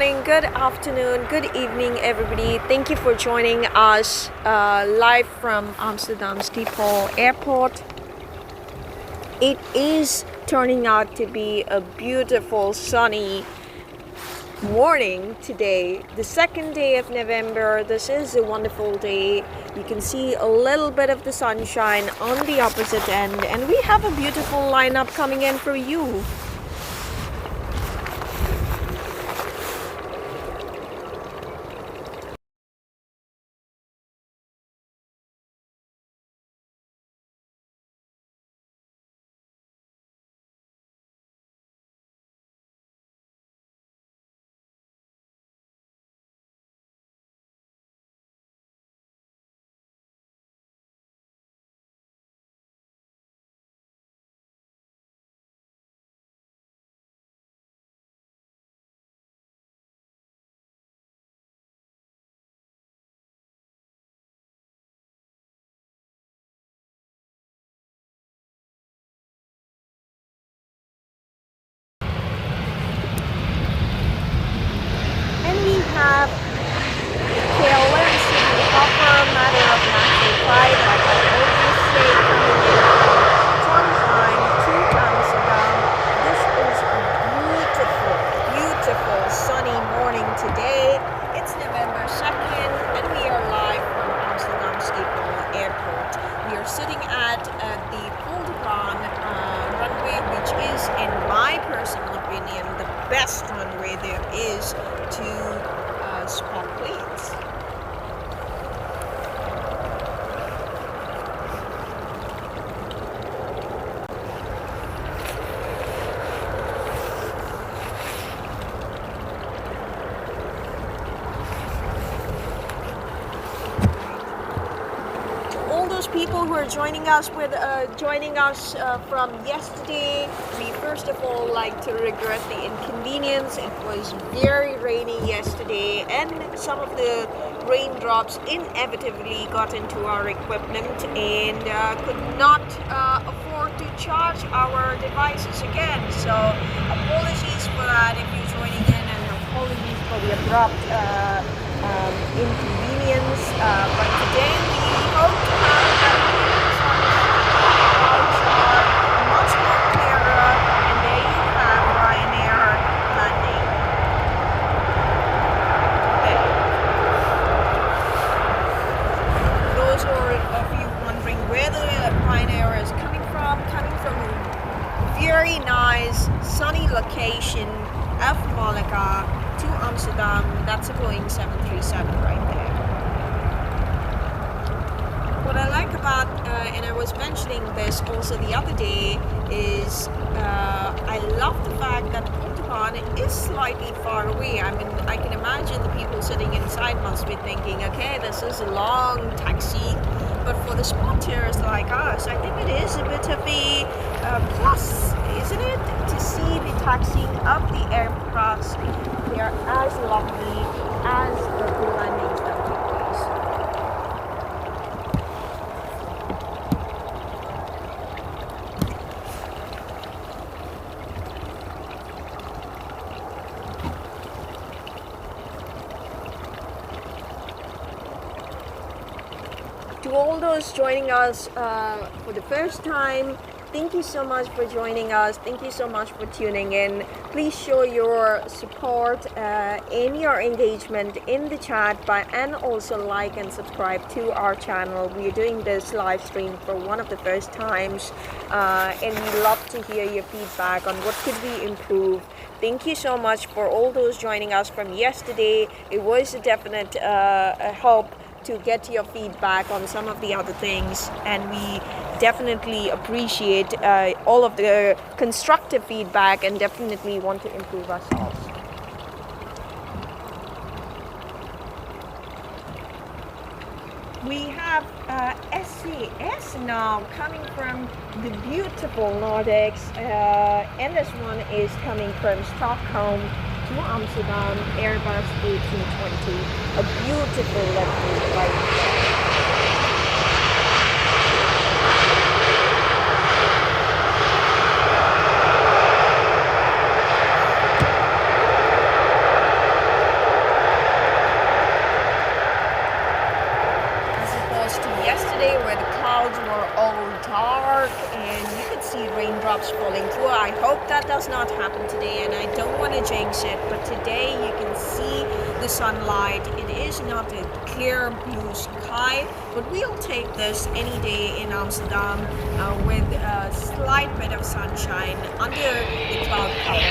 morning, good afternoon, good evening, everybody. Thank you for joining us live from Amsterdam Schiphol Airport. It is turning out to be a beautiful sunny morning today, the second day of November. This is a wonderful day. You can see a little bit of the sunshine on the opposite end, and we have a beautiful lineup coming in for you. Have KLM City Upper Matter of National Pride, like I always say, coming in from Trondheim to Amsterdam. This is a beautiful sunny morning today. It's November 2nd and we are live from Amsterdam Schiphol Airport. We are sitting at the Polderbaan runway, which is, in my personal opinion, the best runway there is to spot planes. All those people who are joining us from yesterday, we first of all like to regret the inconvenience. It was very rainy yesterday and some of the raindrops inevitably got into our equipment and could not afford to charge our devices again. So apologies for that if you're joining in, and apologies for the abrupt inconvenience. But today we hope to have much more clearer, and there you have Ryanair landing. Those of you wondering where the Ryanair is coming from a very nice sunny location of Malaga to Amsterdam. That's a Boeing 737 right there. What I like about, and I was mentioning this also the other day, is I love the fact that Polderbaan is slightly far away. I mean, I can imagine the people sitting inside must be thinking, okay, this is a long taxi, but for the spotters like us, I think it is a bit of a plus, isn't it, to see the taxiing of the aircraft. They are as lovely as the landings that take place. To all those joining us for the first time, thank you so much for joining us. Thank you so much for tuning in. Please show your support and your engagement in the chat and also like and subscribe to our channel. We are doing this live stream for one of the first times, and we love to hear your feedback on what could we improve. Thank you so much for all those joining us from yesterday. It was a definite help to get your feedback on some of the other things, and we definitely appreciate all of the constructive feedback and definitely want to improve ourselves. We have SAS now coming from the beautiful Nordics, and this one is coming from Stockholm to Amsterdam, Airbus A320, a beautiful luxury flight. yesterday where the clouds were all dark and you could see raindrops falling through. I hope that does not happen today, and I don't want to jinx it, but today you can see the sunlight. It is not a clear blue sky, but we'll take this any day in Amsterdam with a slight bit of sunshine under the cloud cover.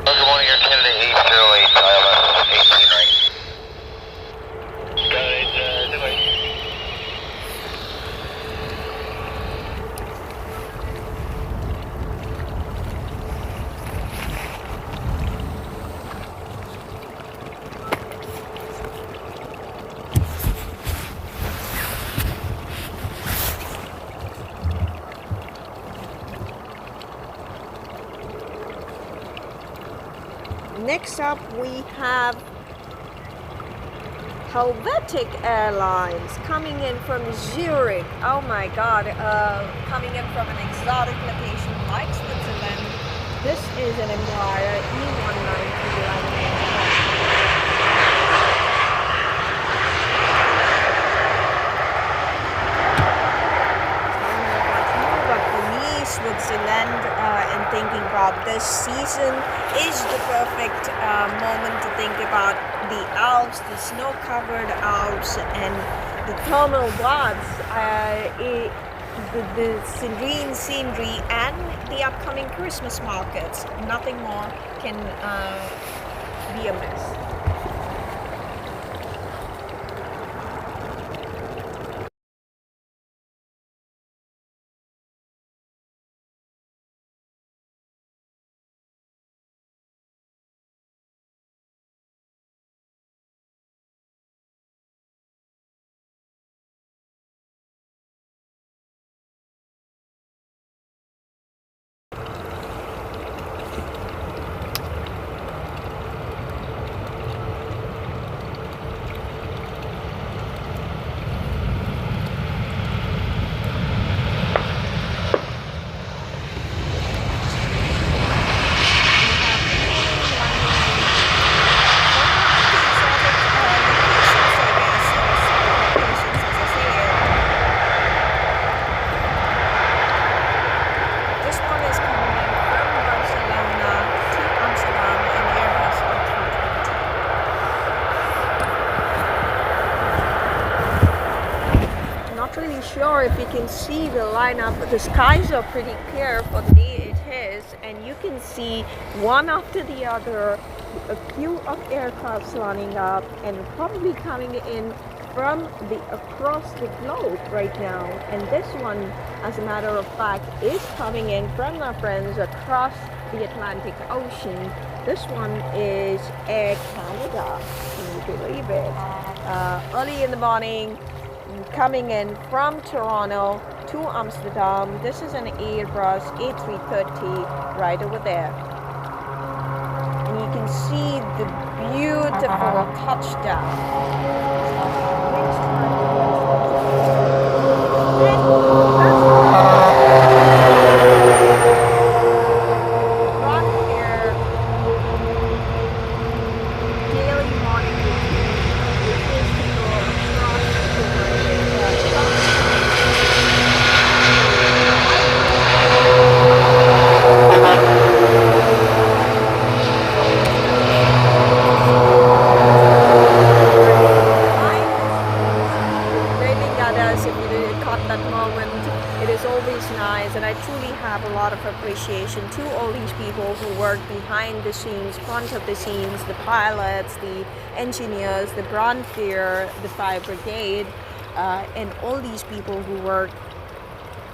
Good morning, Air Canada 808, ILS 18 right. Got it, anyway. Next up we have Helvetic Airlines coming in from Zurich. Oh my god, coming in from an exotic location like Switzerland. This is an Embraer E190 Switzerland and thinking about this season is the perfect moment to think about the Alps, the snow-covered Alps, and the thermal baths, the serene scenery, and the upcoming Christmas markets. Nothing more can be amiss. Sure if you can see the lineup, the skies are pretty clear for the day it is, and you can see one after the other a queue of aircrafts lining up and probably coming in from across the globe right now. And this one, as a matter of fact, is coming in from our friends across the Atlantic Ocean. This one is Air Canada, can you believe it? Early in the morning, coming in from Toronto to Amsterdam. This is an Airbus A330 right over there. And you can see the beautiful touchdown. And I truly have a lot of appreciation to all these people who work behind the scenes, front of the scenes, the pilots, the engineers, the brand fair, the fire brigade, and all these people who work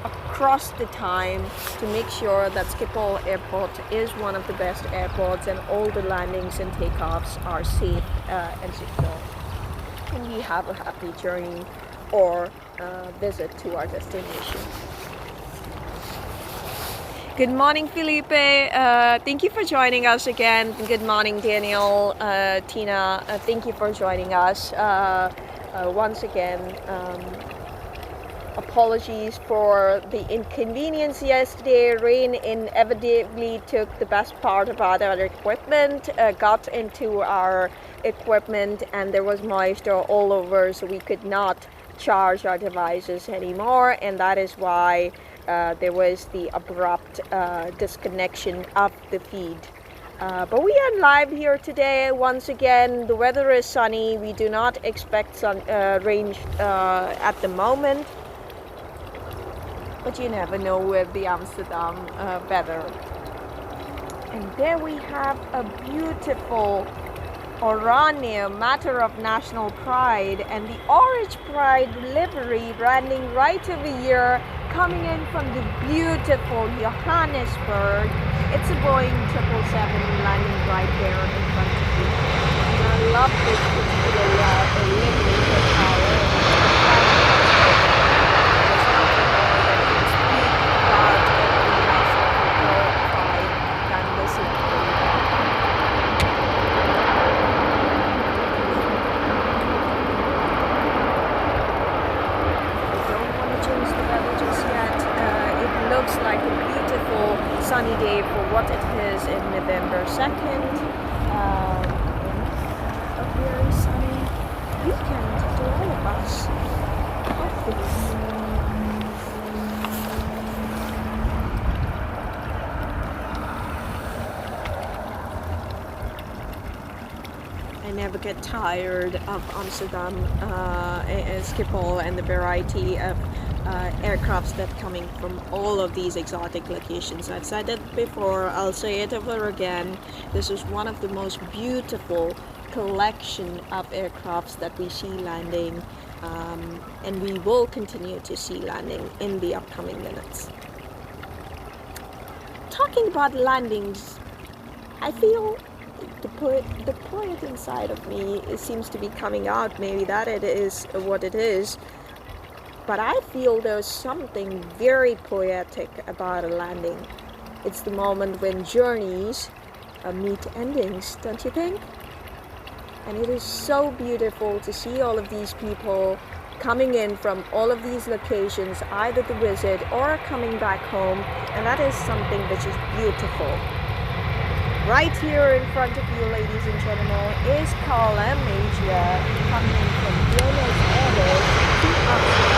across the time to make sure that Schiphol Airport is one of the best airports and all the landings and takeoffs are safe and secure. And we have a happy journey or visit to our destination. Good morning, Felipe. Thank you for joining us again. Good morning, Daniel, Tina. Thank you for joining us once again. Apologies for the inconvenience yesterday. Rain inevitably took the best part of our equipment, got into our equipment, and there was moisture all over, so we could not charge our devices anymore, and that is why there was the abrupt disconnection of the feed. But we are live here today once again. The weather is sunny. We do not expect rain at the moment, but you never know with the Amsterdam weather. And there we have a beautiful Oranje, matter of national pride, and the Orange Pride livery branding right over here, coming in from the beautiful Johannesburg. It's a Boeing 777 landing right there in front of you. And I love this particular livery for our like a beautiful sunny day for what it is in November 2nd. A very sunny weekend for all of us. I never get tired of Amsterdam Schiphol and the variety of aircrafts that coming from all of these exotic locations. I've said it before, I'll say it over again. This is one of the most beautiful collection of aircrafts that we see landing, and we will continue to see landing in the upcoming minutes. Talking about landings, I feel the poet inside of me, it seems to be coming out. Maybe that it is what it is. But I feel there's something very poetic about a landing. It's the moment when journeys meet endings, don't you think? And it is so beautiful to see all of these people coming in from all of these locations, either to visit or coming back home. And that is something which is beautiful. Right here in front of you, ladies and gentlemen, is Carla Major coming in from Buenos Aires to Amsterdam.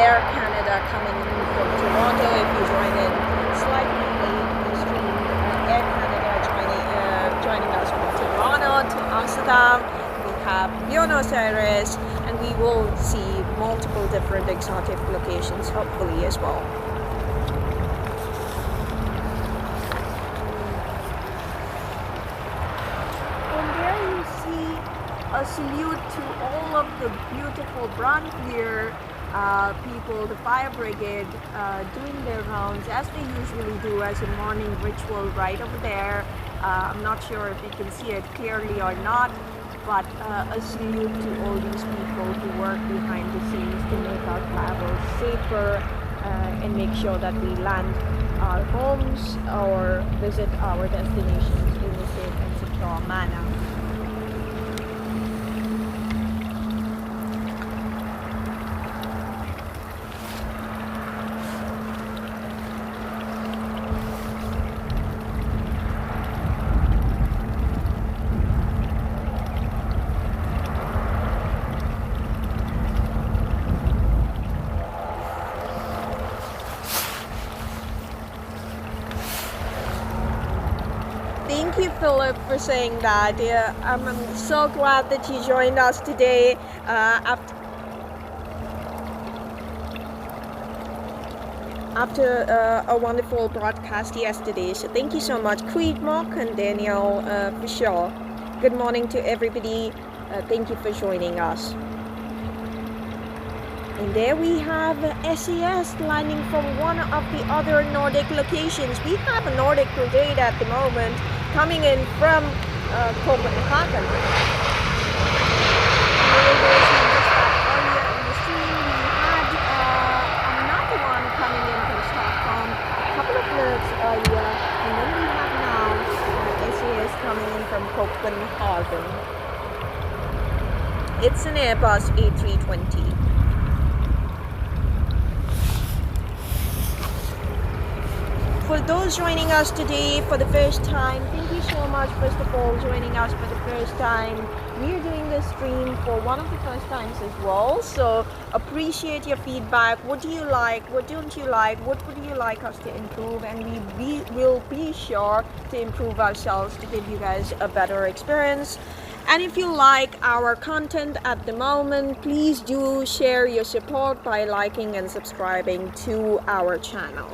Air Canada coming in from Toronto. If you join in slightly late in the stream, Air Canada joining us from Toronto to Amsterdam. We have Buenos Aires, and we will see multiple different exotic locations hopefully as well. And there you see a salute to all of the beautiful brandweer people, the fire brigade, doing their rounds as they usually do as a morning ritual right over there. I'm not sure if you can see it clearly or not, but a salute to all these people who work behind the scenes to make our travel safer and make sure that we land our homes or visit our destinations in a safe and secure manner. Thank you, Philip, for saying that. Yeah, I'm so glad that you joined us today after a wonderful broadcast yesterday. So thank you so much, Creed, Mark, and Daniel, for sure. Good morning to everybody. Thank you for joining us. And there we have SAS landing from one of the other Nordic locations. We have a Nordic brigade at the moment coming in from Copenhagen. Another one coming in from Stockholm a couple of minutes earlier, and then we have Flughafen. It's an Airbus A320. For those joining us today for the first time, thank you so much, first of all, joining us for the first time. We are doing this stream for one of the first times as well, so appreciate your feedback. What do you like? What don't you like? What would you like us to improve? And we will be sure to improve ourselves to give you guys a better experience. And if you like our content at the moment, please do share your support by liking and subscribing to our channel.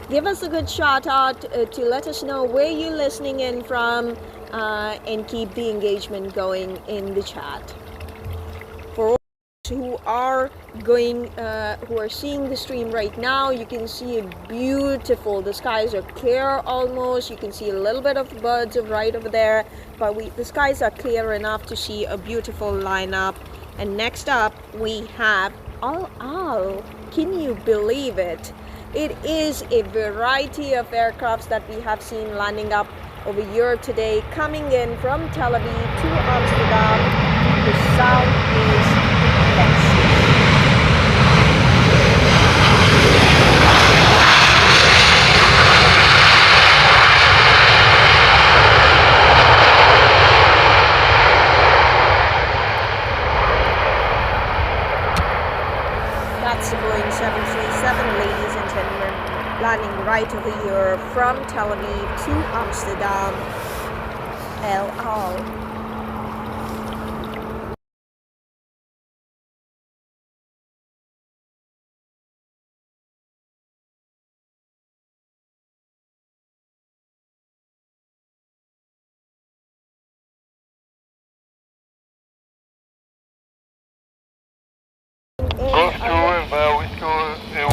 Give us a good shout out to let us know where you're listening in from, and keep the engagement going in the chat. For all who are seeing the stream right now, you can see it beautiful. The skies are clear almost. You can see a little bit of birds right over there, but the skies are clear enough to see a beautiful lineup. And next up we have Al. Can you believe it? It is a variety of aircrafts that we have seen landing up over here today, coming in from Tel Aviv to Amsterdam. The sound is fantastic. That's the Boeing 737, ladies and gentlemen, landing right over here from Tel Aviv to Amsterdam. El Al.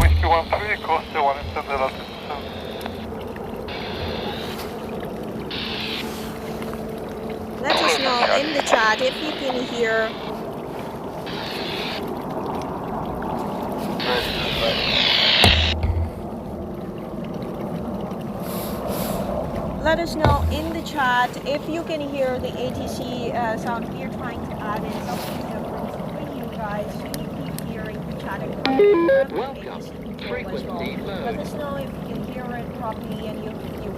Whiskey 13, course 1 instead of the Let us know in the chat if you can hear. Let us know in the chat if you can hear the ATC sound. We are trying to add in something different for you guys, so you keep hearing the chatting. Welcome. Frequency low. Let us know if you can hear it properly and you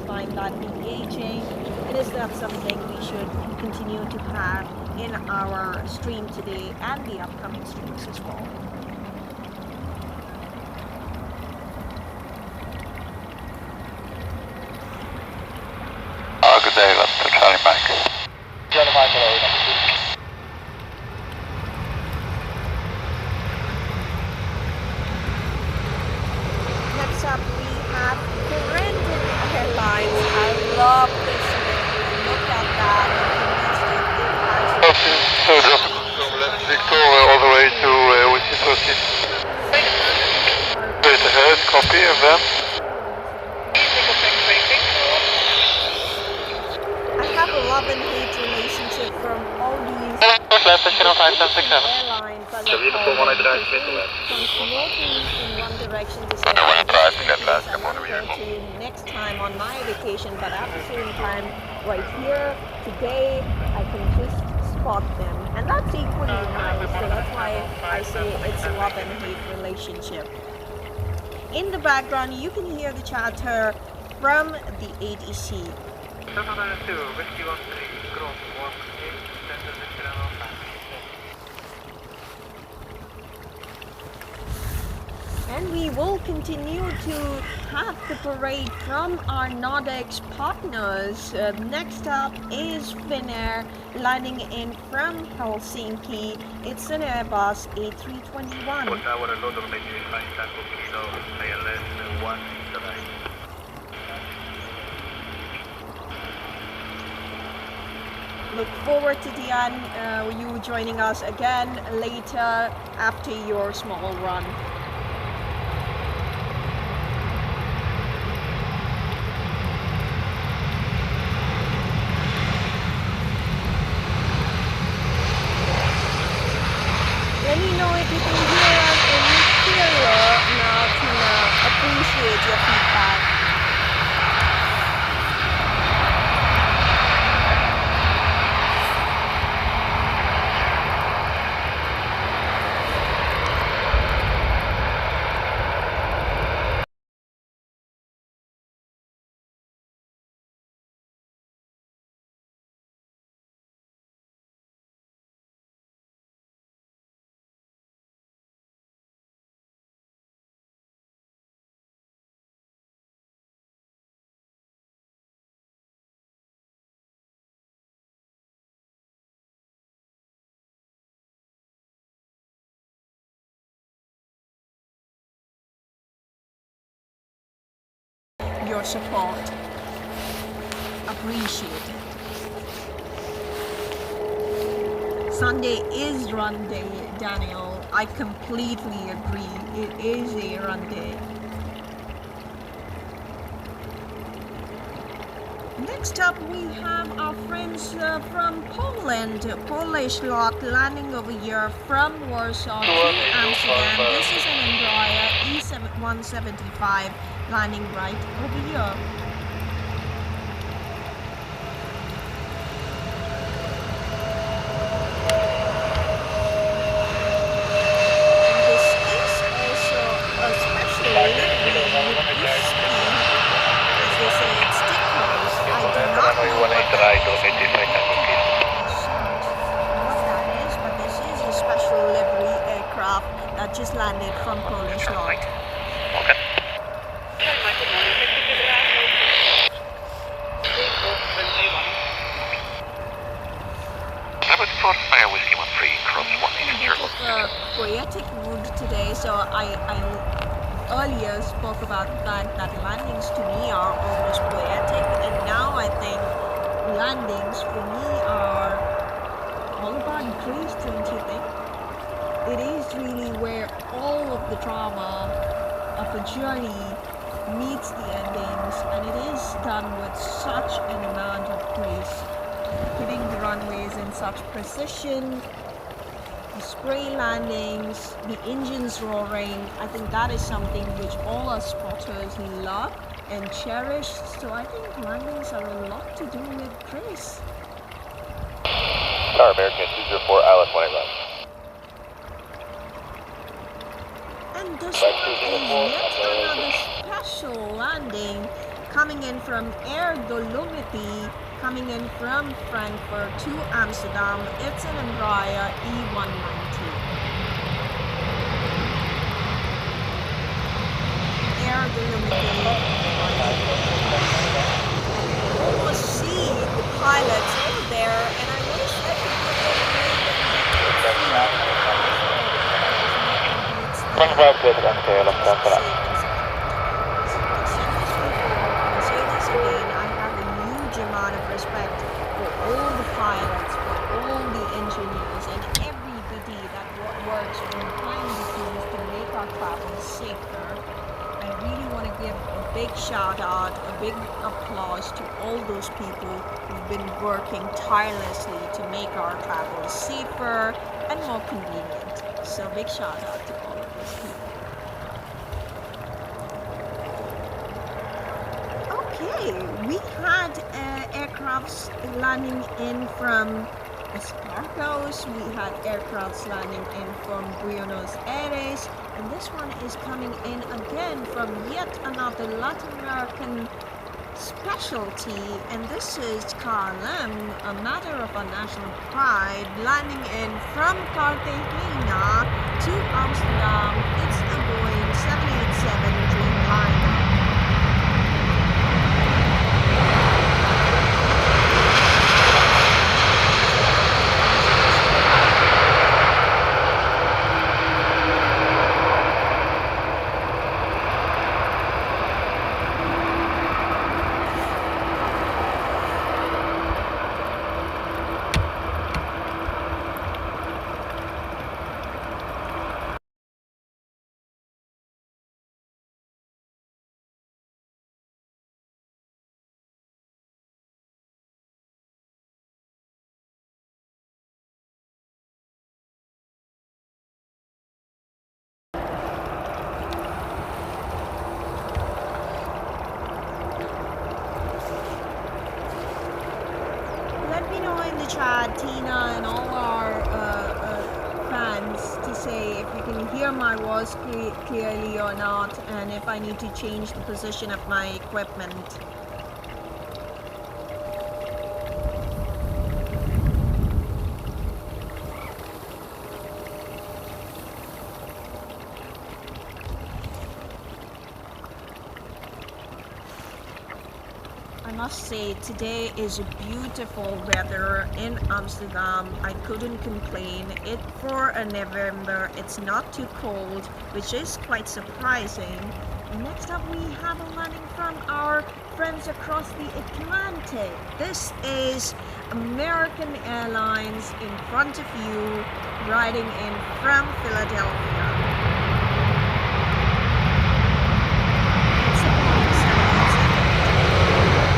find that engaging. And is that something we should continue to have in our stream today and the upcoming streams as well. Good day, that's the Charlie Mike. Charlie Mike, hello. Next up we have Brandon Airlines. I love this name. Look at that. So just from left Victor all the way to Whiskey 13. Straight ahead, copy, and then? I have a love and hate relationship from all these airlines as a whole, because from smoking in one direction to say to next time on my vacation, but at the same time right here today I can just spot them, and that's equally nice. So that's why I say it's a love and hate relationship. In the background you can hear the chatter from the ATC. And we will continue to have the parade from our Nordic partners. Next up is Finnair landing in from Helsinki. It's an Airbus A321. Look forward to Diane, you joining us again later after your small run. Let me know if you can hear us any clearer now to appreciate your feedback. your support. Appreciate it. Sunday is run day, Daniel. I completely agree. It is a run day. Next up, we have our friends from Poland. Polish lot landing over here from Warsaw to Amsterdam. This is an Embraer E175 landing right over here. Just landed from Polish lot. Okay. Number 4, Fire Whiskey 13, cross 180. Poetic mood today, so I earlier spoke about the fact that landings to me are almost poetic, and now I think landings for me are all about grace, don't you think? It is really where all of the drama of a journey meets the endings, and it is done with such an amount of grace. Putting the runways in such precision, the spray landings, the engines roaring, I think that is something which all our spotters love and cherish. So I think landings are a lot to do with grace. Tower American 204, ILS 1 run. And this one is yet another special landing coming in from Air Dolomiti, coming in from Frankfurt to Amsterdam. It's an Embraer E190. Air Dolomiti. Almost see the pilots over there, and I wish I could put them One well good at MKL of Canada. I have a huge amount of respect for all the pilots, for all the engineers, and everybody that works from behind the scenes to make our travel safer. I really want to give a big shout out, a big applause to all those people who've been working tirelessly to make our travel safer and more convenient. So big shout out to all of those people. Okay, we had aircrafts landing in from Espargos, we had aircrafts landing in from Buenos Aires, and this one is coming in again from yet another Latin American specialty, and this is KLM, a matter of our national pride, landing in from Cartagena to Amsterdam. It's a Boeing 787 Dreamliner. Chad, Tina, and all our fans to say if you can hear my voice clearly or not, and if I need to change the position of my equipment. I must say today is a beautiful weather in Amsterdam. I couldn't complain. For a November, it's not too cold, which is quite surprising. Next up, we have a landing from our friends across the Atlantic. This is American Airlines in front of you, riding in from Philadelphia. It's a Boeing 787.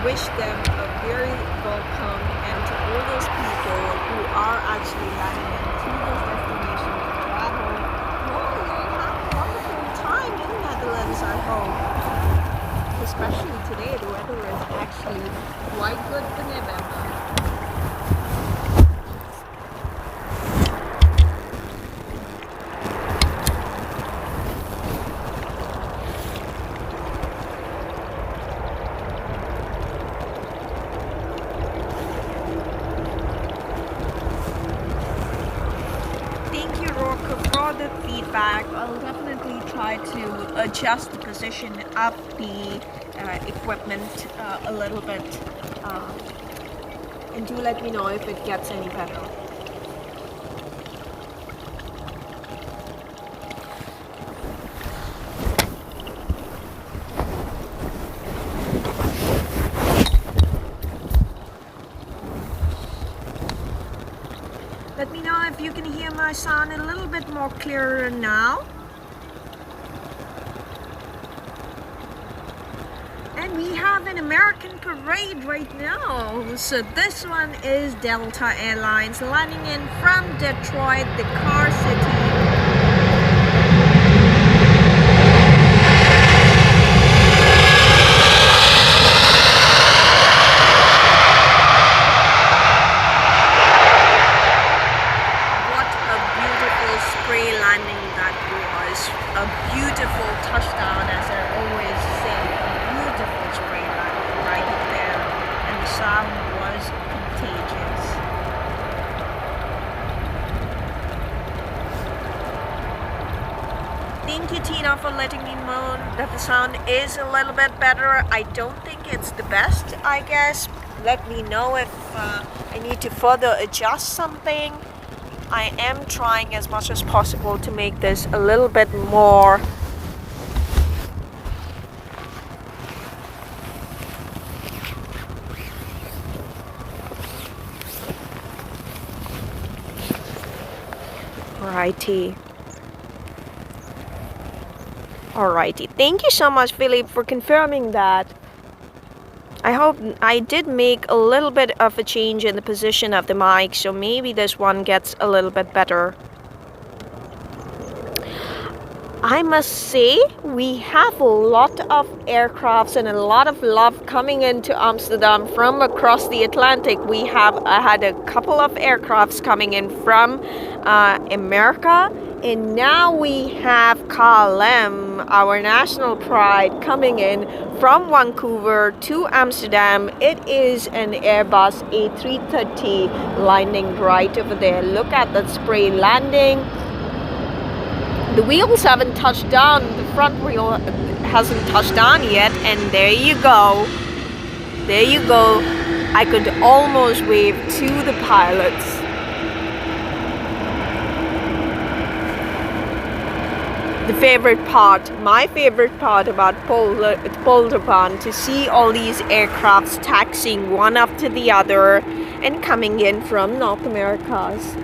Wish them a very welcome, and to all those people who are actually landing into this destination to travel, well, you'll have a wonderful time in Netherlands, I hope. Especially today, the weather is actually quite good for November. The feedback. I'll definitely try to adjust the position of the equipment a little bit, and do let me know if it gets any better. Let me know if you can hear my sound a little bit more clearer now. And we have an American parade right now. So this one is Delta Airlines landing in from Detroit, the car city. A beautiful touchdown, as I always say, a beautiful spray landing right there, and the sound was contagious. Thank you, Tina, for letting me know that the sound is a little bit better. I don't think it's the best, I guess. Let me know if I need to further adjust something. I am trying as much as possible to make this a little bit more Alrighty. Thank you so much, Philip, for confirming that. I hope I did make a little bit of a change in the position of the mic, so maybe this one gets a little bit better. I must say, we have a lot of aircrafts and a lot of love coming into Amsterdam from across the Atlantic. I had a couple of aircrafts coming in from America, and now we have KLM, our national pride, coming in from Vancouver to Amsterdam. It is an Airbus A330 landing right over there. Look at that spray landing. The wheels haven't touched down, the front wheel hasn't touched down yet, and there you go. There you go. I could almost wave to the pilots. The favorite part, my favorite part about Polderbaan, to see all these aircrafts taxiing one after the other and coming in from North Americas.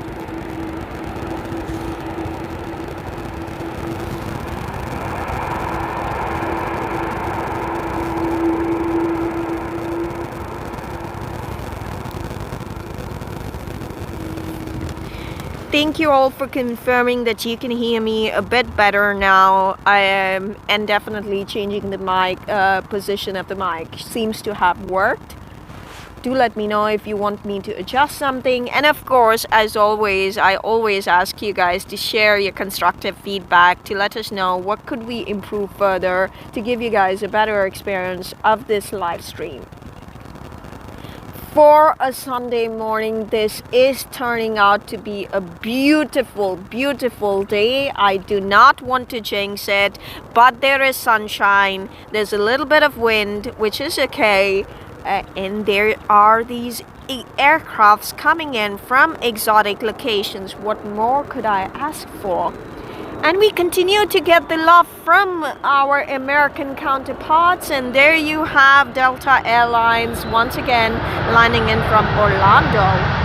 Thank you all for confirming that you can hear me a bit better now. And definitely changing the mic position of the mic seems to have worked. Do let me know if you want me to adjust something. And of course, as always, I always ask you guys to share your constructive feedback to let us know what could we improve further to give you guys a better experience of this live stream. For a Sunday morning, this is turning out to be a beautiful, beautiful day. I do not want to jinx it, but there is sunshine. There's a little bit of wind, which is okay. and there are these aircrafts coming in from exotic locations. What more could I ask for? And we continue to get the love from our American counterparts, and there you have Delta Airlines once again landing in from Orlando.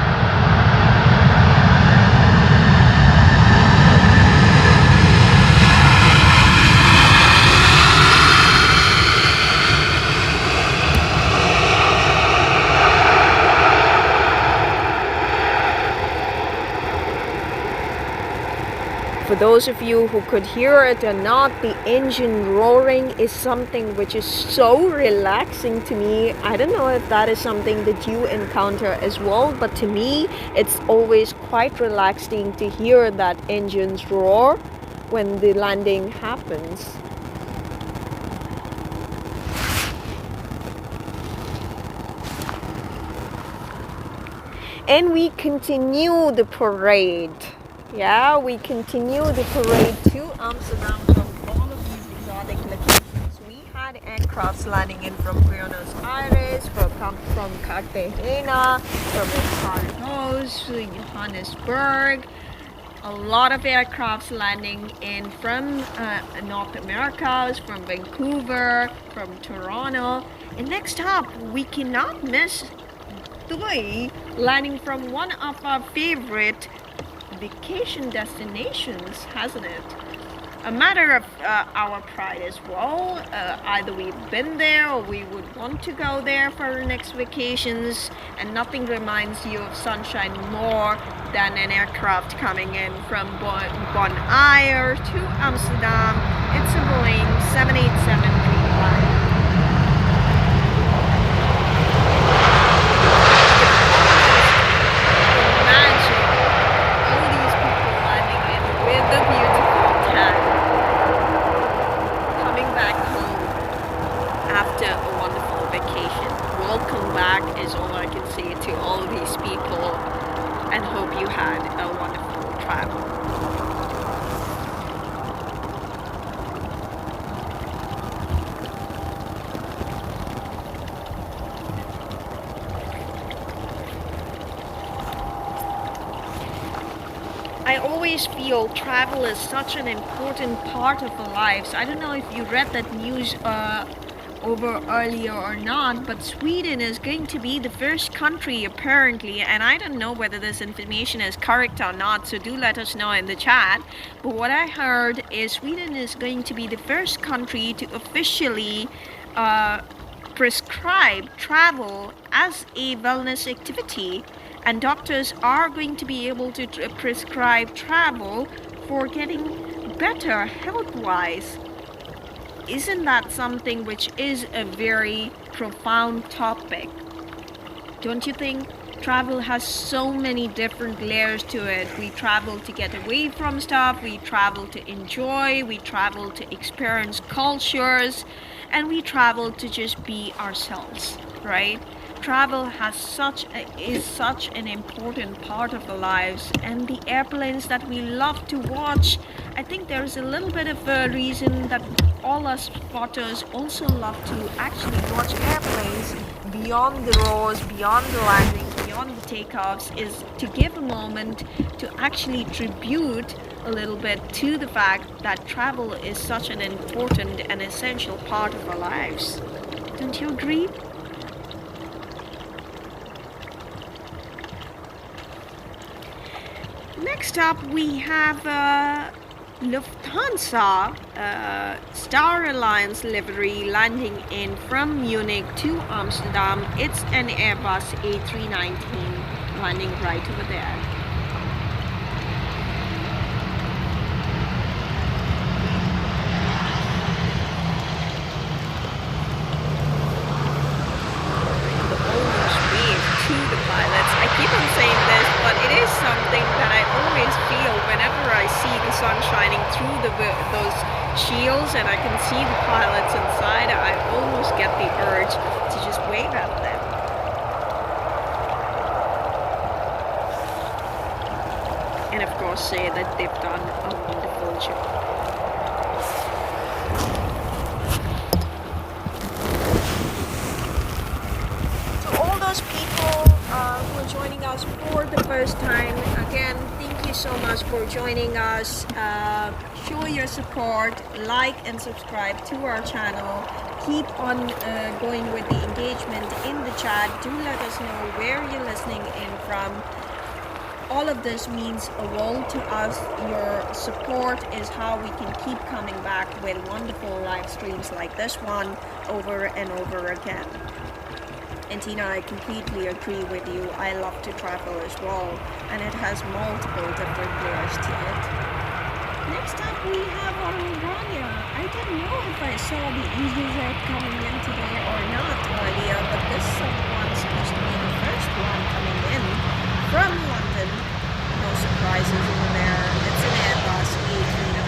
For those of you who could hear it or not, the engine roaring is something which is so relaxing to me. I don't know if that is something that you encounter as well, but to me it's always quite relaxing to hear that engines roar when the landing happens. And we continue the parade. Yeah, we continue the parade to Amsterdam from all of these exotic locations. We had aircrafts landing in from Buenos Aires, from Cartagena, from Carlos, Johannesburg. A lot of aircrafts landing in from North America, from Vancouver, from Toronto. And next up, we cannot miss Doi landing from one of our favorite vacation destinations, hasn't it? A matter of our pride as well. Either we've been there or we would want to go there for our next vacations, and nothing reminds you of sunshine more than an aircraft coming in from Bon Air to Amsterdam. It's a Boeing 787 Dreamliner. Is all I can say to all of these people, and hope you had a wonderful travel. I always feel travel is such an important part of our lives. I don't know if you read that news over earlier or not, but Sweden is going to be the first country apparently, and I don't know whether this information is correct or not, so do let us know in the chat. But what I heard is Sweden is going to be the first country to officially prescribe travel as a wellness activity, and doctors are going to be able to prescribe travel for getting better health-wise. Isn't that something which is a very profound topic? Don't you think? Travel has so many different layers to it. We travel to get away from stuff, we travel to enjoy, we travel to experience cultures, and we travel to just be ourselves, right? Travel is such an important part of our lives, and the airplanes that we love to watch, I think there's a little bit of a reason that all us spotters also love to actually watch airplanes beyond the roars, beyond the landings, beyond the takeoffs, is to give a moment to actually tribute a little bit to the fact that travel is such an important and essential part of our lives. Don't you agree? Next up, we have Lufthansa Star Alliance livery landing in from Munich to Amsterdam. It's an Airbus A380 landing right over there. I keep on saying this, but it is something that I always feel whenever I see the sun shining through those shields and I can see the pilots inside. I almost get the urge to just wave at them. And of course say that they've done a wonderful job. first time, again, thank you so much for joining us. Show your support, like and subscribe to our channel. Keep on going with the engagement in the chat. Do let us know where you're listening in from. All of this means a world to us. Your support is how we can keep coming back with wonderful live streams like this one over and over again. And Tina, I completely agree with you. I love to travel as well, and it has multiple different layers to it. Next up we have Rania. I don't know if I saw the EasyJet coming in today or not earlier, but this one's supposed to be the first one coming in from London. No surprises over there. It's an Airbus A380.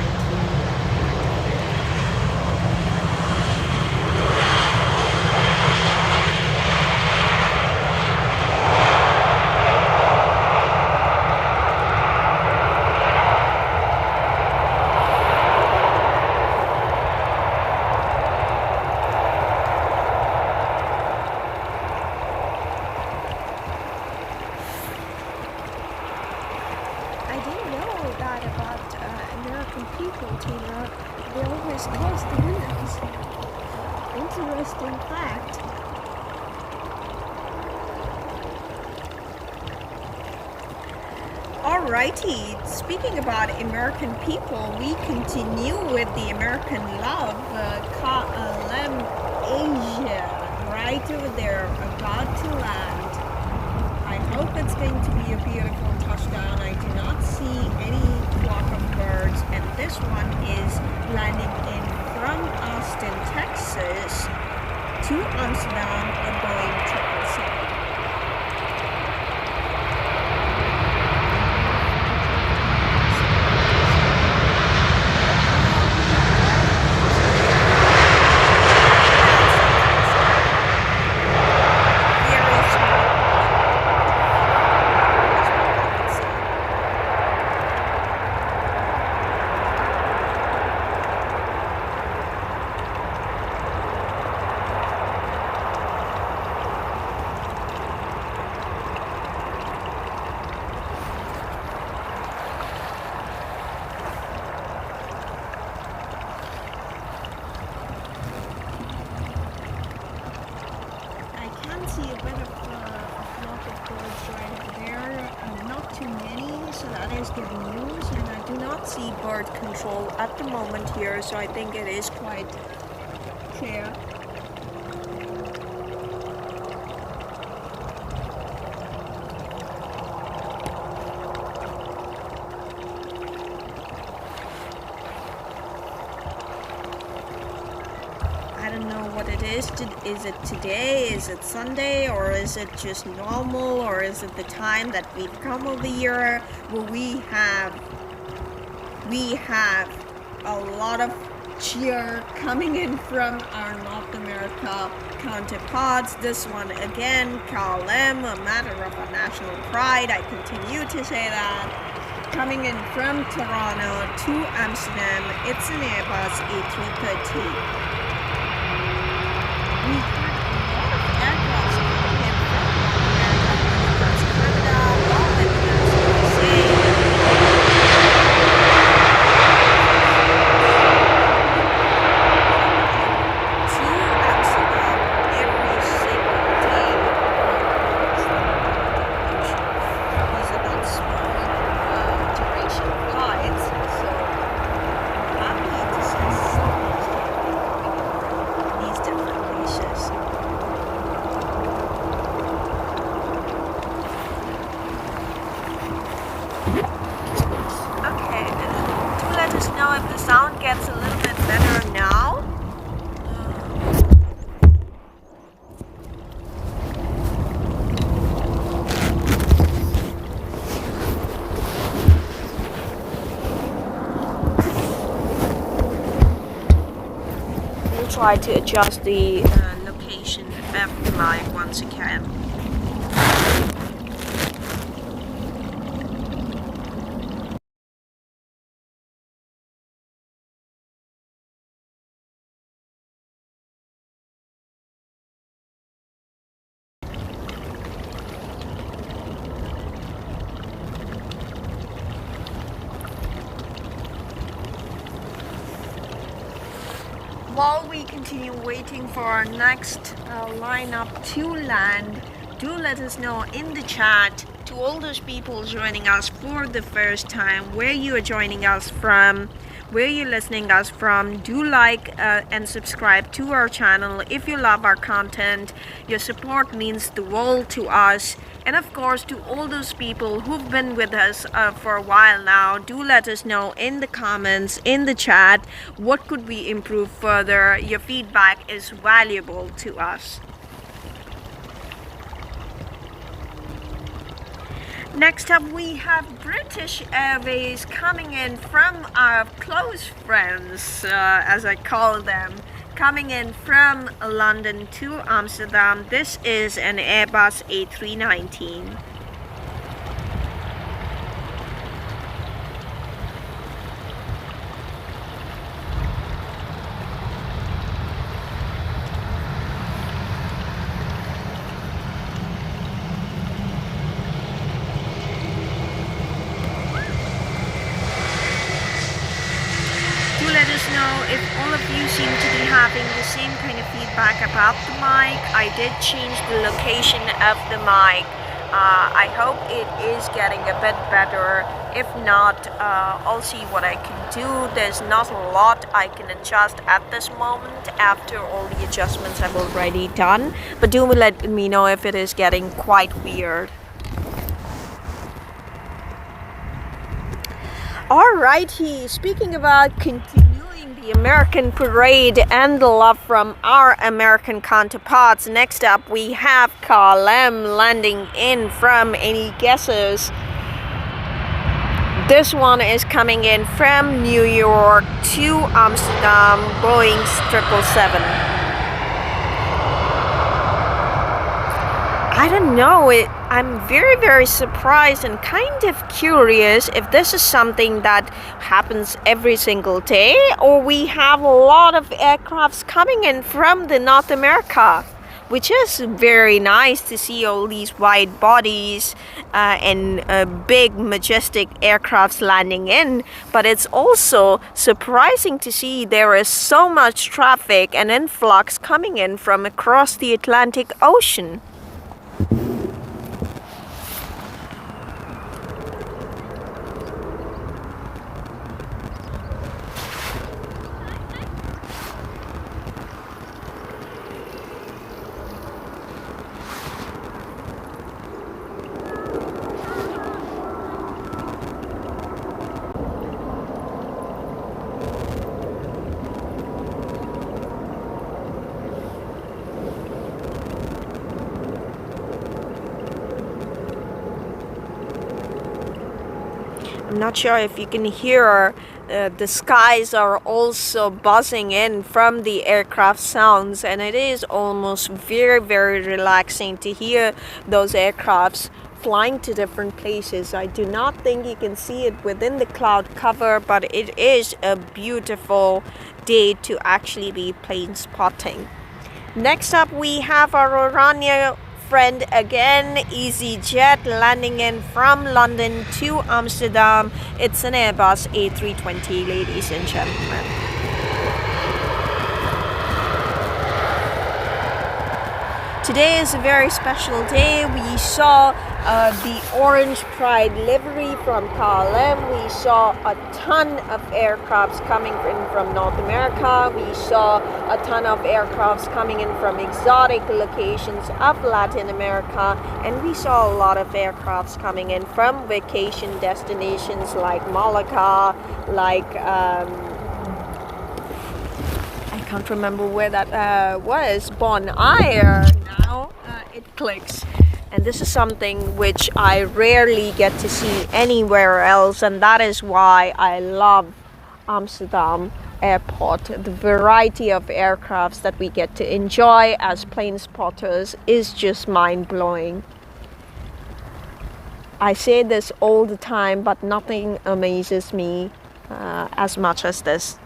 Interesting fact. Alrighty, speaking about American people, we continue with the American love. KLM Asia, right over there, about to land. I hope it's going to be a beautiful touchdown. I do not see any flock of birds, and this one is landing in from Austin, Texas to Amsterdam, a Boeing 777. At the moment here, so I think it is quite clear. I don't know what it is. Is it today? Is it Sunday? Or is it just normal? Or is it the time that we've come over here where we have a lot of cheer coming in from our North America counterparts. This one again, KLM, a matter of a national pride. I continue to say that. Coming in from Toronto to Amsterdam, it's an Airbus A330. We had a lot of aircraft coming in from North America, that's Canada, Holland, as we say. Try to adjust the location after live once again. while we continue waiting for our next lineup to land, do let us know in the chat, to all those people joining us for the first time, where you are joining us from, where you're listening us from. Do like and subscribe to our channel if you love our content. Your support means the world to us. And of course, to all those people who've been with us for a while now, do let us know in the comments, in the chat, what could we improve further. Your feedback is valuable to us. Next up, we have British Airways coming in from our close friends, as I call them, coming in from London to Amsterdam. This is an Airbus A319. Let us know if all of you seem to be having the same kind of feedback about the mic. I did change the location of the mic. I hope it is getting a bit better. If not, I'll see what I can do. There's not a lot I can adjust at this moment after all the adjustments I've already done. But do let me know if it is getting quite weird. Alrighty, speaking about continuing the American parade and the love from our American counterparts, next up we have KLM landing in from, any guesses? This one is coming in from New York to Amsterdam, Boeing 777. I don't know, I'm very surprised and kind of curious if this is something that happens every single day, or we have a lot of aircrafts coming in from the North America, which is very nice to see all these wide bodies and big majestic aircrafts landing in. But it's also surprising to see there is so much traffic and influx coming in from across the Atlantic Ocean. I'm not sure if you can hear, the skies are also buzzing in from the aircraft sounds, and it is almost very relaxing to hear those aircrafts flying to different places. I do not think you can see it within the cloud cover, but it is a beautiful day to actually be plane spotting. Next up we have our Iranian friend again, EasyJet, landing in from London to Amsterdam. It's an Airbus A320, ladies and gentlemen. Today is a very special day. We saw the orange pride livery from KLM. We saw a ton of aircrafts coming in from North America. We saw a ton of aircrafts coming in from exotic locations of Latin America. And we saw a lot of aircrafts coming in from vacation destinations like Malacca, like I can't remember where that was, Bon Air. Now it clicks. And this is something which I rarely get to see anywhere else, and that is why I love Amsterdam Airport. The variety of aircrafts that we get to enjoy as plane spotters is just mind-blowing. I say this all the time, but nothing amazes me as much as this.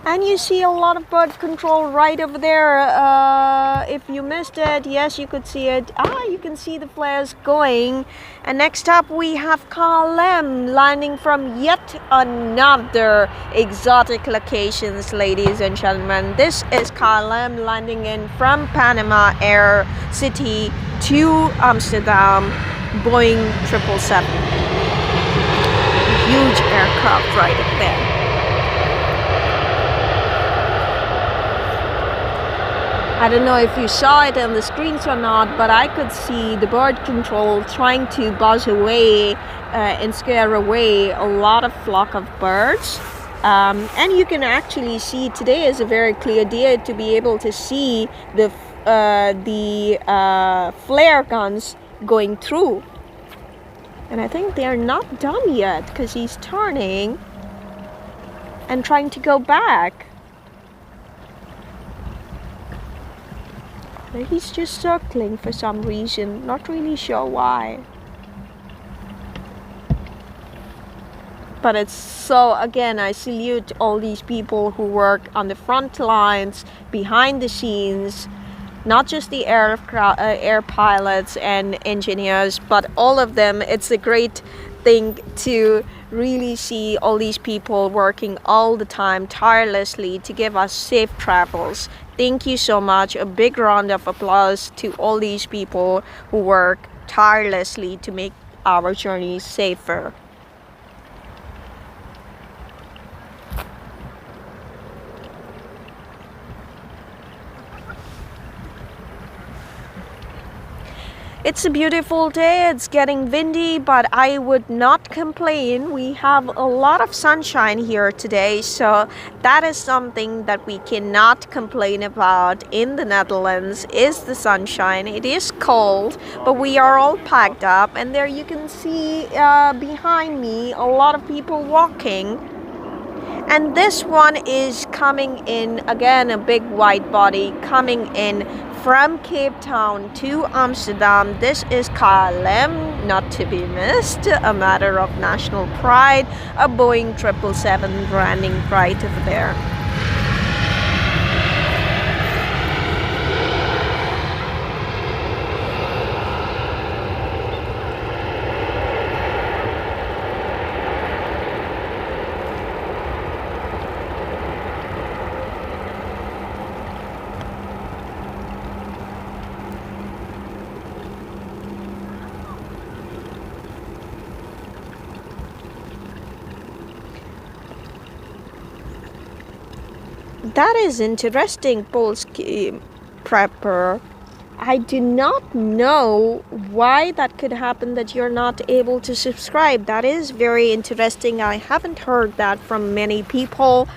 And you see a lot of bird control right over there. If you missed it, yes, you could see it. You can see the flares going. And next up we have KLM landing from yet another exotic locations, ladies and gentlemen. This is KLM landing in from Panama Air City to Amsterdam, Boeing 777. Huge aircraft right up there. I don't know if you saw it on the screens or not, but I could see the bird control trying to buzz away and scare away a lot of flock of birds. And you can actually see today is a very clear day to be able to see the flare guns going through. And I think they're not done yet because he's turning and trying to go back. He's just circling for some reason, not really sure why. But it's so, again, I salute all these people who work on the front lines, behind the scenes, not just the air pilots and engineers, but all of them. It's a great thing to really see all these people working all the time tirelessly to give us safe travels. Thank you so much. A big round of applause to all these people who work tirelessly to make our journeys safer. It's a beautiful day. It's getting windy, but I would not complain. We have a lot of sunshine here today, so that is something that we cannot complain about in the Netherlands is the sunshine. It is cold, but we are all packed up, and there you can see behind me a lot of people walking. And this one is coming in, again, a big wide body coming in from Cape Town to Amsterdam. This is KLM, not to be missed, a matter of national pride, a Boeing 777 branding right over there. That is interesting, Polski prepper. I do not know why that could happen that you're not able to subscribe. That is very interesting. I haven't heard that from many people.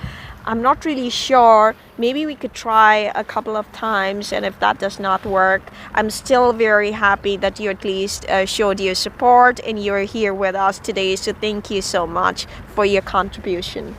I'm not really sure. Maybe we could try a couple of times, and if that does not work, I'm still very happy that you at least showed your support and you're here with us today. So thank you so much for your contribution.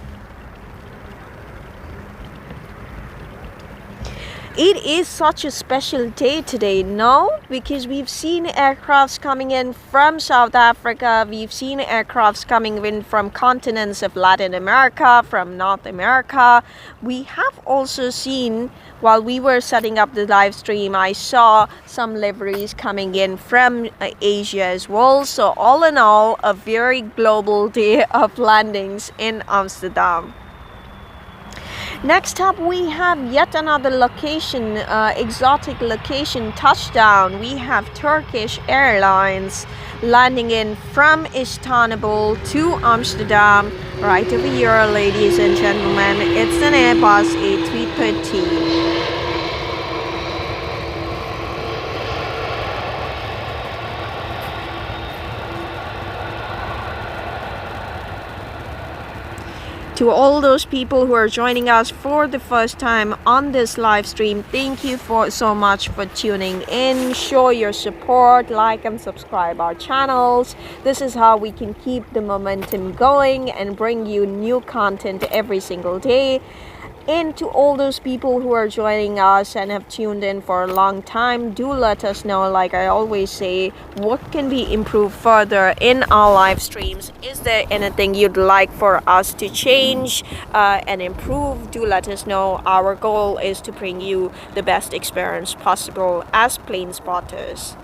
It is such a special day today, no? Because we've seen aircrafts coming in from South Africa, we've seen aircrafts coming in from continents of Latin America, from North America. We have also seen, while we were setting up the live stream, I saw some liveries coming in from Asia as well. So all in all, a very global day of landings in Amsterdam. Next up, we have yet another location, exotic location touchdown. We have Turkish Airlines landing in from Istanbul to Amsterdam. Right over here, ladies and gentlemen, it's an Airbus A380. To all those people who are joining us for the first time on this live stream, thank you so much for tuning in. Show your support, like and subscribe our channels. This is how we can keep the momentum going and bring you new content every single day. And to all those people who are joining us and have tuned in for a long time, do let us know, like I always say, what can be improved further in our live streams. Is there anything you'd like for us to change and improve? Do let us know. Our goal is to bring you the best experience possible as plane spotters.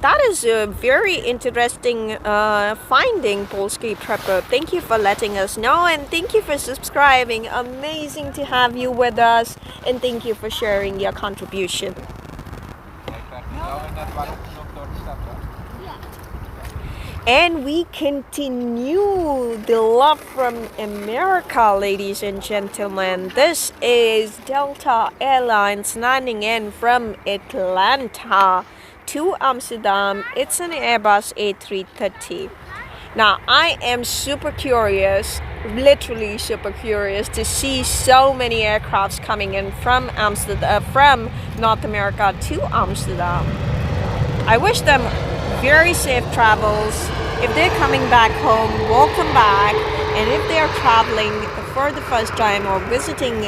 That is a very interesting finding, Polski Prepper. Thank you for letting us know, and thank you for subscribing. Amazing to have you with us, and thank you for sharing your contribution. And we continue the love from America, ladies and gentlemen. This is Delta Airlines landing in from Atlanta to Amsterdam. It's an Airbus A330. Now, I am super curious, literally super curious, to see so many aircrafts coming in from from North America to Amsterdam. I wish them very safe travels. If they're coming back home, welcome back. And if they're traveling for the first time or visiting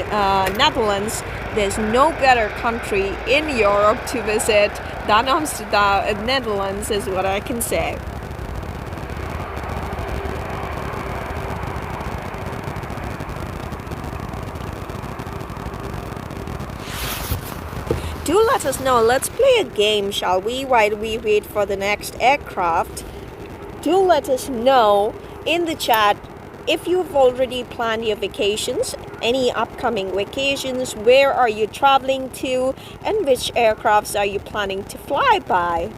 Netherlands, there's no better country in Europe to visit than Amsterdam, Netherlands, is what I can say. Do let us know. Let's play a game, shall we, while we wait for the next aircraft. Do let us know in the chat if you've already planned your vacations, any upcoming vacations, where are you traveling to, and which aircrafts are you planning to fly by.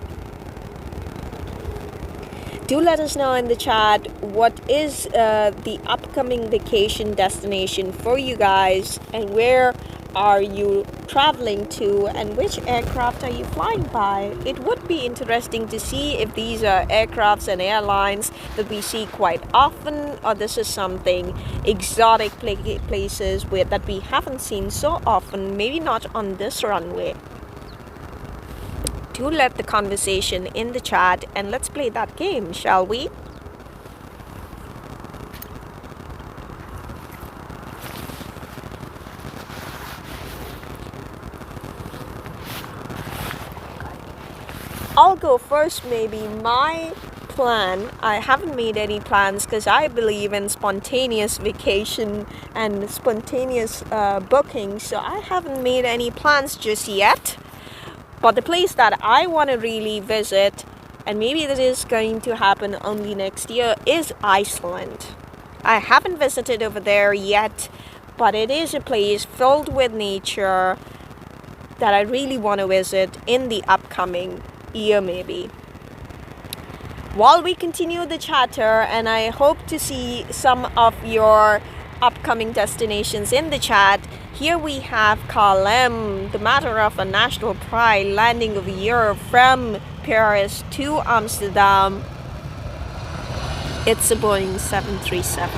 Do let us know in the chat what is the upcoming vacation destination for you guys, and where are you traveling to, and which aircraft are you flying by. It would be interesting to see if these are aircrafts and airlines that we see quite often, or this is something exotic places that we haven't seen so often, maybe not on this runway. Do let the conversation in the chat, and let's play that game, shall we? I'll go first, maybe. My plan, I haven't made any plans because I believe in spontaneous vacation and spontaneous booking, so I haven't made any plans just yet. But the place that I want to really visit, and maybe that is going to happen only next year, is Iceland. I haven't visited over there yet, but it is a place filled with nature that I really want to visit in the upcoming year, maybe. While we continue the chatter, and I hope to see some of your upcoming destinations in the chat, here we have KLM, the matter of a national pride, landing of the year from Paris to Amsterdam. It's a Boeing 737.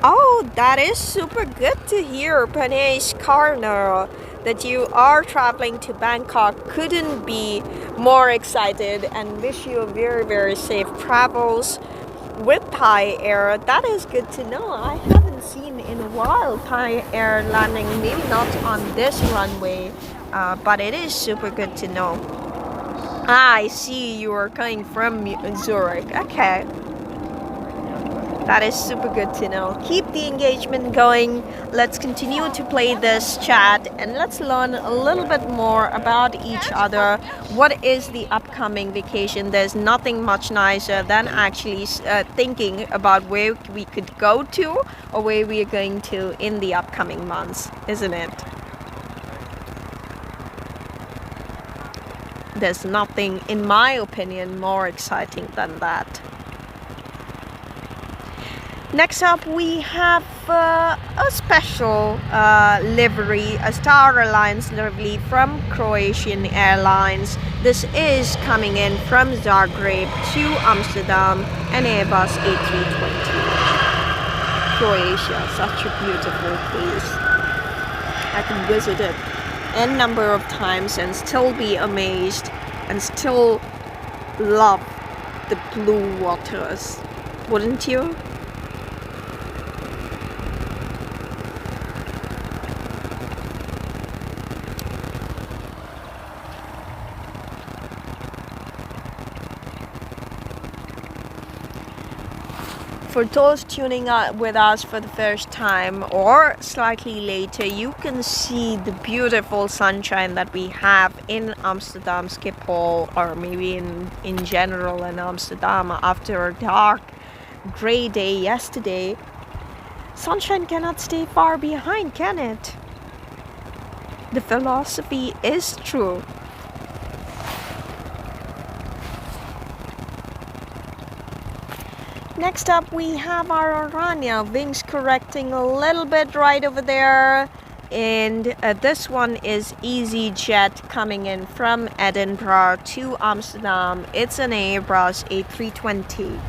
Oh, that is super good to hear, Panesh Karner, that you are traveling to Bangkok. Couldn't be more excited, and wish you very, very safe travels with Thai Air. That is good to know. I haven't seen in a while Thai Air landing, maybe not on this runway, but it is super good to know. I see you are coming from Zurich. Okay. That is super good to know. Keep the engagement going. Let's continue to play this chat, and let's learn a little bit more about each other. What is the upcoming vacation? There's nothing much nicer than actually thinking about where we could go to, or where we are going to in the upcoming months, isn't it? There's nothing, in my opinion, more exciting than that. Next up, we have a special livery, a Star Alliance livery from Croatian Airlines. This is coming in from Zagreb to Amsterdam, an Airbus A320. Croatia, such a beautiful place. I can visit it n number of times and still be amazed and still love the blue waters, wouldn't you? For those tuning with us for the first time or slightly later, you can see the beautiful sunshine that we have in Amsterdam Schiphol, or maybe in general in Amsterdam after a dark gray day yesterday. Sunshine cannot stay far behind, can it? The philosophy is true. Next up, we have our Orania, wings correcting a little bit right over there. And this one is EasyJet coming in from Edinburgh to Amsterdam. It's an Airbus A320.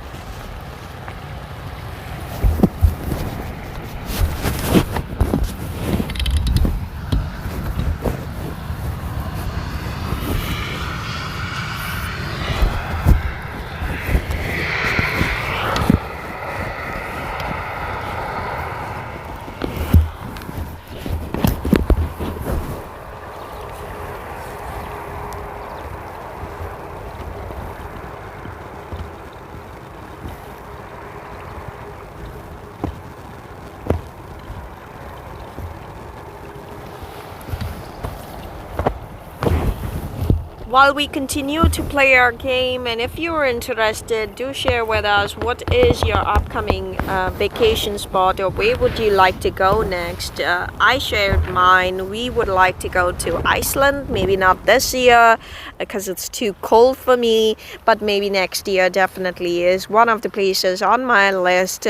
While we continue to play our game, and if you're interested, do share with us what is your upcoming vacation spot, or where would you like to go next. I shared mine. We would like to go to Iceland, maybe not this year because it's too cold for me, but maybe next year definitely is one of the places on my list.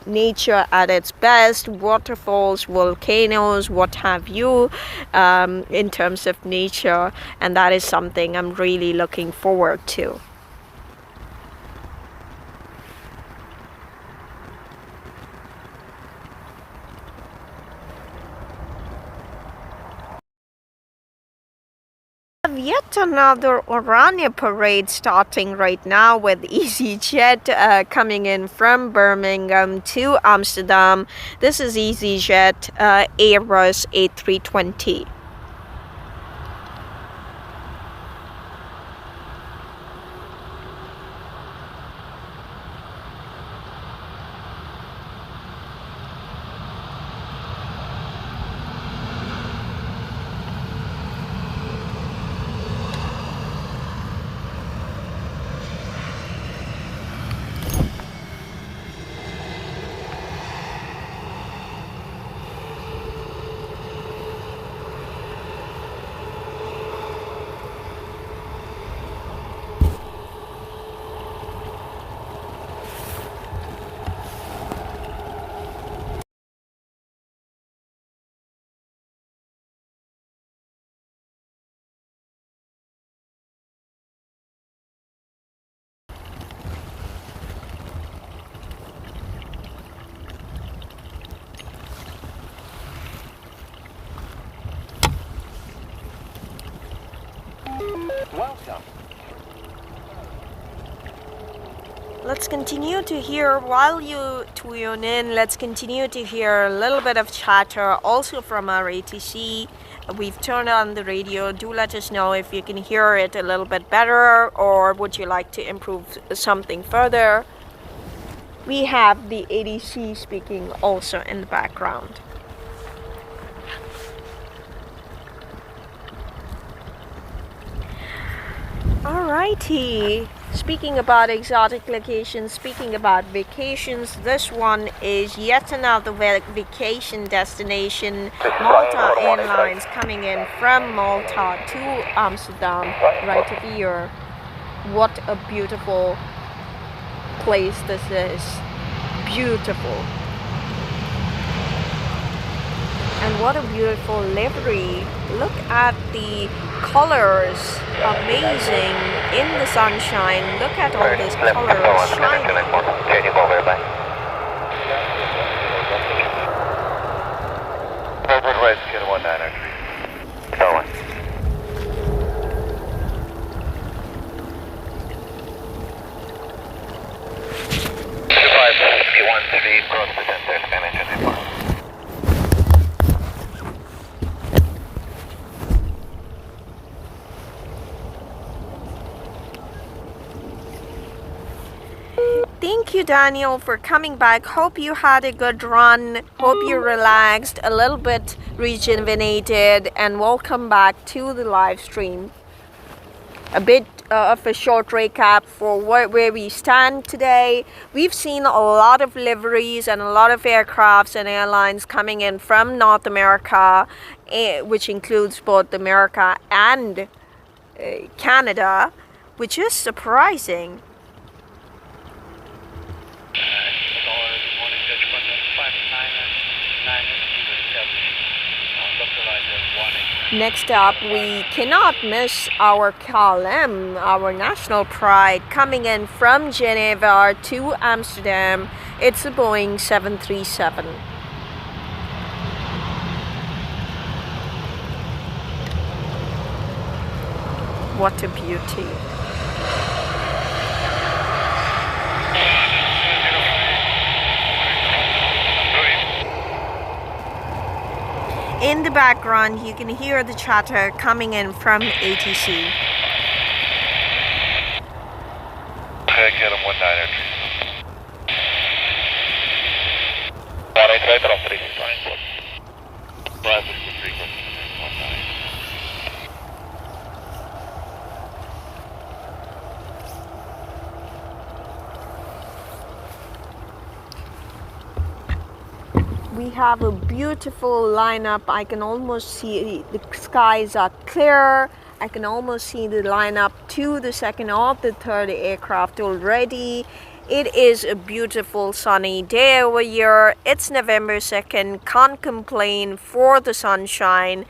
Nature at its best, waterfalls, volcanoes, what have you, in terms of nature, and that is something I'm really looking forward to. Yet another Orania parade starting right now with EasyJet coming in from Birmingham to Amsterdam. This is EasyJet Airbus A320. Welcome. Let's continue to hear, while you tune in, let's continue to hear a little bit of chatter also from our ATC. We've turned on the radio. Do let us know if you can hear it a little bit better, or would you like to improve something further. We have the ADC speaking also in the background. Alrighty, speaking about exotic locations, speaking about vacations, this one is yet another vacation destination. Malta Airlines coming in from Malta to Amsterdam right over here. What a beautiful place this is. beautiful. And what a beautiful livery. Look at the colors, amazing in the sunshine. Look at all these colors shining. Forward right, skin 1903. Going. 25, cross the center, Skyline 24. Thank you, Daniel, for coming back. Hope you had a good run. Hope you relaxed, a little bit rejuvenated, and welcome back to the live stream. A bit of a short recap for where we stand today. We've seen a lot of liveries and a lot of aircrafts and airlines coming in from North America, which includes both America and Canada, which is surprising. Next up, we cannot miss our KLM, our national pride, coming in from Geneva to Amsterdam. It's a Boeing 737. What a beauty. In the background, you can hear the chatter coming in from ATC. Get him 1903. Right off 3. Private with frequency 19. We have a beautiful lineup. I can almost see the skies are clear. I can almost see the lineup to the second or the third aircraft already. It is a beautiful sunny day over here. It's November 2nd. Can't complain for the sunshine.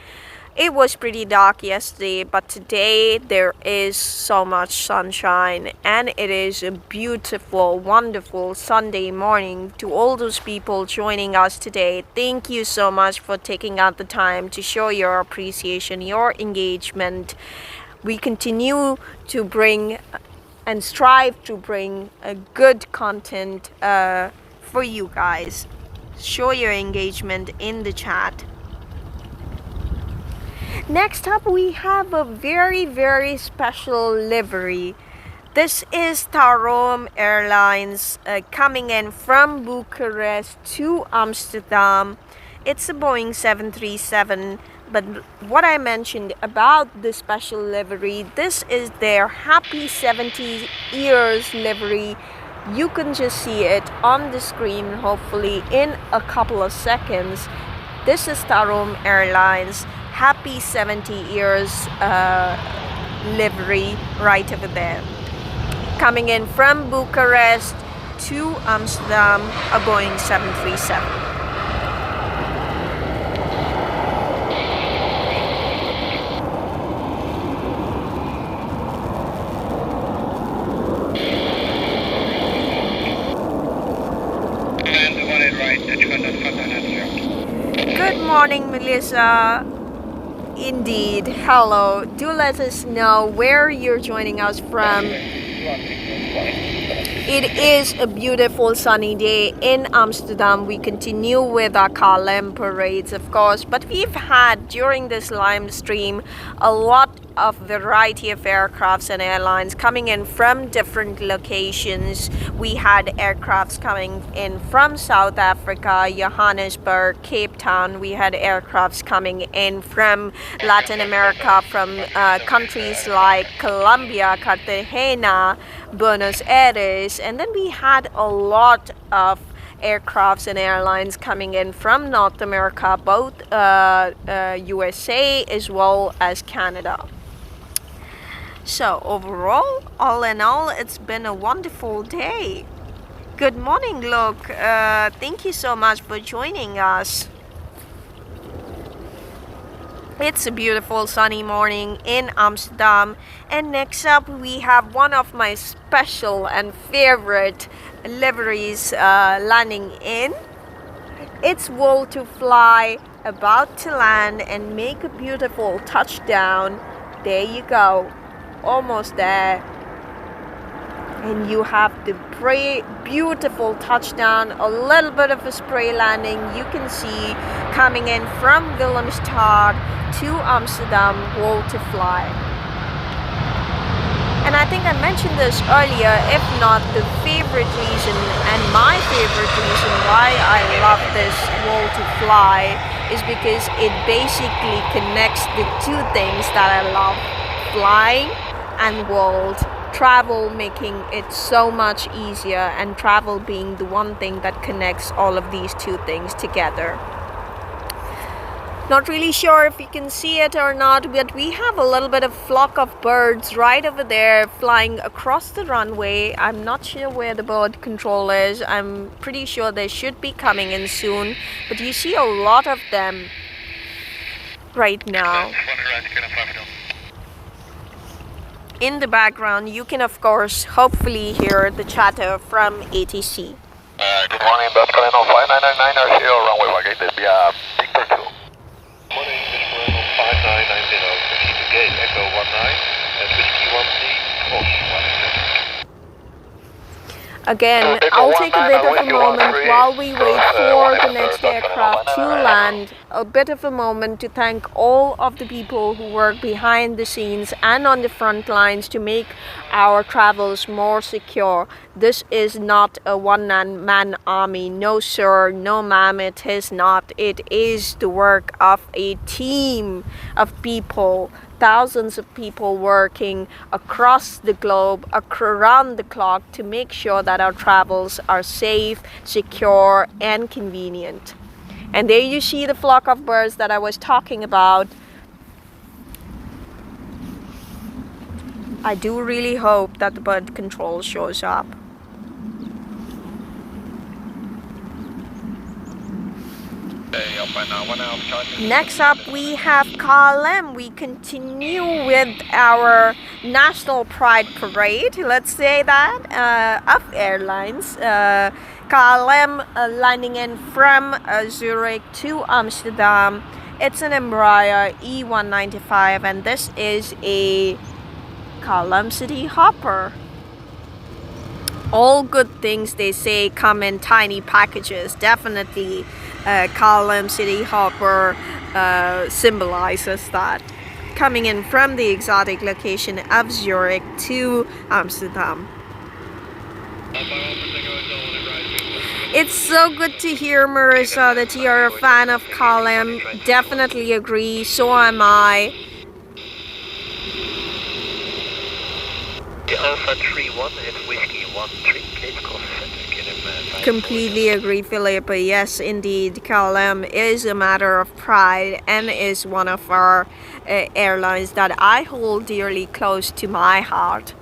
It was pretty dark yesterday, but today there is so much sunshine, and it is a beautiful, wonderful Sunday morning. To all those people joining us today, thank you so much for taking out the time to show your appreciation, your engagement. We continue to bring and strive to bring a good content for you guys. Show your engagement in the chat. Next up, we have a very, very special livery. This is Tarom Airlines coming in from Bucharest to Amsterdam. It's a Boeing 737, but what I mentioned about the special livery, this is their Happy 70 Years livery. You can just see it on the screen, hopefully in a couple of seconds. This is Tarom Airlines Happy 70 Years livery right over there. Coming in from Bucharest to Amsterdam, a Boeing 737. Good morning, Melissa. Indeed. Hello. Do let us know where you're joining us from. It is a beautiful sunny day in Amsterdam. We continue with our KLM parades, of course, but we've had during this live stream a lot of variety of aircrafts and airlines coming in from different locations. We had aircrafts coming in from South Africa, Johannesburg, Cape Town. We had aircrafts coming in from Latin America, from countries like Colombia, Cartagena, Buenos Aires, and then we had a lot of aircrafts and airlines coming in from North America, both USA as well as Canada. So overall, all in all, it's been a wonderful day. Good morning, Luke. Thank you so much for joining us. It's a beautiful sunny morning in Amsterdam, and next up we have one of my special and favorite liveries landing in. It's Wool to Fly, about to land and make a beautiful touchdown. There you go, almost there. And you have the beautiful touchdown, a little bit of a spray landing you can see coming in from Willemstad to Amsterdam, Wool to Fly. And I think I mentioned this earlier, if not the favorite reason and my favorite reason why I love this Wool to Fly is because it basically connects the two things that I love, flying and world. Travel making it so much easier, and travel being the one thing that connects all of these two things together. Not really sure if you can see it or not, but we have a little bit of flock of birds right over there flying across the runway. I'm not sure where the bird control is. I'm pretty sure they should be coming in soon, but you see a lot of them right now. In the background, you can of course hopefully hear the chatter from ATC. Good morning, Bus Colonel 5999 RCO, runway 18 via Victor 2. Morning, Bus Colonel 5990, proceed to gate Echo 19, and Whiskey 1C, cross 17. Again, I'll take a bit of a moment while we wait for the next aircraft to land, a bit of a moment to thank all of the people who work behind the scenes and on the front lines to make our travels more secure. This is not a one-man army. No sir, no ma'am, it is not. It is the work of a team of people. Thousands of people working across the globe, around the clock, to make sure that our travels are safe, secure, and convenient. And there you see the flock of birds that I was talking about. I do really hope that the bird control shows up. Next up we have KLM. We continue with our National Pride Parade, let's say that, of airlines. KLM landing in from Zurich to Amsterdam. It's an Embraer E195 and this is a KLM City Hopper. All good things, they say, come in tiny packages. Definitely KLM City Hopper symbolizes that. Coming in from the exotic location of Zurich to Amsterdam. It's so good to hear, Marissa, that you're a fan of KLM. Definitely agree, so am I. The Alpha 31 is Whiskey 13, Cape Coast Center. Completely agree, Philippa. Yes, indeed, KLM is a matter of pride and is one of our airlines that I hold dearly close to my heart.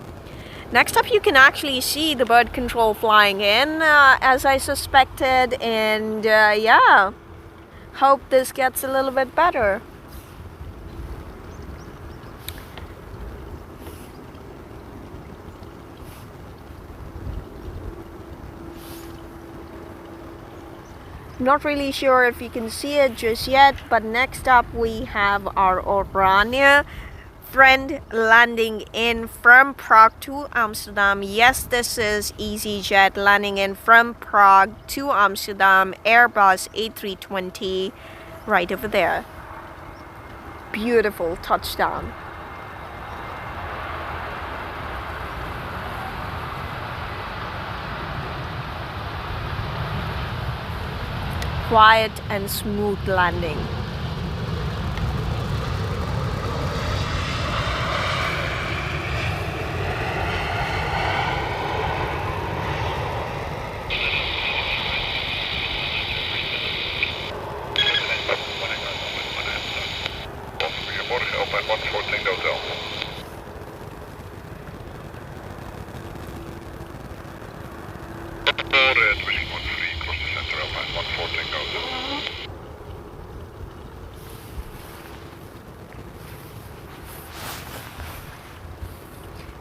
Next up, you can actually see the bird control flying in, as I suspected, and yeah, hope this gets a little bit better. Not really sure if you can see it just yet, but next up we have our Oranje friend landing in from Prague to Amsterdam. Yes, this is EasyJet landing in from Prague to Amsterdam, Airbus A320 right over there. Beautiful touchdown. Quiet and smooth landing. Whiskey 13, cross the center, Alpine 14 goes.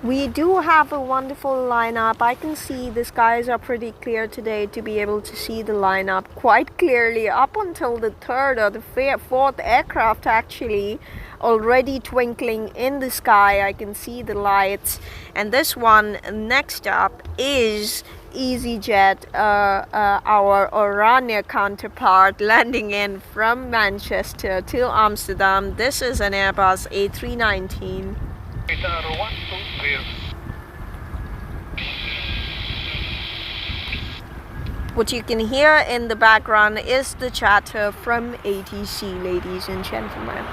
We do have a wonderful lineup. I can see the skies are pretty clear today to be able to see the lineup quite clearly up until the third or the fourth aircraft actually already twinkling in the sky. I can see the lights, and this one next up is EasyJet, our Oranje counterpart, landing in from Manchester to Amsterdam. This is an Airbus A319. What you can hear in the background is the chatter from ATC, ladies and gentlemen.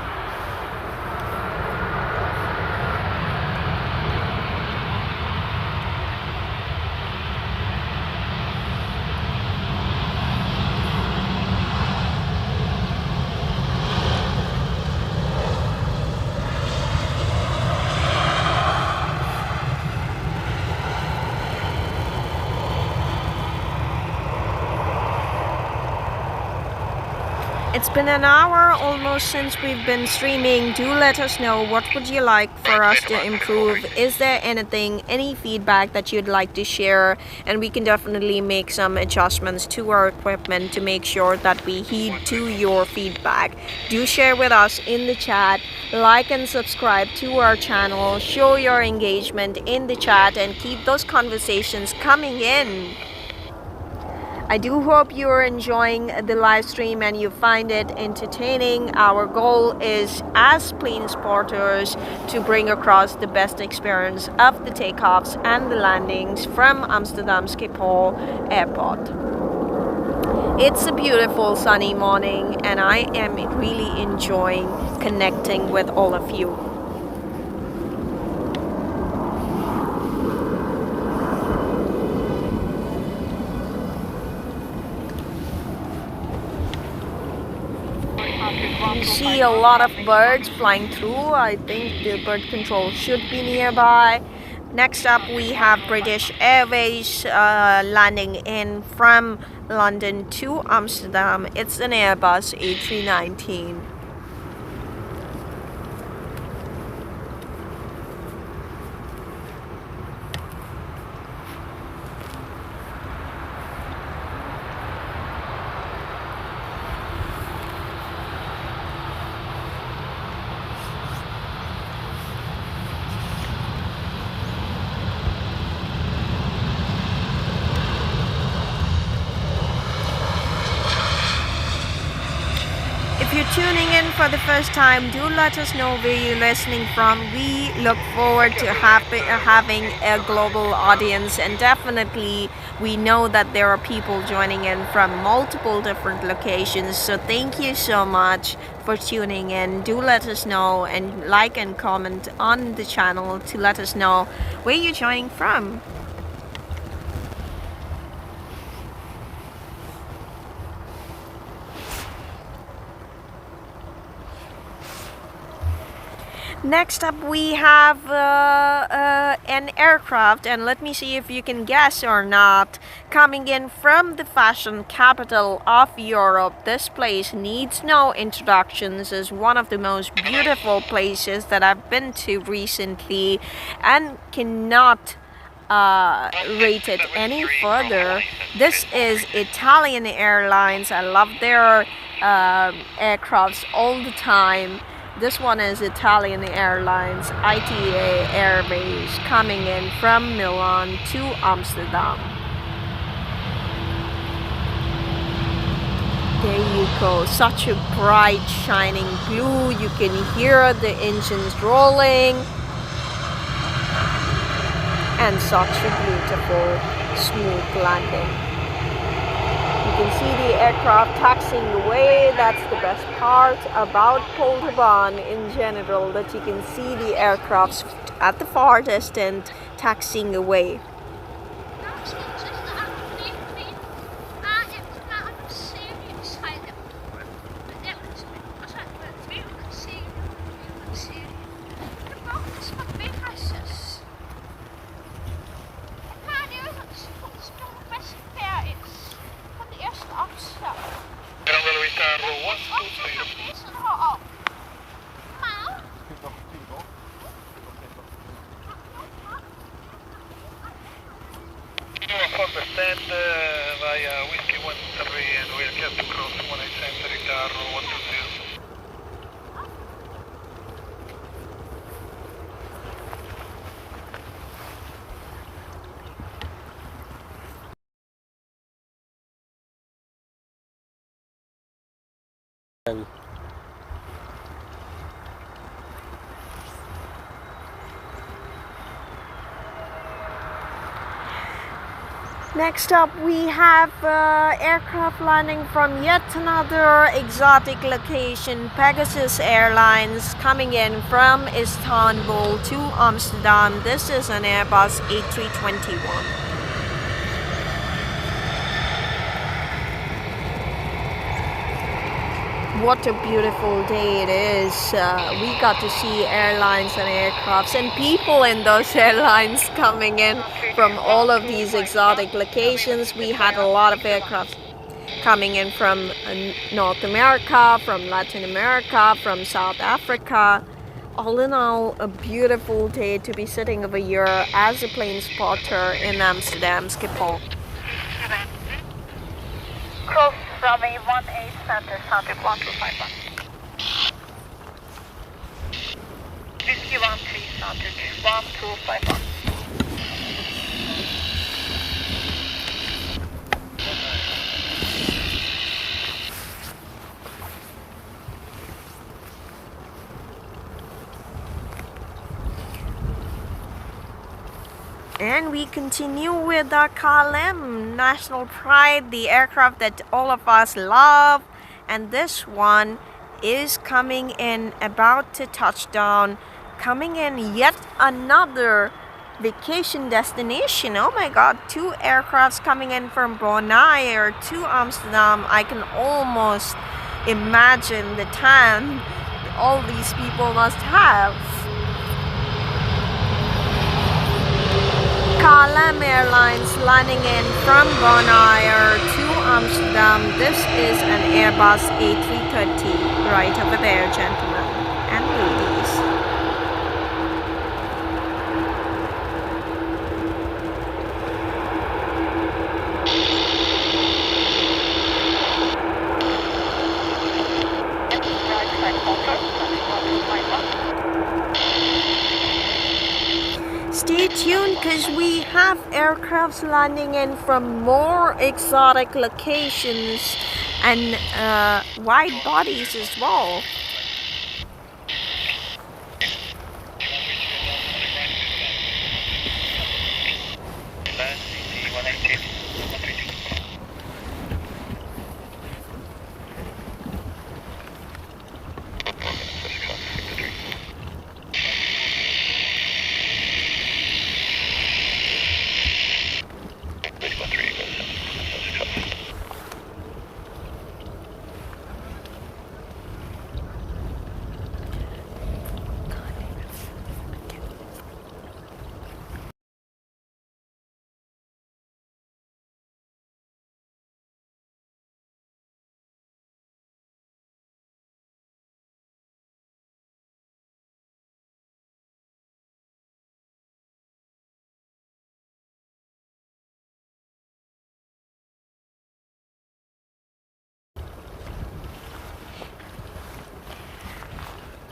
It's been an hour almost since we've been streaming. Do let us know, what would you like for us to improve? Is there anything, any feedback that you'd like to share? And we can definitely make some adjustments to our equipment to make sure that we heed to your feedback. Do share with us in the chat, like and subscribe to our channel, show your engagement in the chat, and keep those conversations coming in. I do hope you're enjoying the live stream and you find it entertaining. Our goal is, as plane spotters, to bring across the best experience of the takeoffs and the landings from Amsterdam Schiphol Airport. It's a beautiful sunny morning and I am really enjoying connecting with all of you. You see a lot of birds flying through. I think the bird control should be nearby. Next up we have British Airways landing in from London to Amsterdam. It's an Airbus A319. If you're tuning in for the first time, do let us know where you're listening from. We look forward to having a global audience, and definitely we know that there are people joining in from multiple different locations. So thank you so much for tuning in. Do let us know and like and comment on the channel to let us know where you're joining from. Next up we have an aircraft, and let me see if you can guess or not, coming in from the fashion capital of Europe. This place needs no introductions, is one of the most beautiful places that I've been to recently and cannot rate it any further. This is Italian Airlines. I love their aircrafts all the time. This one is Italian Airlines, ITA Airways, coming in from Milan to Amsterdam. There you go, such a bright shining blue. You can hear the engines rolling. And such a beautiful, smooth landing. You can see the aircraft taxiing away. That's the best part about Polderbaan in general, that you can see the aircrafts at the far distance taxiing away. for the stand via Whiskey 13 and we'll get to cross 18 center retard 120. Next up, we have aircraft landing from yet another exotic location, Pegasus Airlines, coming in from Istanbul to Amsterdam. This is an Airbus A321. What a beautiful day it is. We got to see airlines and aircrafts and people in those airlines coming in from all of these exotic locations. We had a lot of aircrafts coming in from North America, from Latin America, from South Africa. All in all, a beautiful day to be sitting over here as a plane spotter in Amsterdam Schiphol. Cross runway 18 center, Southern 1251. Whiskey 13 Southern 1251. And we continue with our KLM National Pride, the aircraft that all of us love. And this one is coming in, about to touch down, coming in yet another vacation destination. Oh my god, 2 aircrafts coming in from Bonaire to Amsterdam. I can almost imagine the time all these people must have. KLM Airlines landing in from Bonaire to Amsterdam. This is an Airbus A330 right over there, gentlemen and ladies. Stay tuned because we have aircrafts landing in from more exotic locations and wide bodies as well.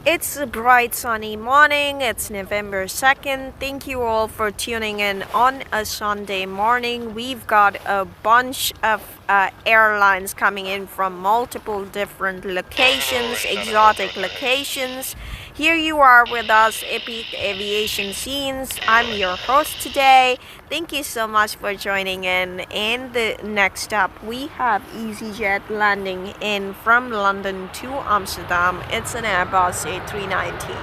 It's a bright sunny morning. It's November 2nd. Thank you all for tuning in on a Sunday morning. We've got a bunch of airlines coming in from multiple different locations, exotic locations. Here you are with us, Epic Aviation Scenes. I'm your host today. Thank you so much for joining in. And the next up, we have EasyJet landing in from London to Amsterdam. It's an Airbus A380.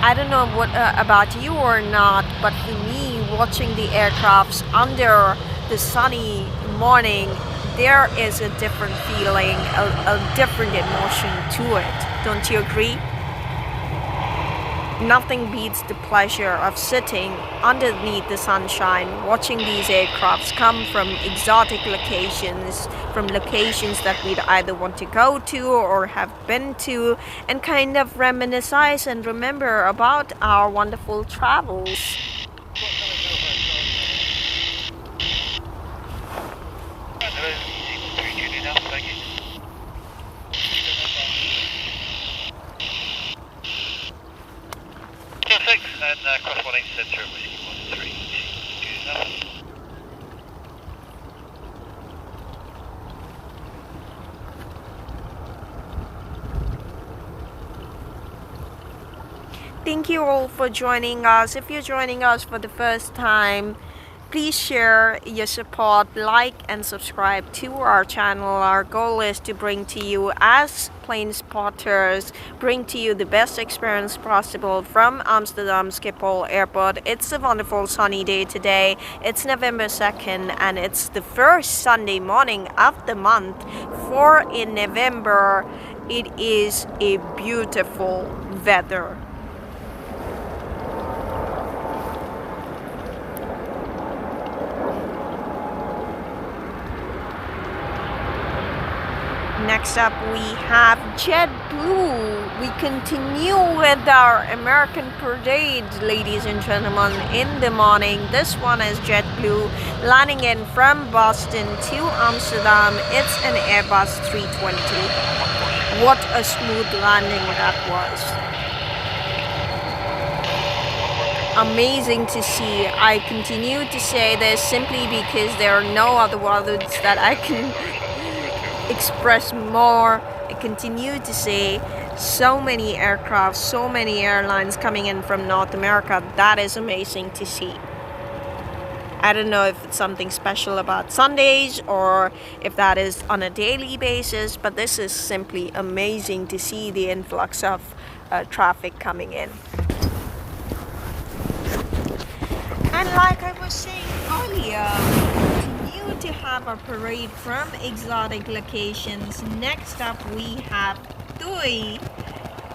I don't know what about you or not, but for me, watching the aircrafts under the sunny morning, there is a different feeling, a different emotion to it. Don't you agree? Nothing beats the pleasure of sitting underneath the sunshine, watching these aircrafts come from exotic locations, from locations that we'd either want to go to or have been to, and kind of reminisce and remember about our wonderful travels. And corresponding center whiskey 13. Thank you all for joining us. If you're joining us for the first time, please share your support, like and subscribe to our channel. Our goal is to bring to you, as plane spotters, bring to you the best experience possible from Amsterdam Schiphol Airport. It's a wonderful sunny day today. It's November 2nd and it's the first Sunday morning of the month. For in November, it is a beautiful weather. Next up we have JetBlue. We continue with our American parade, ladies and gentlemen, in the morning. This one is JetBlue landing in from Boston to Amsterdam. It's an Airbus A320. What a smooth landing that was. Amazing to see. I continue to say this simply because there are no other words that I can express more. I continue to say so many aircraft, so many airlines coming in from North America. That is amazing to see. I don't know if it's something special about Sundays or if that is on a daily basis, but this is simply amazing to see the influx of traffic coming in. And like I was saying earlier, to have a parade from exotic locations. Next up we have TUI.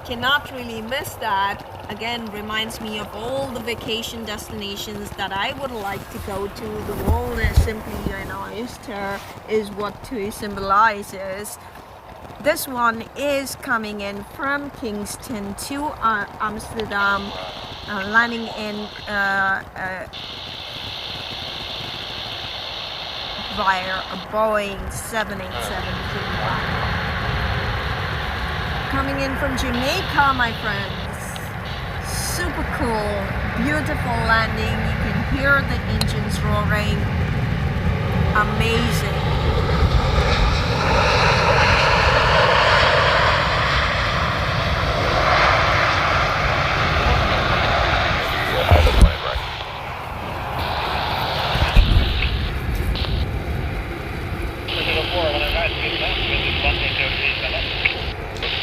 Cannot really miss that. Again, reminds me of all the vacation destinations that I would like to go to. The world is simply an oyster, is what TUI symbolizes. This one is coming in from Kingston to Amsterdam, landing in via a Boeing 787 coming in from Jamaica, my friends. Super cool, beautiful landing. You can hear the engines roaring. Amazing.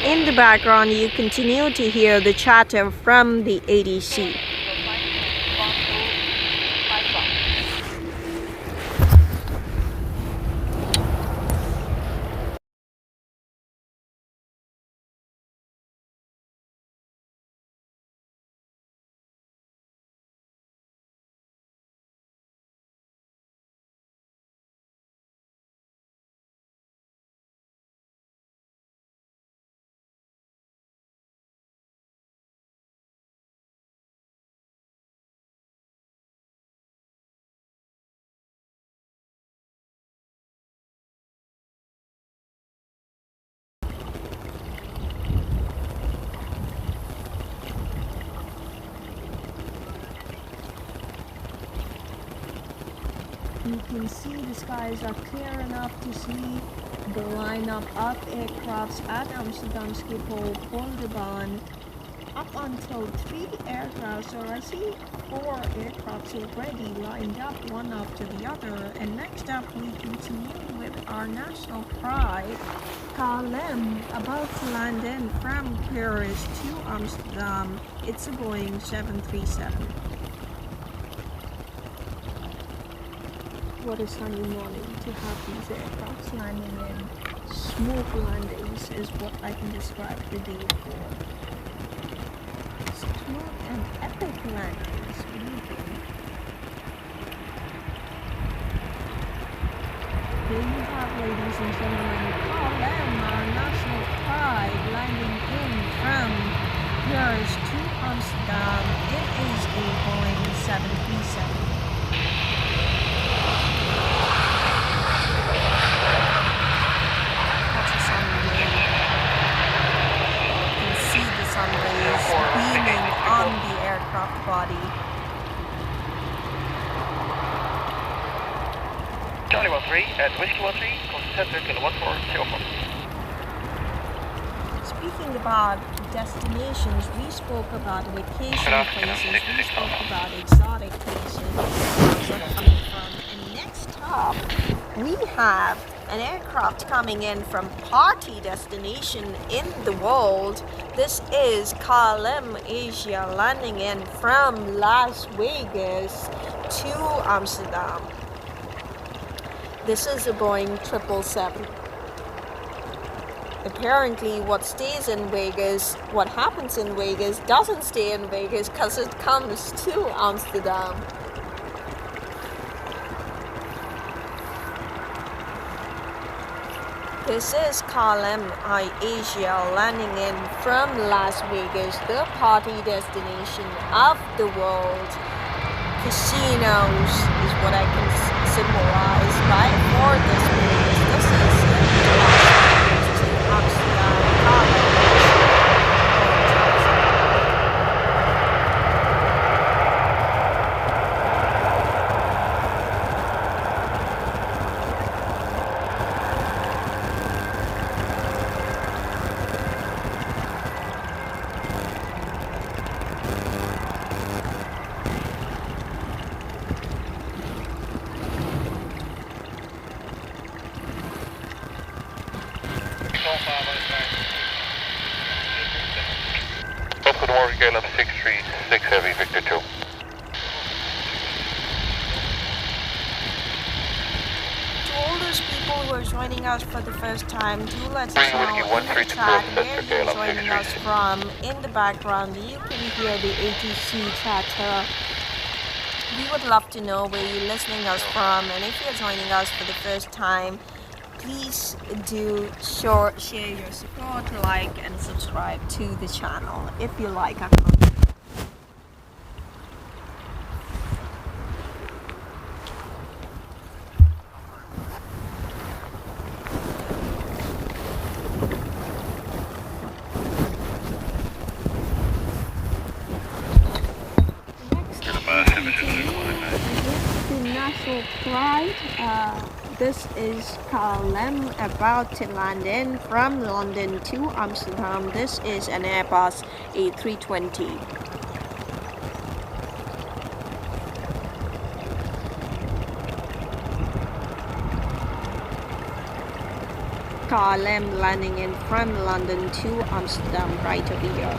In the background, you continue to hear the chatter from the ADC. You can see the skies are clear enough to see the lineup of aircrafts at Amsterdam Schiphol Polderbaan. Up until 3 aircraft, so I see 4 aircrafts already lined up one after the other. And next up we continue with our national pride, KLM, about to land in from Paris to Amsterdam. It's a Boeing 737. What a sunny morning to have these aircrafts landing in. Smooth landings is what I can describe the day for. smooth and epic landings. Here you have, ladies and gentlemen, KLM, our national pride, landing in from Paris to Amsterdam. It is a Boeing 737. That's a sun ray. You can see the sun rays beaming on the aircraft body. Charlie 13 at Whiskey 13, center kilo 14, takeoff. Speaking about destinations, we spoke about vacation places, we spoke about exotic places we're coming from. And next up, we have an aircraft coming in from party destination in the world. This is KLM Asia landing in from Las Vegas to Amsterdam. This is a Boeing 777. Apparently what stays in Vegas, what happens in Vegas doesn't stay in Vegas because it comes to Amsterdam. This is KLM Asia landing in from Las Vegas, the party destination of the world. Casinos is what I can symbolize by for this place. This is to Amsterdam, KLM. Goedemorgen, KLM 636 Heavy, Victor 2. To all those people who are joining us for the first time, do let us know in the chat where you're joining us from. In the background, you can hear the ATC chatter. We would love to know where you're listening us from, and if you're joining us for the first time, please do share your support, like and subscribe to the channel if you like our content. The national pride. This is KLM about to land in from London to Amsterdam. This is an Airbus A320. KLM landing in from London to Amsterdam right over here.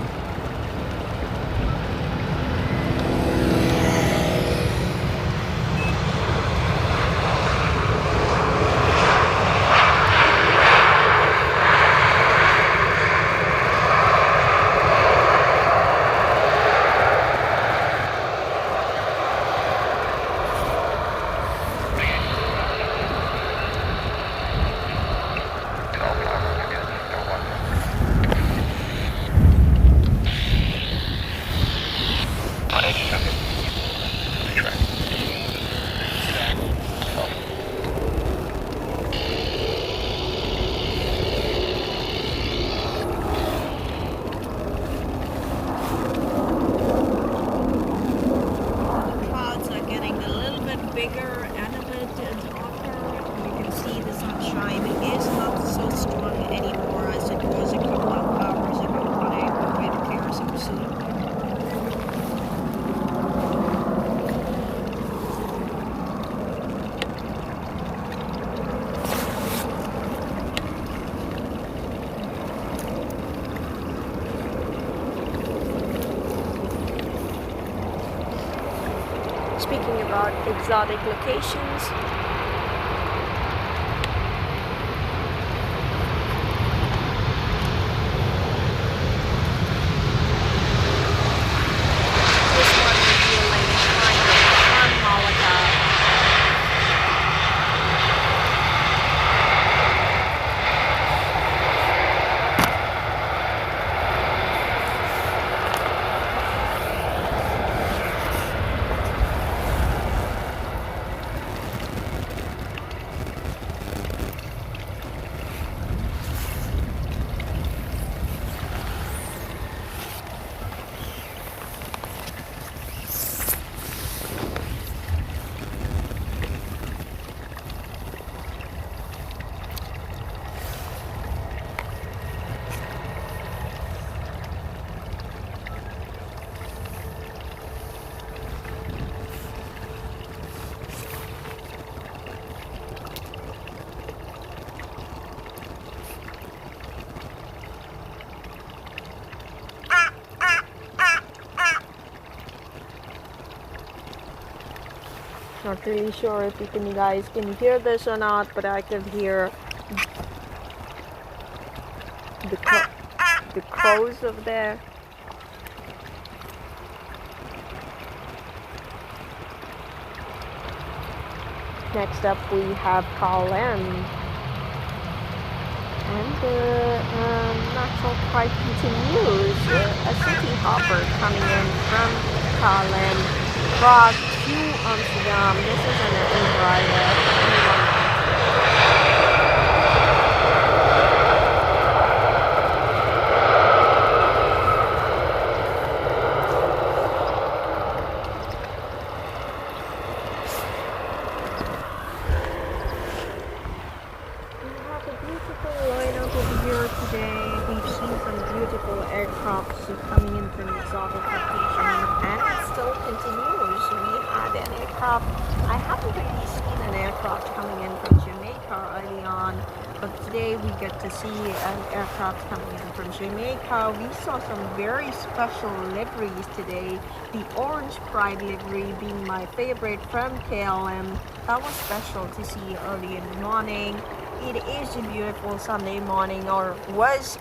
Speaking about exotic locations, Not really sure if you guys can hear this or not, but I can hear the crows over there. Next up we have KLM. And the national flight continues. A city hopper coming in from KLM, Prague to Amsterdam. This is an Embraer. Coming in from exotic location, and it still continues. We had an aircraft. I haven't really seen an aircraft coming in from Jamaica early on, but today we get to see an aircraft coming in from Jamaica. We saw some very special liveries today. The orange pride livery being my favorite from KLM. That was special to see early in the morning. It is a beautiful Sunday morning, or was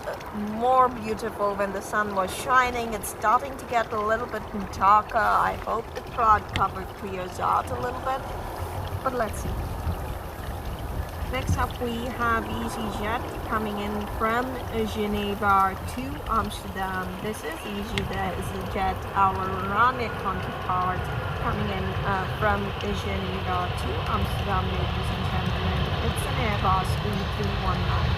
more beautiful when the sun was shining. It's starting to get a little bit darker. I hope the cloud cover clears out a little bit, but let's see. Next up we have EasyJet coming in from Geneva to Amsterdam. This is EasyJet, our running counterpart, coming in from Geneva to Amsterdam, ladies and gentlemen. It's an Airbus A380.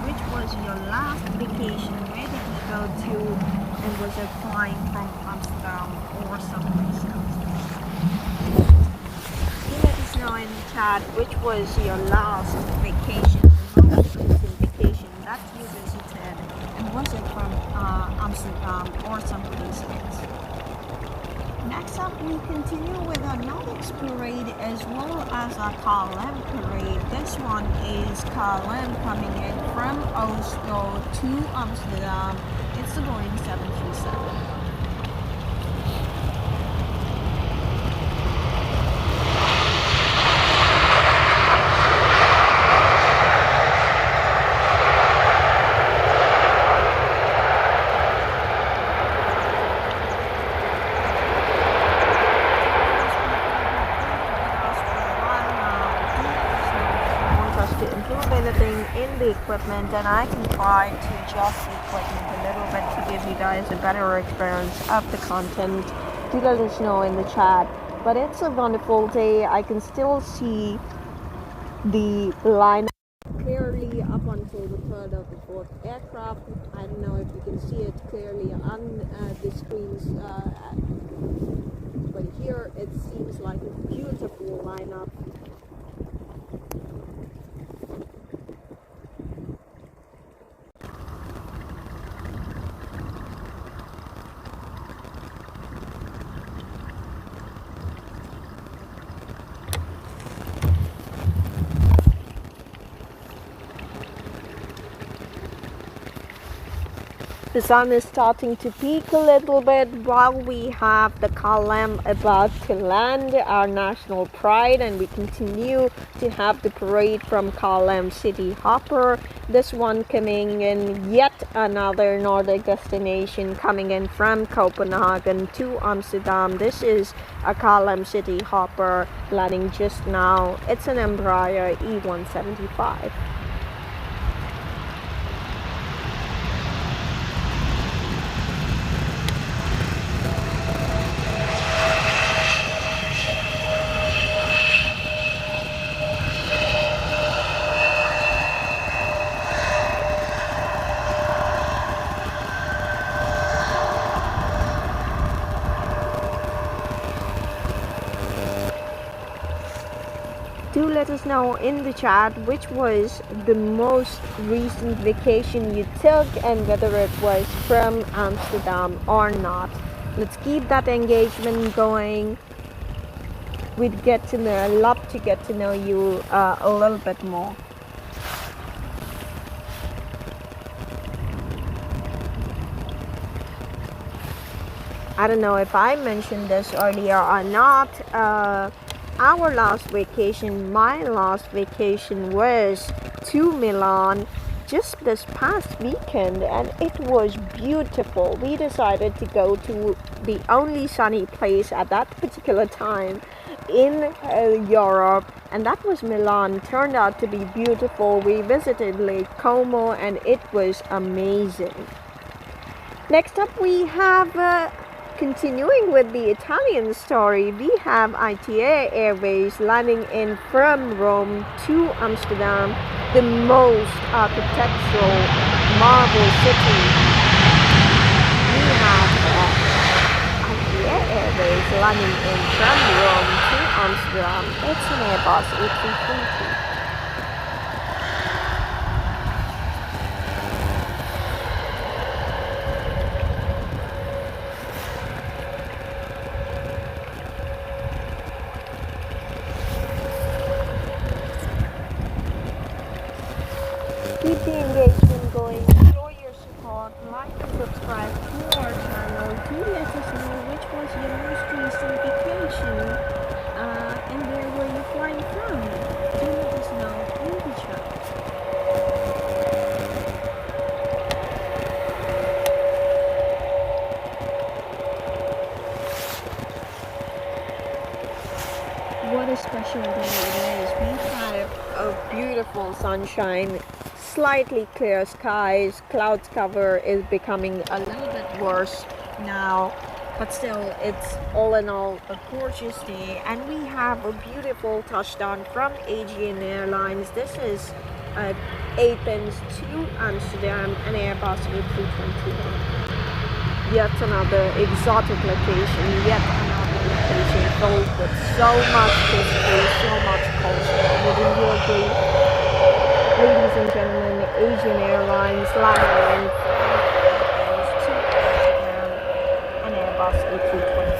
Which was your last vacation? Where did you go to, and was it flying from Amsterdam or someplace else? Let us know in the chat which was your last vacation, the most recent vacation that you visited, and was it from Amsterdam or someplace else? Next up, we continue with a Nordic parade as well as a KLM parade. This one is KLM coming in from Oslo to Amsterdam. It's the Boeing 737. Equipment, and I can try to adjust the equipment a little bit to give you guys a better experience of the content. Do let us know in the chat. But it's a wonderful day. I can still see the line clearly up until the third of the fourth aircraft. I don't know if you can see it clearly on the screens, but here it seems like a beautiful lineup. The sun is starting to peak a little bit while we have the KLM about to land, our national pride, and we continue to have the parade from KLM City Hopper. This one coming in yet another Nordic destination, coming in from Copenhagen to Amsterdam. This is a KLM City Hopper landing just now. It's an Embraer E175. let us know in the chat which was the most recent vacation you took and whether it was from Amsterdam or not. Let's keep that engagement going. We'd love to get to know you a little bit more. I don't know if I mentioned this earlier or not. Our last vacation, my last vacation was to Milan just this past weekend, and it was beautiful. We decided to go to the only sunny place at that particular time in Europe, and that was Milan. Turned out to be beautiful. We visited Lake Como and it was amazing. Next up we have continuing with the Italian story, we have ITA Airways landing in from Rome to Amsterdam, the most architectural marble city. We have ITA Airways landing in from Rome to Amsterdam. It's an Airbus A380. Keep the engagement going, show your support, like and subscribe to our channel. Do let us know which was your most recent vacation and where were you flying from. Do let us know in the chat. What a special day it is. We have a beautiful sunshine, slightly clear skies, clouds cover is becoming a little bit worse now, but still it's all in all a gorgeous day, and we have a beautiful touchdown from Aviation Airlines. This is Athens to Amsterdam, an Airbus A321. Yet another exotic location, yet another location filled with so much history, so much culture. Wouldn't you agree? Ladies and gentlemen, Asian Airlines landing to Amsterdam, an Airbus A321.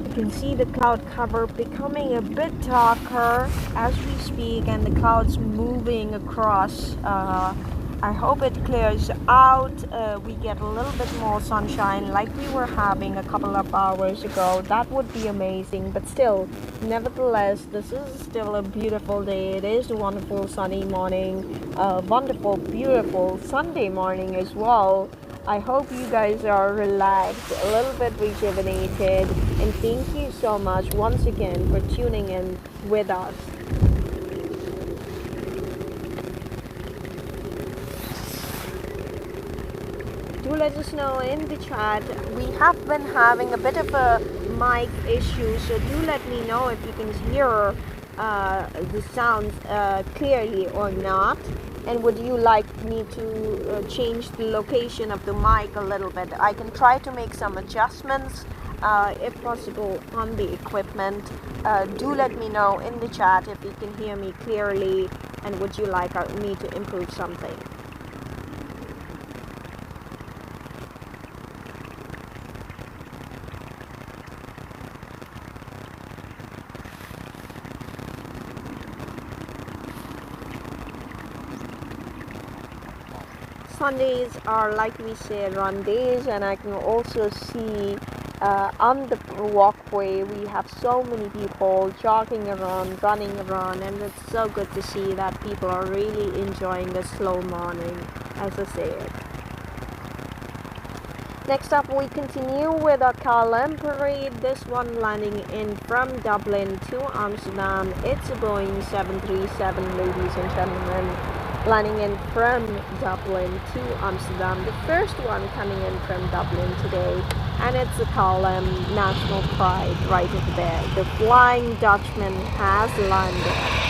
You can see the cloud cover becoming a bit darker as we speak, and the clouds moving across. I hope it clears out. We get a little bit more sunshine like we were having a couple of hours ago. That would be amazing, but still, nevertheless, this is still a beautiful day. It is a wonderful sunny morning, a wonderful, beautiful Sunday morning as well. I hope you guys are relaxed, a little bit rejuvenated, and thank you so much once again for tuning in with us. Do let us know in the chat. We have been having a bit of a mic issue, so do let me know if you can hear the sounds clearly or not. And would you like me to change the location of the mic a little bit? I can try to make some adjustments if possible on the equipment. Do let me know in the chat if you can hear me clearly, and would you like me to improve something. Sundays are, like we say, run days, and I can also see on the walkway we have so many people jogging around, running around, and it's so good to see that people are really enjoying the slow morning, as I said. Next up, we continue with our canlı parade. This one landing in from Dublin to Amsterdam. It's a Boeing 737, ladies and gentlemen, landing in from Dublin to Amsterdam. The first one coming in from Dublin today, and it's a canlı national pride right over there. The Flying Dutchman has landed.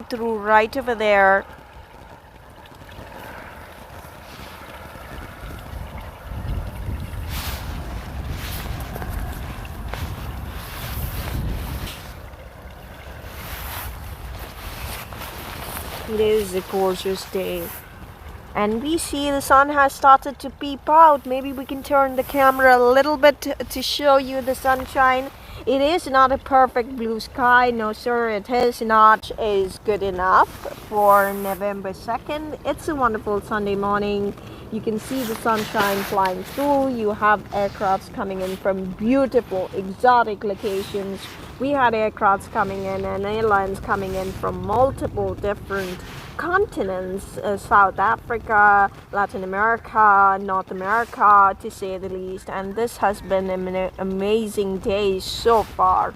Through right over there. It is a gorgeous day, and we see the sun has started to peep out. Maybe we can turn the camera a little bit to show you the sunshine. It is not a perfect blue sky, no sir, it is not is good enough for November 2nd. It's a wonderful Sunday morning. You can see the sunshine flying through. You have aircrafts coming in from beautiful exotic locations. We had aircrafts coming in and airlines coming in from multiple different continents, South Africa, Latin America, North America, to say the least, and this has been an amazing day so far.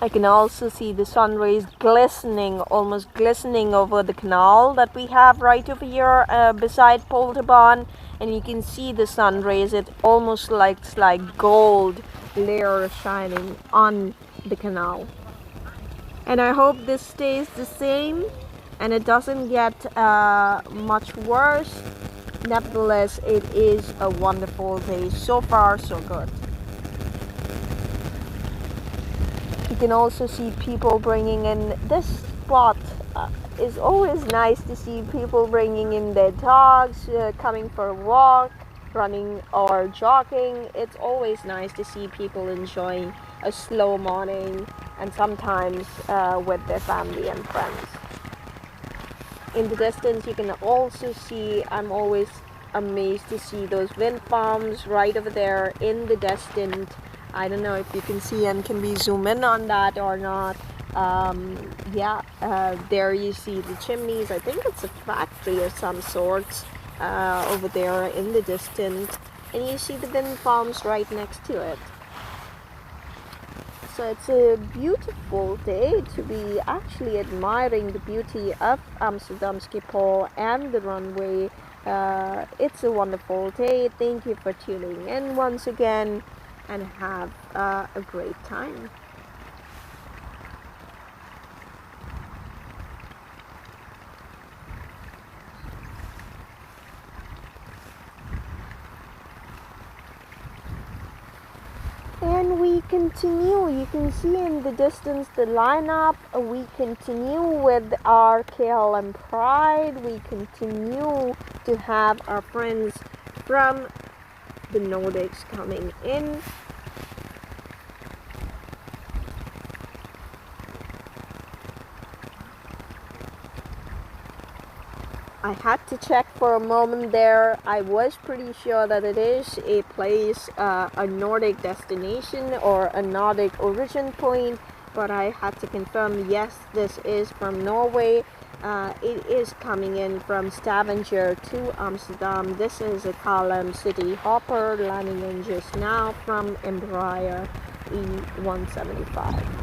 I can also see the sun rays glistening, almost glistening over the canal that we have right over here beside Polderbaan, and you can see the sun rays. It almost looks like gold layer shining on the canal. And I hope this stays the same and it doesn't get much worse. Nevertheless, it is a wonderful day. So far, so good. You can also see people bringing in this spot. It's always nice to see people bringing in their dogs, coming for a walk, running or jogging. It's always nice to see people enjoying a slow morning, and sometimes with their family and friends. In the distance, you can also see, I'm always amazed to see those wind farms right over there in the distance. I don't know if you can see, and can we zoom in on that or not? There you see the chimneys. I think it's a factory of some sorts over there in the distance, and you see the wind farms right next to it. So it's a beautiful day to be actually admiring the beauty of Amsterdam Schiphol and the runway. It's a wonderful day. Thank you for tuning in once again, and have a great time. And we we continue. You can see in the distance the lineup. We continue with our KLM Pride. We continue to have our friends from the Nordics coming in. I had to check for a moment there. I was pretty sure that it is a place, a Nordic destination or a Nordic origin point, but I had to confirm, yes, this is from Norway. It is coming in from Stavanger to Amsterdam. This is a KLM City Hopper landing in just now from Embraer E175.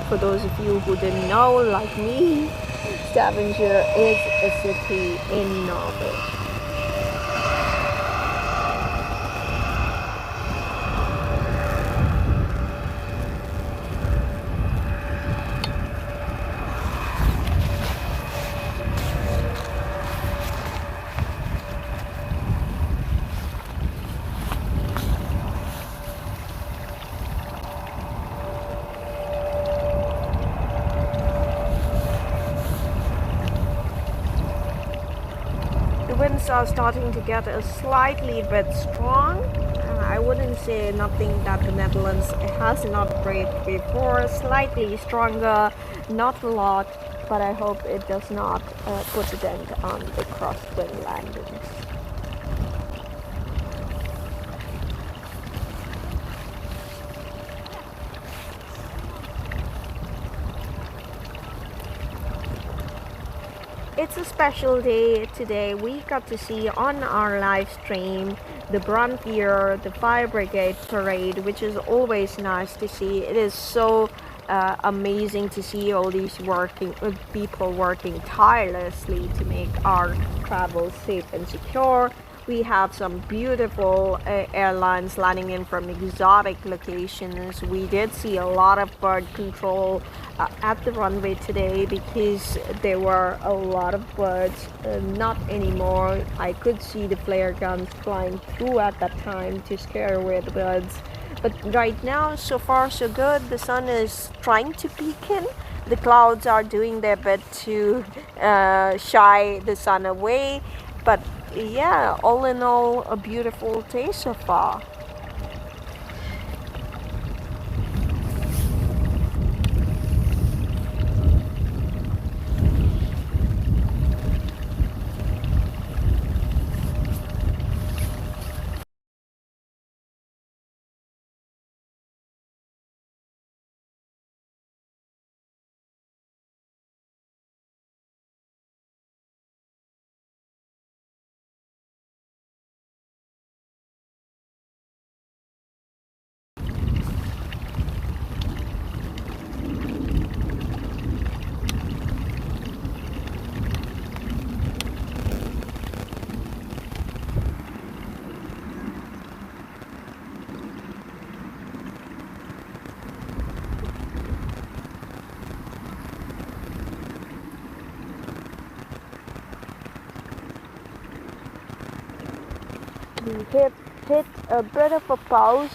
For those of you who didn't know, like me, Stavanger is a city in Norway. Winds are starting to get a slightly bit strong. I wouldn't say nothing that the Netherlands has not braved before. Slightly stronger, not a lot, but I hope it does not put a dent on the crosswind landings. It's a special day today. We got to see on our live stream the Brandweer, the fire brigade parade, which is always nice to see. It is so amazing to see all these people working tirelessly to make our travel safe and secure. We have some beautiful airlines landing in from exotic locations. We did see a lot of bird control at the runway today because there were a lot of birds. Not anymore. I could see the flare guns flying through at that time to scare away the birds. But right now, so far so good. The sun is trying to peek in. The clouds are doing their bit to shy the sun away. But yeah, all in all, a beautiful day so far. We hit a bit of a pause,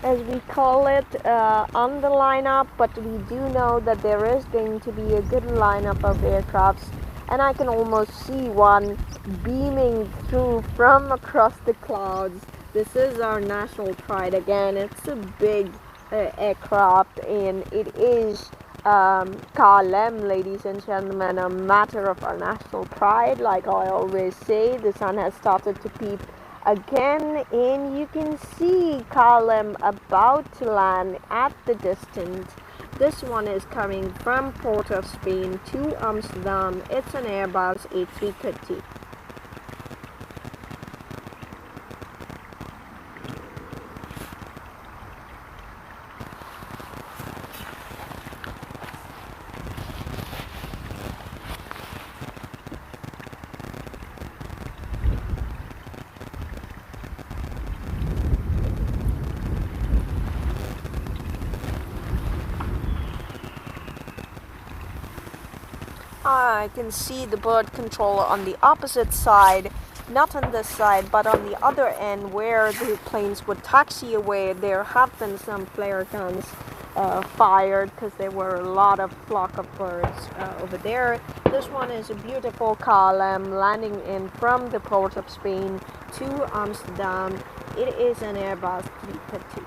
as we call it, on the lineup, but we do know that there is going to be a good lineup of aircrafts, and I can almost see one beaming through from across the clouds. This is our national pride again. It's a big aircraft, and it is KLM, ladies and gentlemen, a matter of our national pride. Like I always say, the sun has started to peep again, and you can see KLM about to land at the distance. This one is coming from Port of Spain to Amsterdam. It's an Airbus A380. I can see the bird controller on the opposite side, not on this side, but on the other end where the planes would taxi away. There have been some flare guns fired because there were a lot of flock of birds over there. This one is a beautiful column landing in from the port of Spain to Amsterdam. It is an Airbus A380.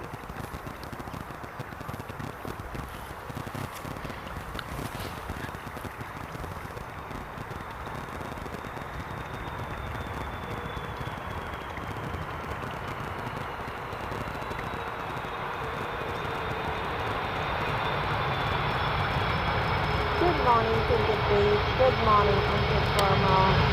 Good morning, Tinted Dave. Good morning, Tinted Burma.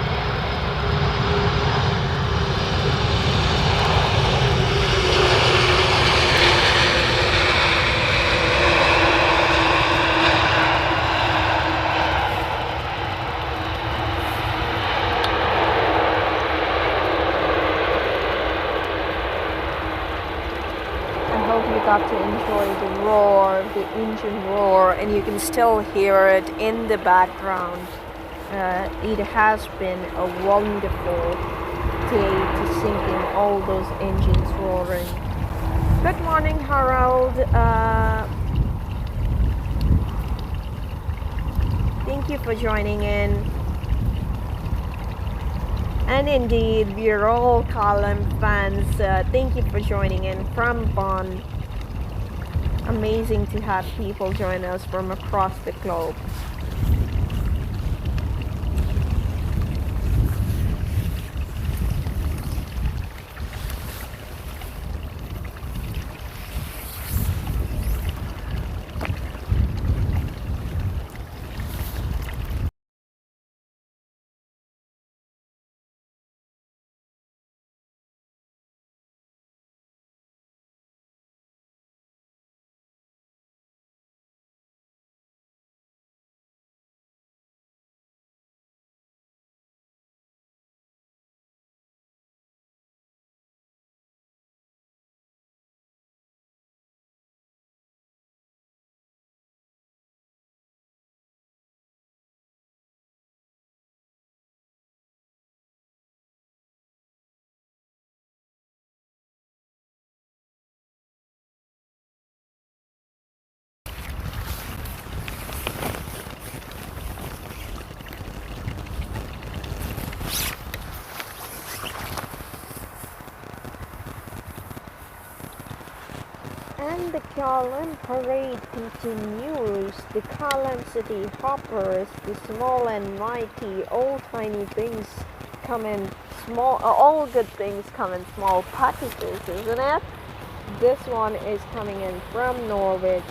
Got to enjoy the roar, the engine roar, and you can still hear it in the background. It has been a wonderful day to sink in all those engines roaring. Good morning, Harold. Thank you for joining in. And indeed, we're all column fans. Thank you for joining in from Bonn. Amazing to have people join us from across the globe. And the column parade continues. The column city hoppers, the small and mighty, all tiny things come in small, all good things come in small packages, isn't it? This one is coming in from Norwich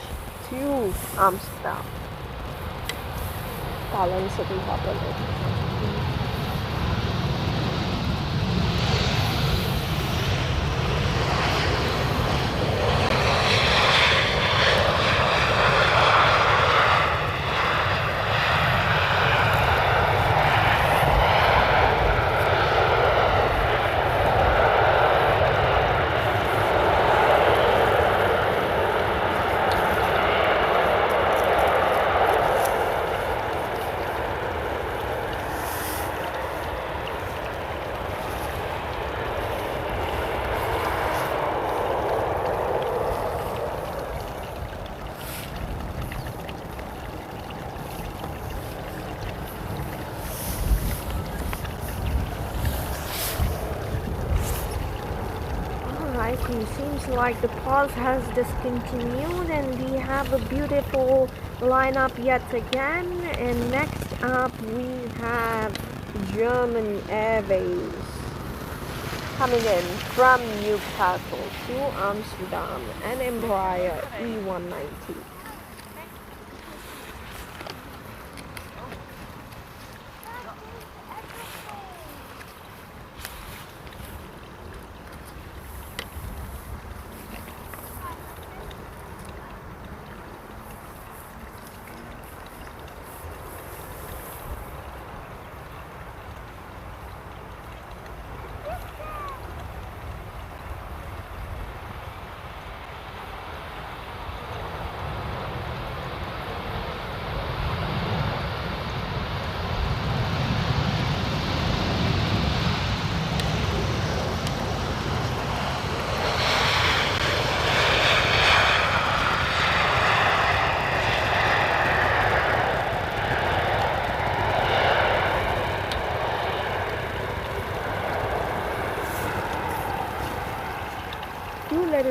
to Amsterdam. Column city hopper. Seems like the pause has discontinued and we have a beautiful lineup yet again. And next up we have German Airways coming in from Newcastle to Amsterdam, and Embraer E190.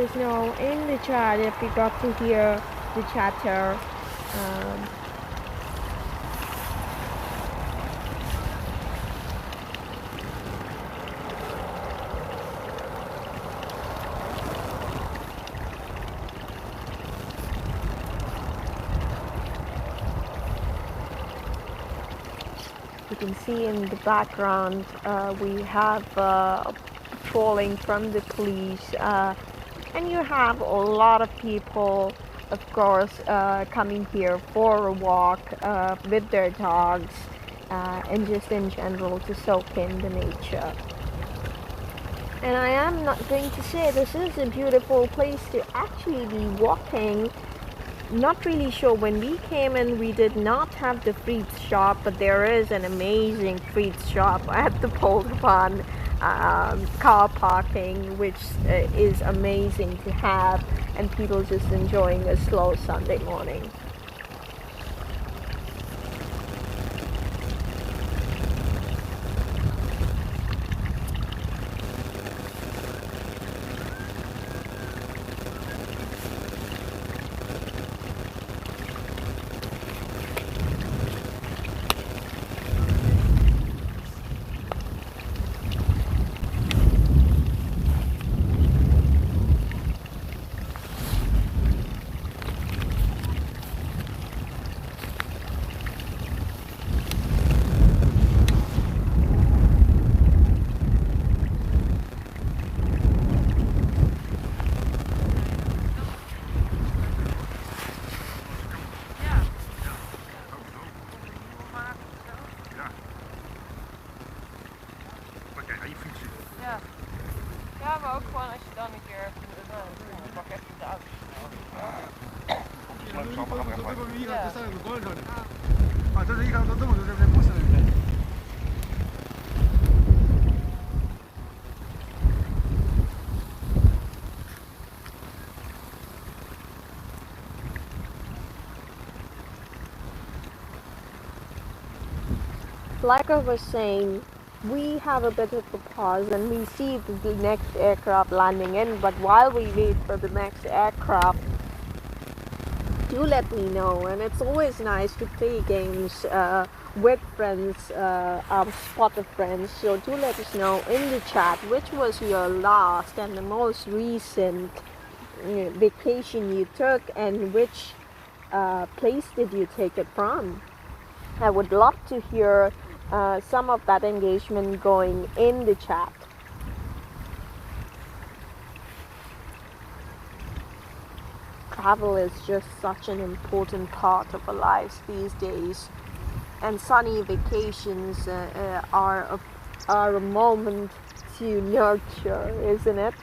us know in the chat if you got to hear the chatter. You can see in the background we have patrolling from the police, and you have a lot of people, of course, coming here for a walk with their dogs, and just in general to soak in the nature. And I am not going to say this is a beautiful place to actually be walking. Not really sure, when we came in we did not have the fruit shop, but there is an amazing fruit shop at the Polderbaan car parking, which is amazing to have, and people just enjoying a slow Sunday morning. Ja, maar ook gewoon als je dan een keer pak even de auto. Like I was saying, we have a bit of a pause and we see the next aircraft landing in, but while we wait for the next aircraft, do let me know. And it's always nice to play games with friends, our spotter friends, so do let us know in the chat which was your last and the most recent vacation you took, and which place did you take it from. I would love to hear some of that engagement going in the chat. Travel is just such an important part of our lives these days, and sunny vacations are a moment to nurture, isn't it?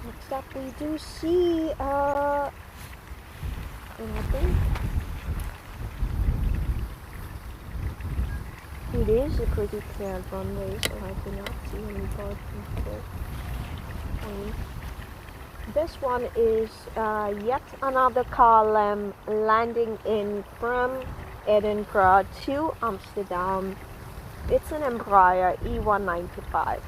Next up we do see nothing. It is a pretty clear runway, so I do not see any parking here. This one is yet another car landing in from Edinburgh to Amsterdam. It's an Embraer E195.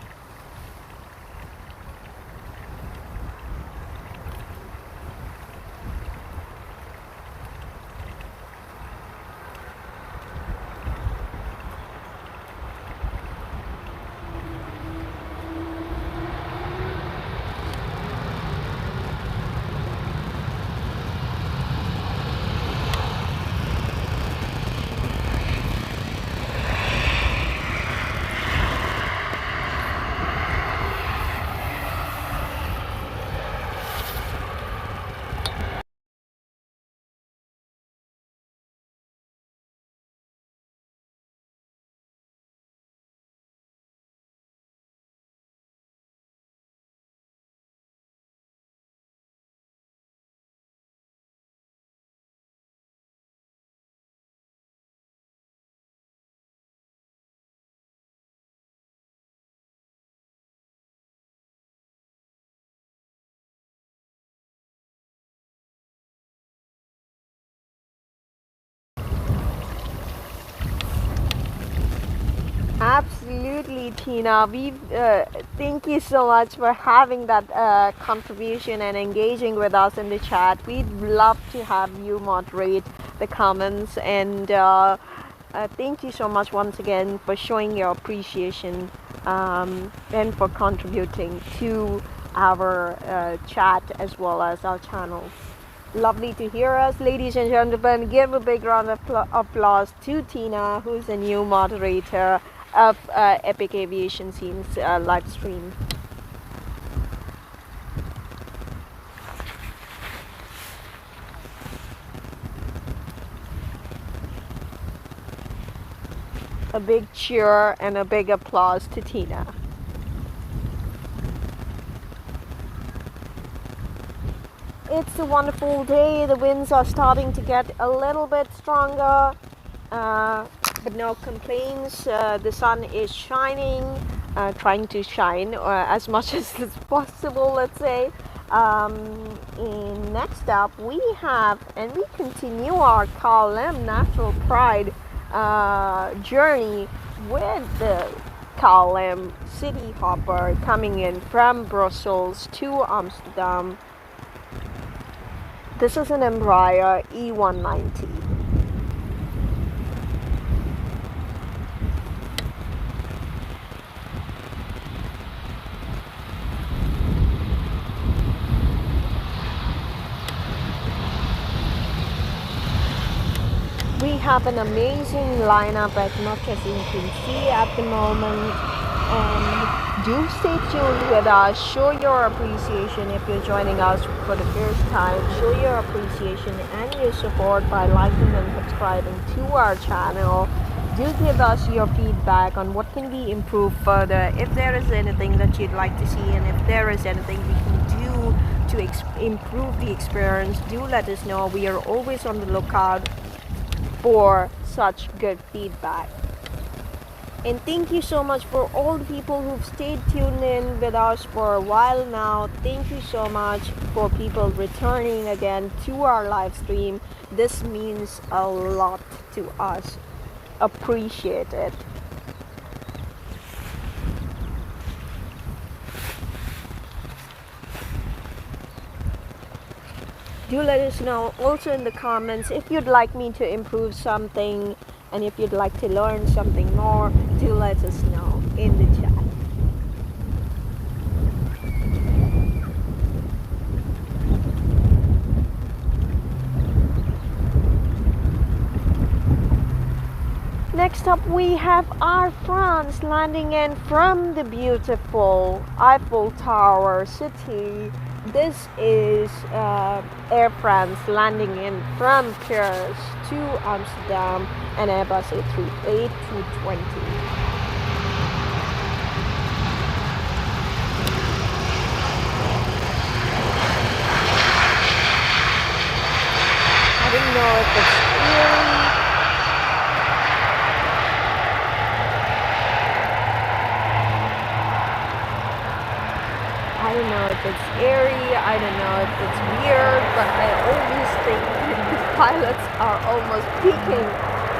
Absolutely, Tina. Thank you so much for having that contribution and engaging with us in the chat. We'd love to have you moderate the comments, and thank you so much once again for showing your appreciation and for contributing to our chat as well as our channel. Lovely to hear us, ladies and gentlemen. Give a big round of applause to Tina, who's a new moderator of Epic Aviation Scenes live stream. A big cheer and a big applause to Tina. It's a wonderful day. The winds are starting to get a little bit stronger, but no complaints. The sun is shining, trying to shine as much as it's possible, let's say. And next up we have, and we continue our KLM Natural Pride journey with the KLM City Hopper coming in from Brussels to Amsterdam. This is an Embraer E190. We have an amazing lineup as much as you can see at the moment, and do stay tuned with us. Show your appreciation if you're joining us for the first time. Show your appreciation and your support by liking and subscribing to our channel. Do give us your feedback on what can be improved further, if there is anything that you'd like to see, and if there is anything we can do to improve the experience. Do let us know. We are always on the lookout for such good feedback. And thank you so much for all the people who've stayed tuned in with us for a while now. Thank you so much for people returning again to our live stream. This means a lot to us. Appreciate it. Do let us know also in the comments if you'd like me to improve something, and if you'd like to learn something more, do let us know in the chat. Next up we have Air France landing in from the beautiful Eiffel Tower city. This is Air France landing in from Paris to Amsterdam, an Airbus A380 220. I don't know if it's eerie. I don't know if it's airy, I don't know if it's weird, but I always think that the pilots are almost peeking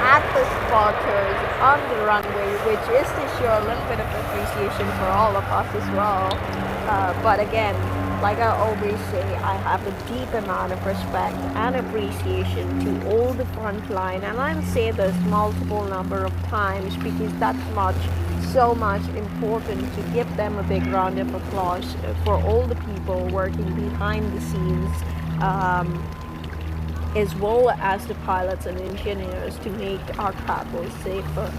at the spotters on the runway, which is to show a little bit of appreciation for all of us as well. But again, like I always say, I have a deep amount of respect and appreciation to all the front line, and I'll say this multiple number of times because that's so much important to give them a big round of applause for all the people working behind the scenes, as well as the pilots and engineers to make our travels safer.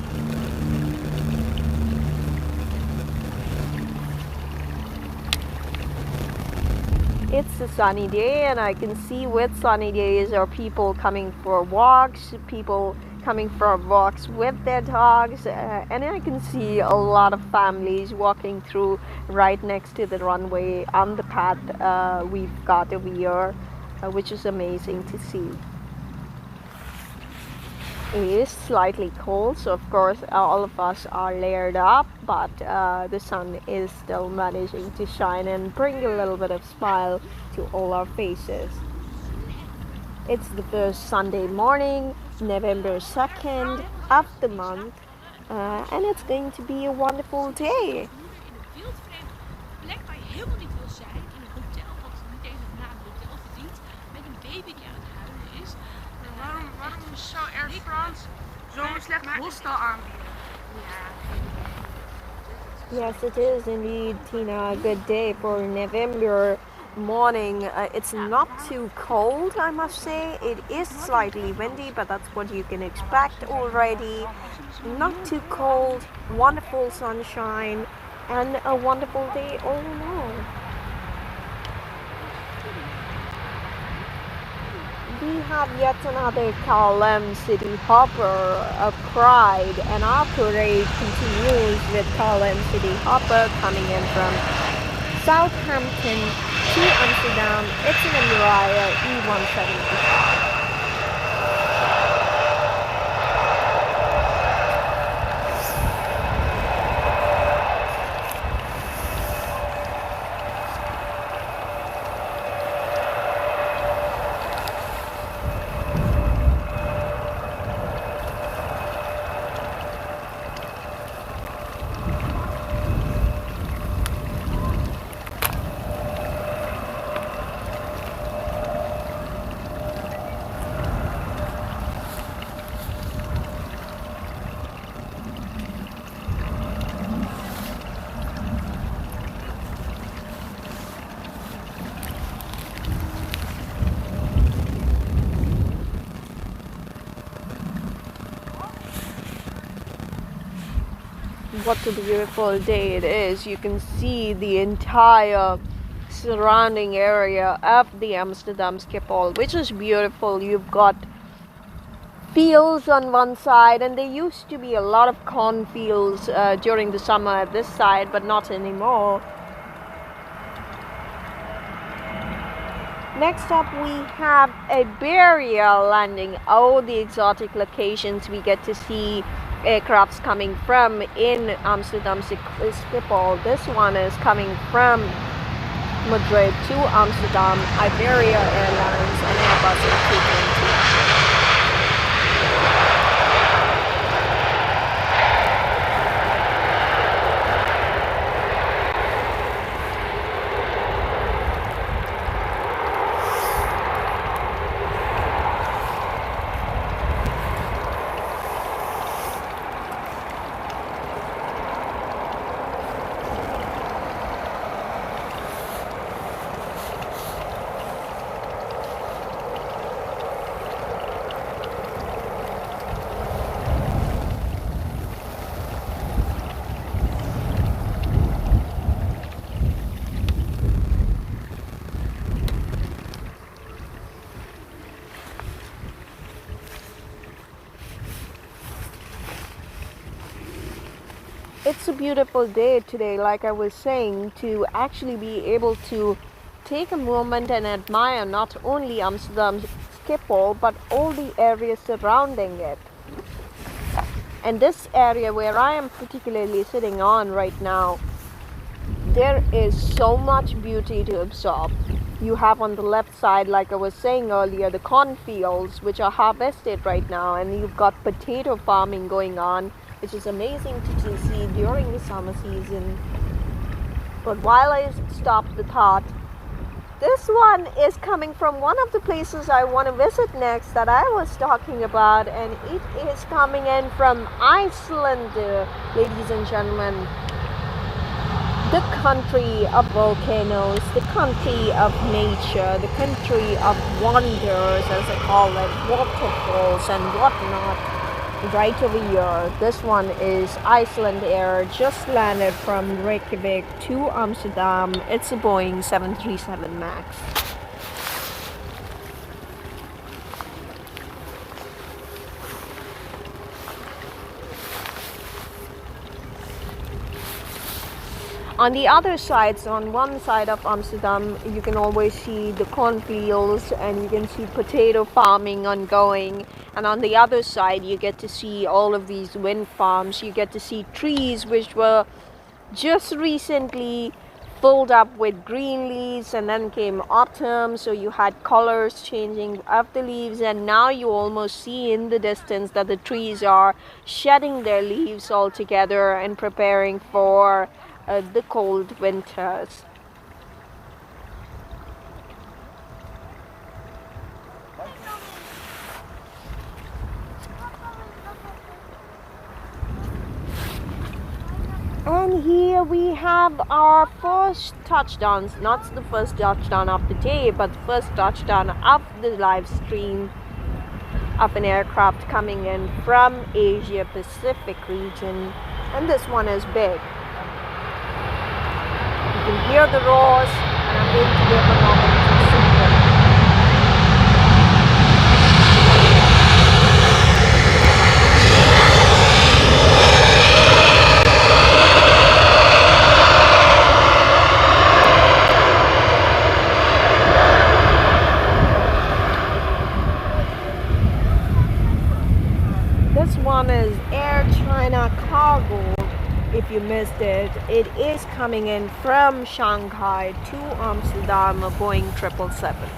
It's a sunny day, and I can see with sunny days are people coming for walks, people coming for walks with their dogs, and I can see a lot of families walking through right next to the runway on the path we've got over here, which is amazing to see. It is slightly cold, so of course all of us are layered up, but the sun is still managing to shine and bring a little bit of smile to all our faces. It's the first Sunday morning, November 2nd of the month, and it's going to be a wonderful day. Plek waar je helemaal niet wil zijn, in een hotel wat niet eens een naam hotel verdient, met een baby die aan het huilen is. Waarom zou Air France zo'n slecht hostel aanbieden? Yes, it is indeed, Tina, a good day for November morning. It's not too cold, I must say. It is slightly windy, but that's what you can expect already. Not too cold, wonderful sunshine, and a wonderful day all in all. We have yet another KLM City Hopper of pride, and our parade continues with KLM City Hopper coming in from Southampton to Amsterdam. It's an Embraer E175. What a beautiful day it is. You can see the entire surrounding area of the Amsterdam Schiphol, which is beautiful. You've got fields on one side, and there used to be a lot of cornfields during the summer at this side, but not anymore. Next up we have Iberia landing. Oh, the exotic locations we get to see aircrafts coming from in Amsterdam Schiphol. This one is coming from Madrid to Amsterdam, Iberia Airlines and Airbus A380. It's a beautiful day today, like I was saying, to actually be able to take a moment and admire not only Amsterdam Schiphol but all the areas surrounding it. And this area where I am particularly sitting on right now, there is so much beauty to absorb. You have on the left side, like I was saying earlier, the cornfields which are harvested right now, and you've got potato farming going on, which is amazing to see during the summer season. But while I stopped the thought, this one is coming from one of the places I want to visit next that I was talking about, and it is coming in from Iceland, ladies and gentlemen. The country of volcanoes, the country of nature, the country of wonders, as I call it, waterfalls and whatnot. Right over here, this one is Iceland Air, just landed from Reykjavik to Amsterdam. It's a Boeing 737 MAX. On the other sides, on one side of Amsterdam, you can always see the cornfields and you can see potato farming ongoing. And on the other side, you get to see all of these wind farms. You get to see trees which were just recently filled up with green leaves, and then came autumn, so you had colors changing of the leaves, and now you almost see in the distance that the trees are shedding their leaves altogether and preparing for the cold winters. And here we have our first touchdowns, not the first touchdown of the day, but the first touchdown of the live stream of an aircraft coming in from Asia Pacific region. And this one is big. You can hear the roars, and I'm going to give a moment to see them. This one is Air China Cargo. If you missed it, it is coming in from Shanghai to Amsterdam, a Boeing 777.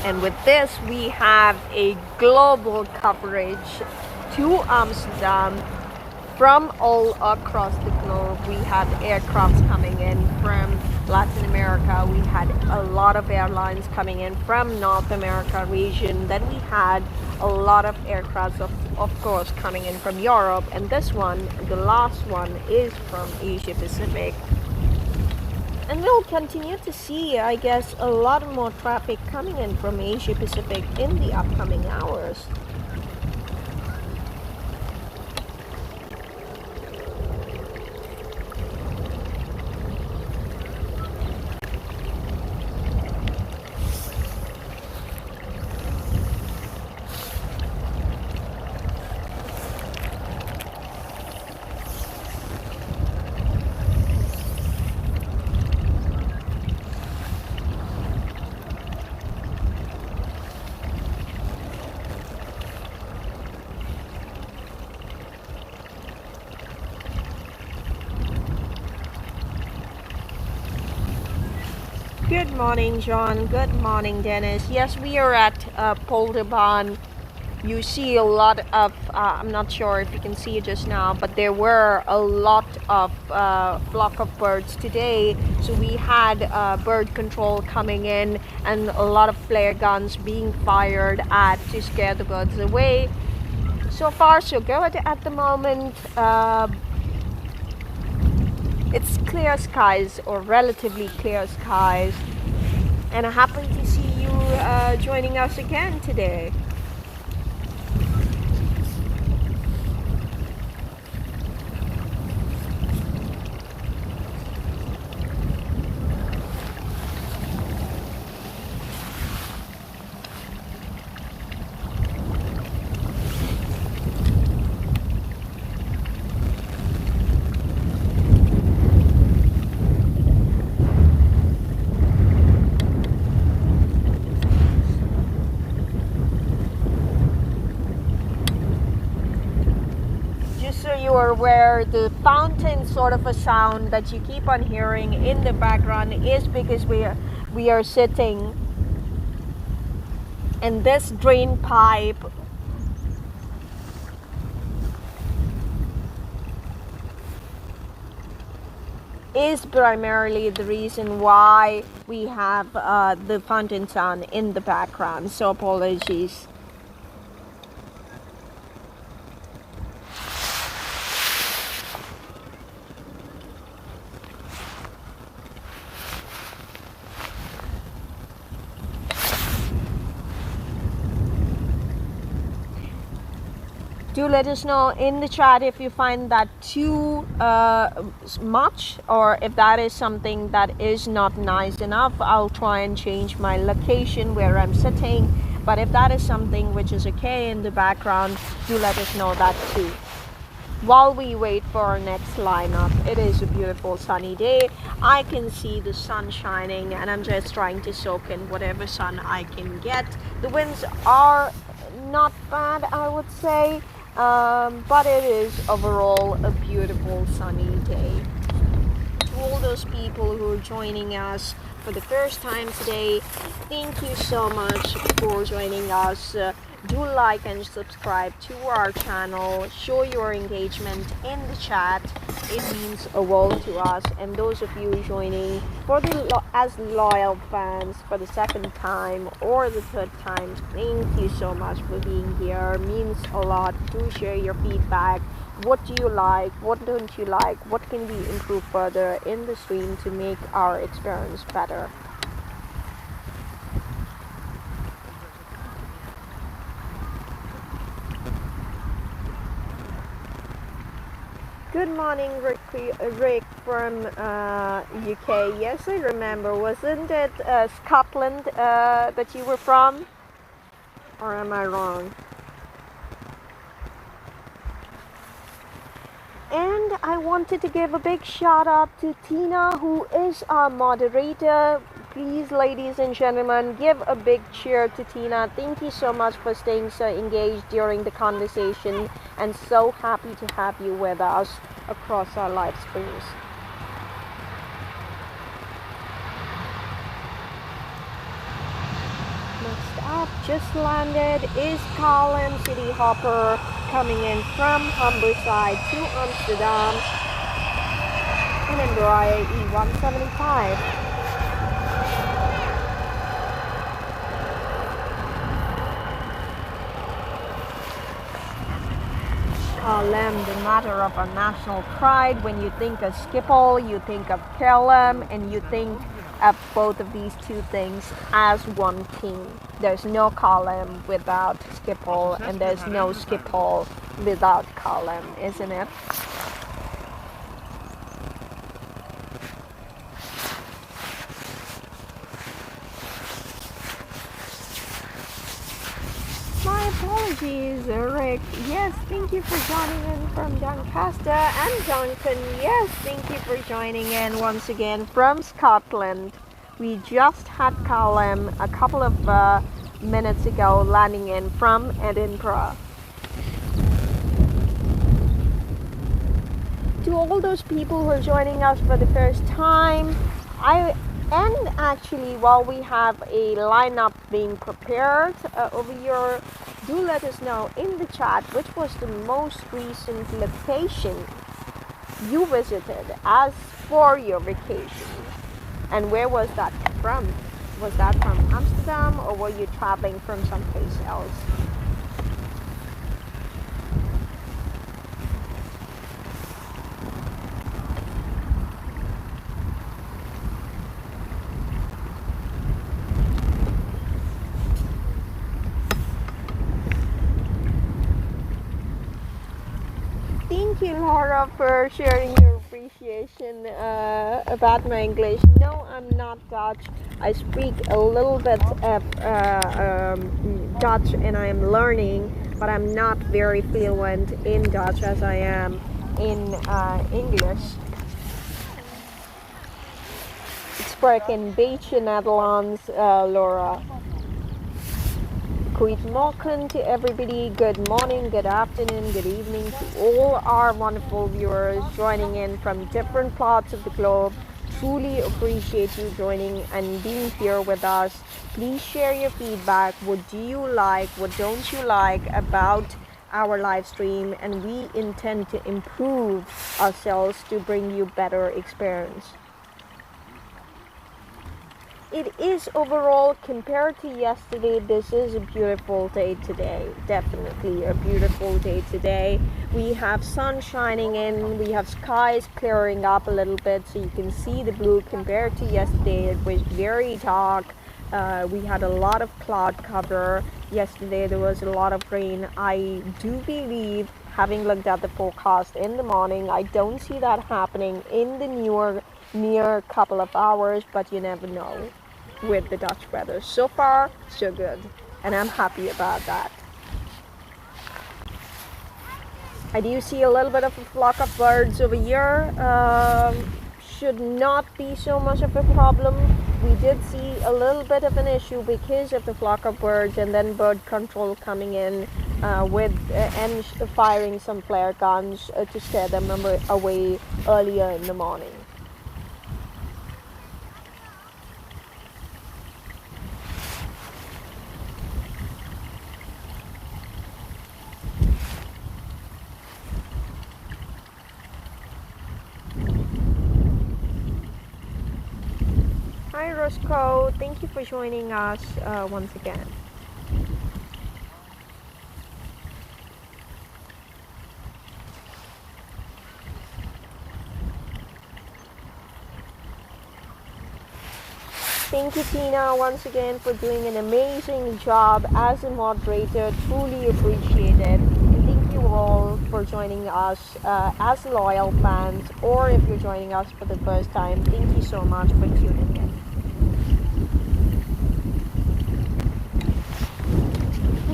And with this, we have a global coverage to Amsterdam from all across the globe. We had aircrafts coming in from Latin America. We had a lot of airlines coming in from North America region. Then we had a lot of aircrafts, of course, coming in from Europe. And this one, the last one, is from Asia Pacific. And we'll continue to see, I guess, a lot more traffic coming in from Asia Pacific in the upcoming hours. Good morning, John. Good morning, Dennis. Yes, we are at Polderbaan. You see a lot of, I'm not sure if you can see it just now, but there were a lot of flock of birds today. So we had bird control coming in and a lot of flare guns being fired at to scare the birds away. So far, so good at the moment. It's clear skies, or relatively clear skies, and I happen to see you joining us again today. Where the fountain sort of a sound that you keep on hearing in the background is because we are sitting, and this drain pipe is primarily the reason why we have the fountain sound in the background, so apologies. Do let us know in the chat if you find that too much, or if that is something that is not nice enough. I'll try and change my location where I'm sitting, but if that is something which is okay in the background, do let us know that too. While we wait for our next lineup, it is a beautiful sunny day. I can see the sun shining, and I'm just trying to soak in whatever sun I can get. The winds are not bad, I would say. But it is overall a beautiful sunny day. all those people who are joining us for the first time today, thank you so much for joining us. Do like and subscribe to our channel. Show your engagement in the chat. It means a world to us. And those of you joining as loyal fans for the second time or the third time, thank you so much for being here. It means a lot. Do share your feedback. What do you like? What don't you like? What can we improve further in the stream to make our experience better? Good morning, Rick from UK. Yes, I remember. Wasn't it Scotland that you were from? Or am I wrong? And I wanted to give a big shout out to Tina, who is our moderator. Please, ladies and gentlemen, give a big cheer to Tina. Thank you so much for staying so engaged during the conversation, and so happy to have you with us across our live streams. Next up, just landed is Colin City Hopper coming in from Humberside to Amsterdam, an Embraer E175. KLM, the matter of our national pride. When you think of Schiphol, you think of KLM, and you think of both of these two things as one team. There's no KLM without Schiphol, and there's no Schiphol without KLM, isn't it? My apologies, Rick. Yes, thank you for joining in from Doncaster. And Duncan, yes, thank you for joining in once again from Scotland. We just had KLM a couple of minutes ago landing in from Edinburgh. To all those people who are joining us for the first time, and actually, while we have a lineup being prepared over here, do let us know in the chat which was the most recent location you visited as for your vacation. And where was that from? Was that from Amsterdam, or were you traveling from someplace else? Thank you, Laura, for sharing your appreciation about my English. No, I'm not Dutch. I speak a little bit of Dutch, and I am learning, but I'm not very fluent in Dutch as I am in English. Ik spreek een beetje Nederlands, Laura. Goedemorgen to everybody, good morning, good afternoon, good evening to all our wonderful viewers joining in from different parts of the globe. Truly appreciate you joining and being here with us. Please share your feedback. What do you like? What don't you like about our live stream? And we intend to improve ourselves to bring you better experience. It is overall, compared to yesterday, this is a beautiful day today. Definitely a beautiful day today. We have sun shining in, we have skies clearing up a little bit so you can see the blue. Compared to yesterday, it was very dark. We had a lot of cloud cover. Yesterday there was a lot of rain. I do believe, having looked at the forecast in the morning, I don't see that happening in the near couple of hours, but you never know with the Dutch weather. So far, so good, and I'm happy about that. I do see a little bit of a flock of birds over here. Should not be so much of a problem. We did see a little bit of an issue because of the flock of birds, and then bird control coming in and firing some flare guns to scare them away earlier in the morning. Moscow, thank you for joining us once again. Thank you, Tina, once again for doing an amazing job as a moderator. Truly appreciate it. And thank you all for joining us as loyal fans, or if you're joining us for the first time, thank you so much for tuning in.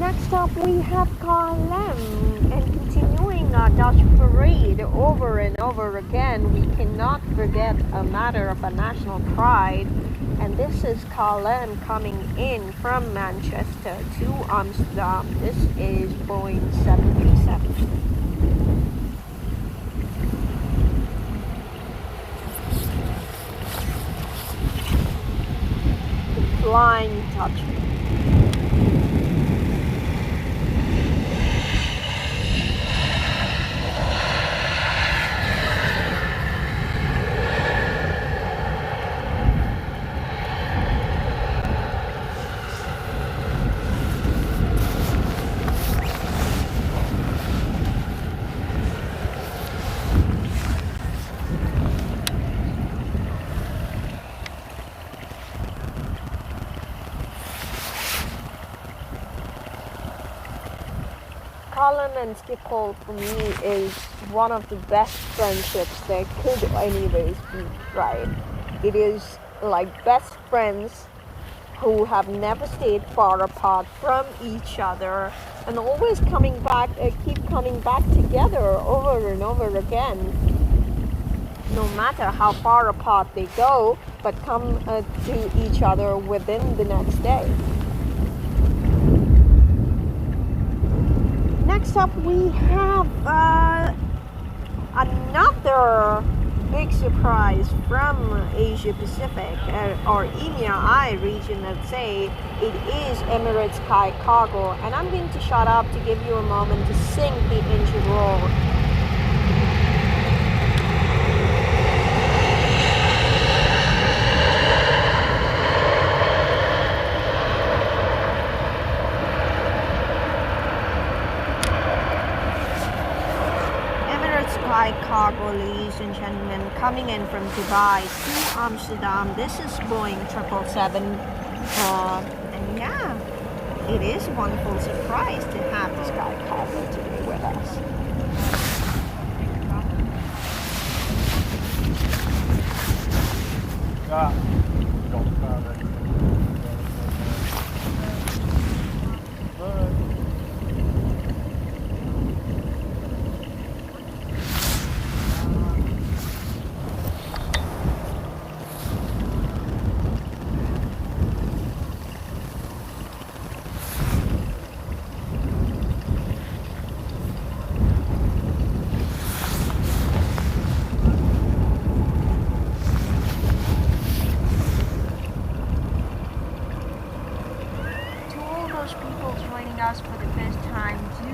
Next up, we have KLM, and continuing our Dutch parade over and over again. We cannot forget a matter of a national pride. And this is KLM coming in from Manchester to Amsterdam. This is Boeing 737. Flying Dutch. KLM and Schiphol for me is one of the best friendships there could anyways be, right? It is like best friends who have never stayed far apart from each other and always keep coming back together over and over again. No matter how far apart they go, but come to each other within the next day. Next up, we have another big surprise from Asia Pacific or EMEA region, let's say. It is Emirates Sky Cargo, and I'm going to shut up to give you a moment to sing the engine roll. Sky Cargo, ladies and gentlemen, coming in from Dubai to Amsterdam. This is Boeing 777, and yeah, it is a wonderful surprise to have the Sky Cargo today with us. For the first time, do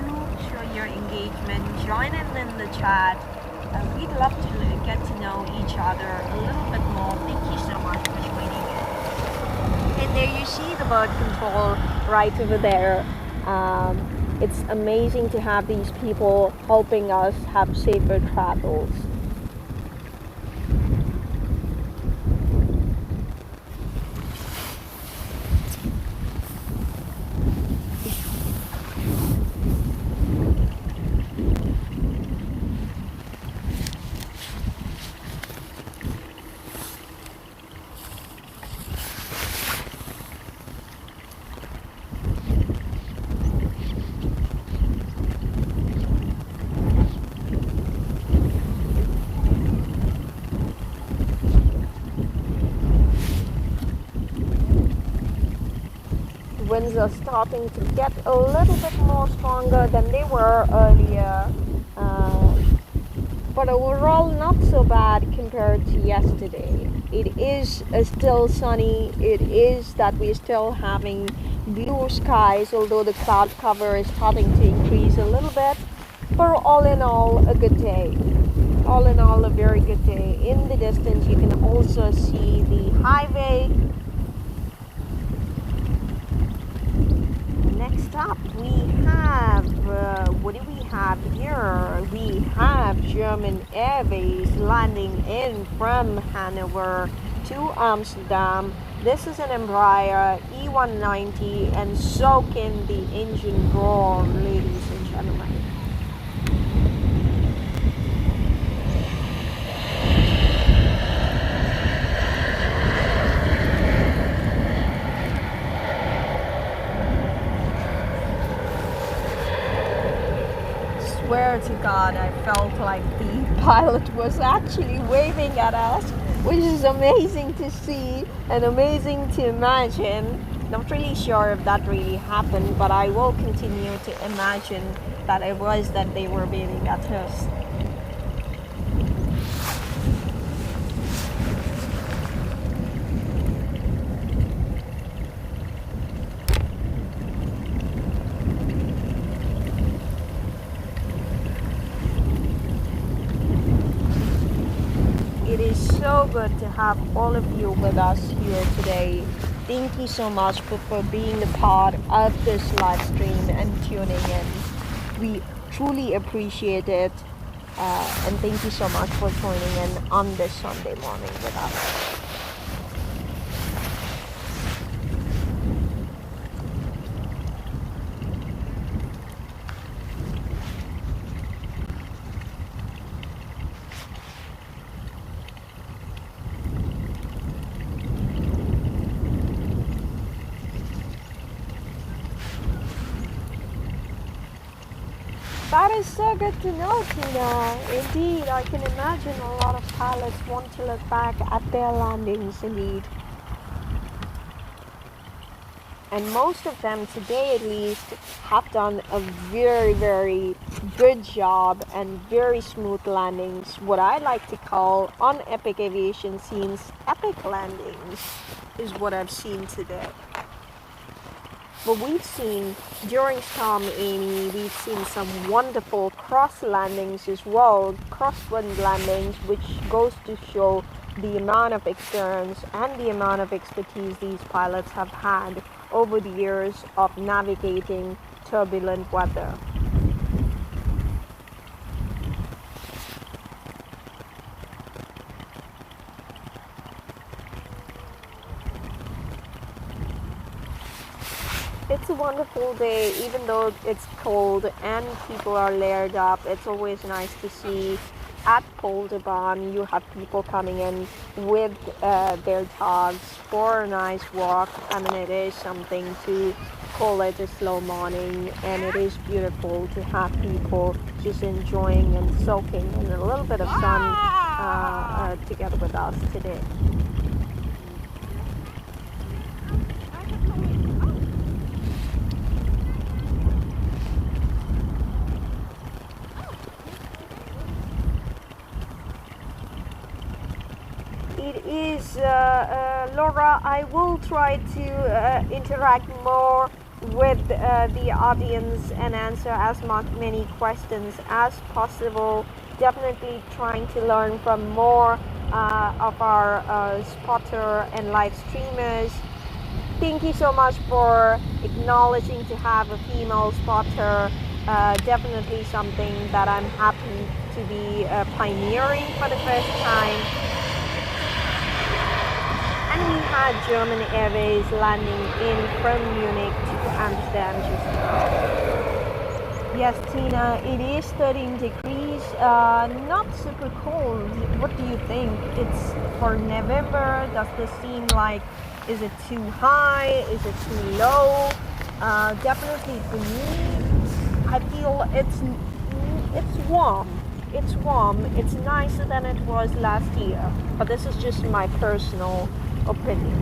show your engagement, join in the chat. We'd love to get to know each other a little bit more. Thank you so much for joining in. And there you see the bird control right over there. It's amazing to have these people helping us have safer travels. Winds are starting to get a little bit more stronger than they were earlier, but overall not so bad compared to yesterday. It is still sunny. It is that we're still having blue skies, although the cloud cover is starting to increase a little bit. But all in all, a good day. All in all, a very good day. In the distance, you can also see the highway next up we have, what do we have here? We have German Airways landing in from Hanover to Amsterdam. This is an Embraer E190 and soak in the engine roar, ladies and gentlemen. Swear to God, I felt like the pilot was actually waving at us, which is amazing to see and amazing to imagine. Not really sure if that really happened, but I will continue to imagine that it was that they were waving at us. It is so good to have all of you with us here today. Thank you so much for being a part of this live stream and tuning in. We truly appreciate it. And thank you so much for joining in on this Sunday morning with us. That is so good to know, Tina. Indeed, I can imagine a lot of pilots want to look back at their landings, indeed. And most of them today at least have done a very, very good job and very smooth landings. What I like to call on epic aviation scenes, epic landings is what I've seen today. But we've seen during Storm Amy, we've seen some wonderful cross landings as well, crosswind landings, which goes to show the amount of experience and the amount of expertise these pilots have had over the years of navigating turbulent weather. It's a wonderful day, even though it's cold and people are layered up. It's always nice to see at Polderbaan you have people coming in with their dogs for a nice walk. I mean, it is something to call it a slow morning, and it is beautiful to have people just enjoying and soaking in a little bit of sun together with us today. It is, Laura, I will try to interact more with the audience and answer as many questions as possible. Definitely trying to learn from more of our spotter and live streamers. Thank you so much for acknowledging to have a female spotter. Definitely something that I'm happy to be pioneering for the first time. And we had German Airways landing in from Munich to Amsterdam just now. Yes, Tina, it is 13 degrees, not super cold. What do you think? It's for November. Does this seem like, is it too high? Is it too low? Definitely for me, I feel it's warm. It's warm. It's nicer than it was last year. But this is just my personal opinion.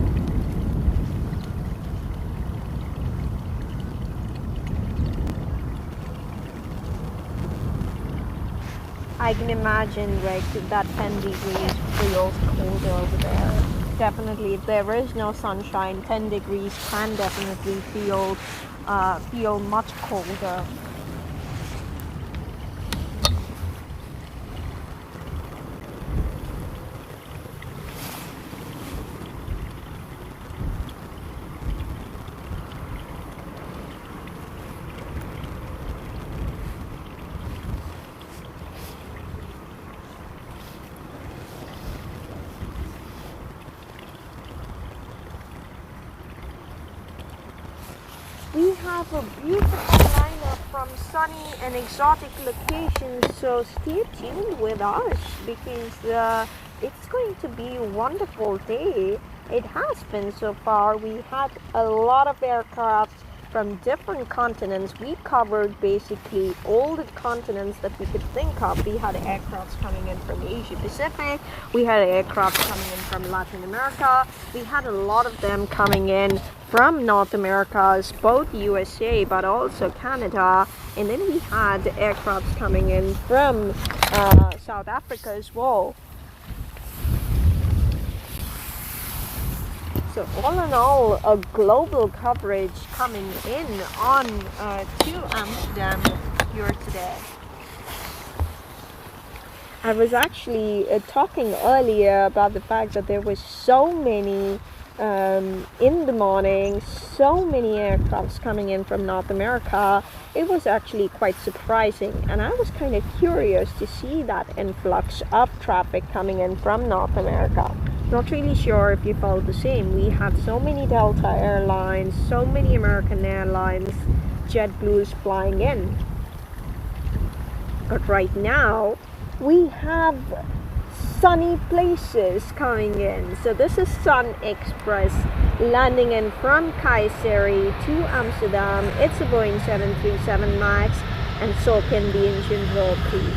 I can imagine, Rick, that 10 degrees feels colder over there. Definitely, if there is no sunshine, 10 degrees can definitely feel much colder. have a beautiful lineup from sunny and exotic locations, so stay tuned with us because it's going to be a wonderful day. It has been so far. We had a lot of aircraft from different continents. We covered basically all the continents that we could think of. We had aircrafts coming in from Asia Pacific. We had aircraft coming in from Latin America. We had a lot of them coming in from North America, both USA but also Canada. And then we had aircrafts coming in from South Africa as well. So all in all, a global coverage coming in on to Amsterdam here today. I was actually talking earlier about the fact that there was so many in the morning, so many aircrafts coming in from North America. It was actually quite surprising, and I was kind of curious to see that influx of traffic coming in from North America. Not really sure if you felt the same. We had so many Delta Airlines, so many American Airlines, JetBlues flying in. But right now, we have sunny places coming in. So this is Sun Express landing in from Kayseri to Amsterdam. It's a Boeing 737 MAX, and so can the engine roll, please.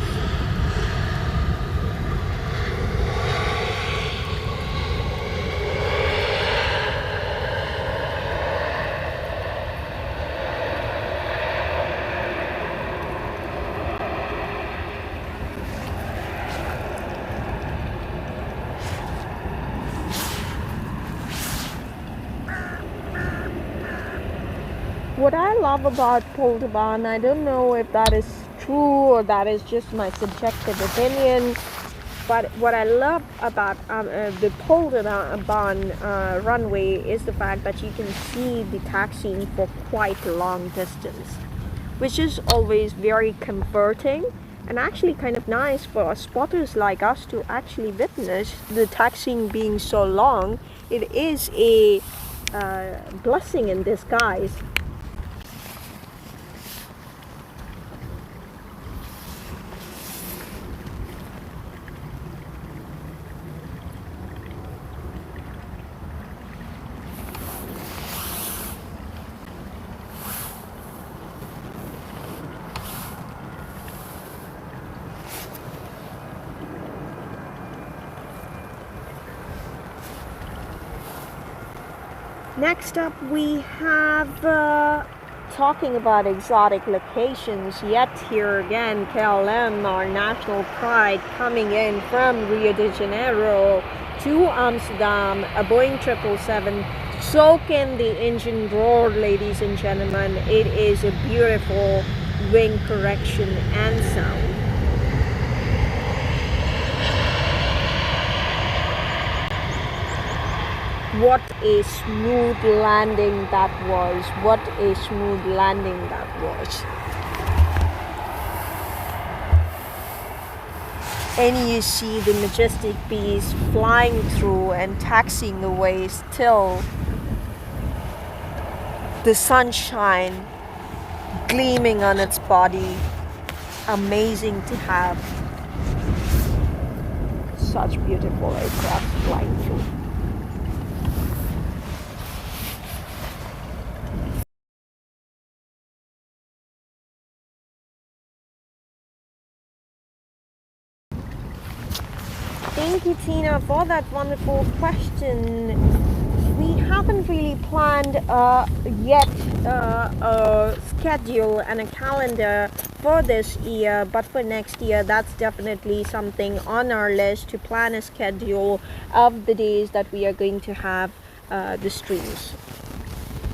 What I love about Polderbaan, I don't know if that is true or that is just my subjective opinion, but what I love about the Polderbaan runway is the fact that you can see the taxiing for quite a long distance, which is always very comforting and actually kind of nice for spotters like us to actually witness the taxiing being so long. It is a blessing in disguise. Next up we have talking about exotic locations, yet here again KLM, our national pride, coming in from Rio de Janeiro to Amsterdam, a Boeing 777. So can the engine roar, ladies and gentlemen. It is a beautiful wing correction and sound. What a smooth landing that was. What a smooth landing that was. And you see the majestic beast flying through and taxiing away still. The sunshine gleaming on its body. Amazing to have such beautiful aircraft flying through. Thank you, Tina, for that wonderful question. We haven't really planned yet a schedule and a calendar for this year, but for next year, that's definitely something on our list, to plan a schedule of the days that we are going to have the streams.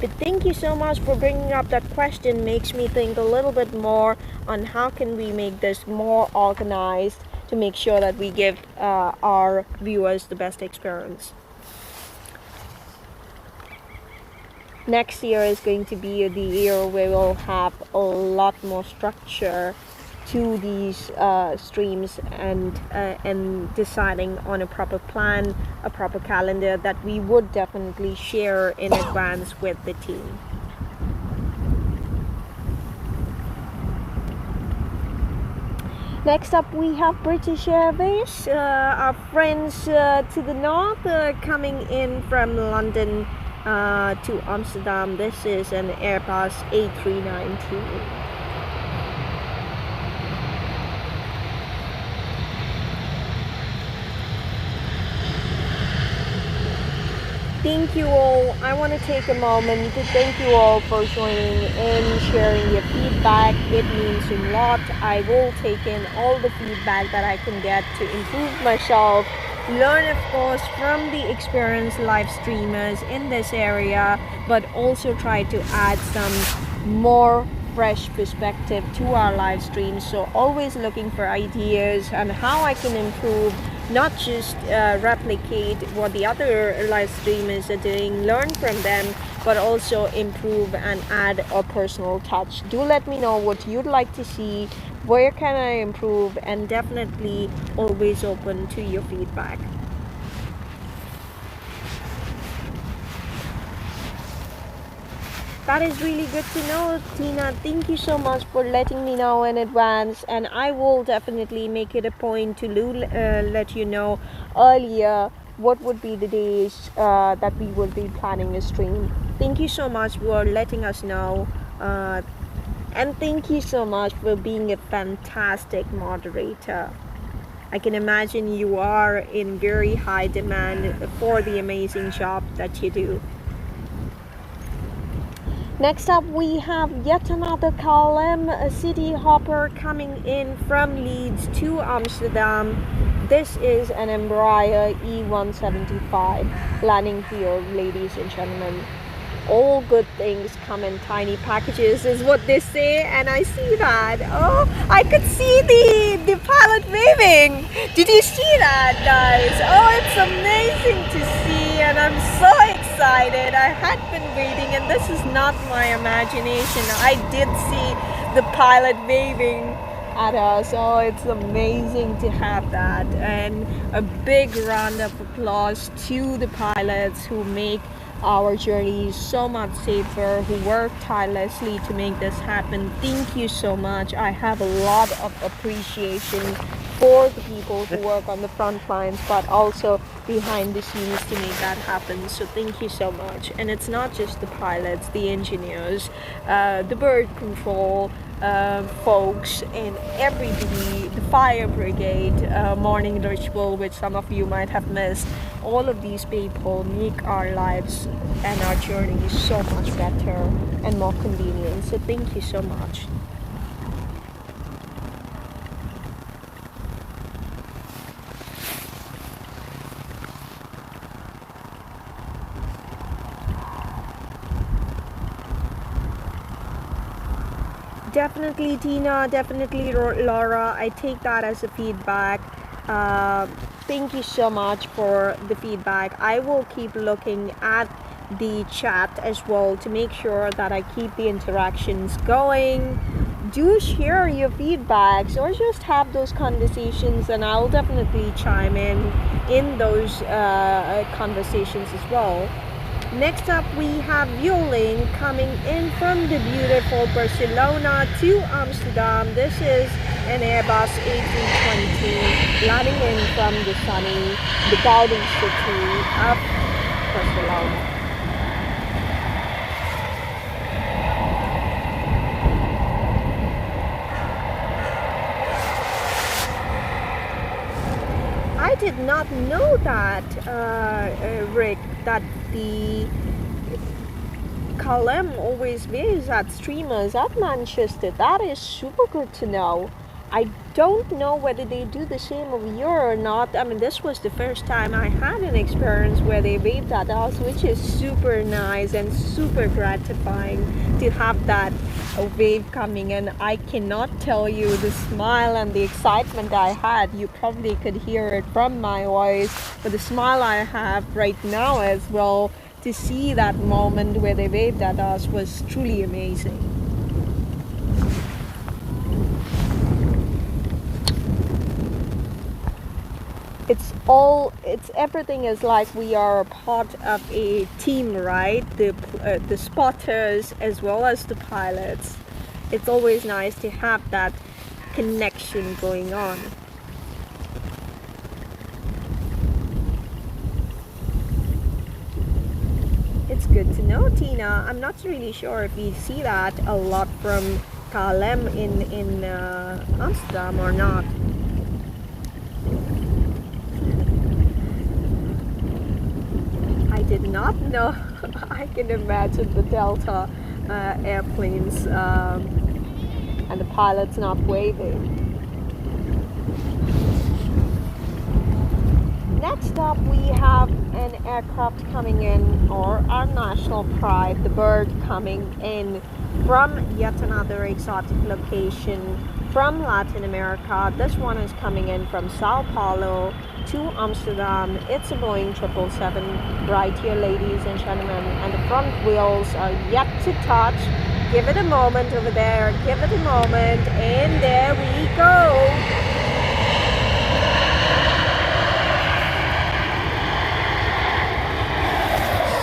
But thank you so much for bringing up that question. Makes me think a little bit more on how can we make this more organized to make sure that we give our viewers the best experience. Next year is going to be the year where we'll have a lot more structure to these streams and deciding on a proper plan, a proper calendar that we would definitely share in advance with the team. Next up we have British Airways, our friends to the north, coming in from London to Amsterdam. This is an Airbus A380. Thank you all. I want to take a moment to thank you all for joining in, sharing your feedback. It means a lot. I will take in all the feedback that I can get to improve myself. Learn, of course, from the experienced live streamers in this area, but also try to add some more fresh perspective to our live streams. So always looking for ideas on how I can improve, not just replicate what the other live streamers are doing, learn from them, but also improve and add a personal touch. Do let me know what you'd like to see, where can I improve, and definitely always open to your feedback. That is really good to know, Tina. Thank you so much for letting me know in advance, and I will definitely make it a point to let you know earlier what would be the days that we will be planning a stream. Thank you so much for letting us know, and thank you so much for being a fantastic moderator. I can imagine you are in very high demand for the amazing job that you do. Next up we have yet another column, a city hopper coming in from Leeds to Amsterdam. This is an Embraer E175 landing here, ladies and gentlemen. All good things come in tiny packages is what they say, and I see that. Oh, I could see the pilot waving. Did you see that, guys? Oh, it's amazing to see, and I'm so excited. I had been waiting, and this is not my imagination. I did see the pilot waving at us. Oh, it's amazing to have that, and a big round of applause to the pilots who make our journey so much safer, who work tirelessly to make this happen. Thank you so much. I have a lot of appreciation for the people who work on the front lines, but also behind the scenes to make that happen. So thank you so much. And it's not just the pilots, the engineers, the bird control folks, and everybody, the fire brigade, morning ritual, which some of you might have missed. All of these people make our lives and our journey so much better and more convenient. So thank you so much. Definitely, Tina, definitely, Laura. I take that as a feedback. Thank you so much for the feedback. I will keep looking at the chat as well to make sure that I keep the interactions going. Do share your feedbacks or just have those conversations, and I'll definitely chime in those conversations as well. Next up we have Vueling coming in from the beautiful Barcelona to Amsterdam. This is an Airbus A320 landing in from the sunny, the golden city of Barcelona. I did not know that, Rick, that the column always waves at streamers at Manchester. That is super good to know. I don't know whether they do the same over here or not. I mean, this was the first time I had an experience where they waved at us, which is super nice and super gratifying to have that wave coming in. I cannot tell you the smile and the excitement I had. You probably could hear it from my voice, but the smile I have right now as well to see that moment where they waved at us was truly amazing. Everything is like we are a part of a team, right? The spotters as well as the pilots. It's always nice to have that connection going on. It's good to know, Tina. I'm not really sure if you see that a lot from KLM in Amsterdam or not. I did not know. I can imagine the Delta airplanes and the pilots not waving. Next up, we have an aircraft coming in, or our national pride, the bird coming in from yet another exotic location from Latin America. This one is coming in from Sao Paulo to Amsterdam. It's a Boeing 777 right here, ladies and gentlemen, and the front wheels are yet to touch. Give it a moment over there, give it a moment, and there we go.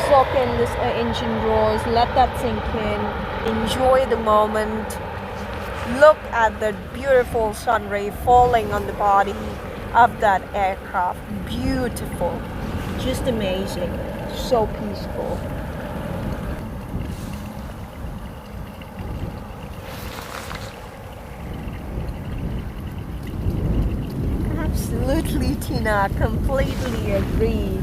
Soak in this engine roars, let that sink in, enjoy the moment. Look at the beautiful sun ray falling on the body of that aircraft. Beautiful, just amazing, so peaceful. Absolutely, Tina, completely agree.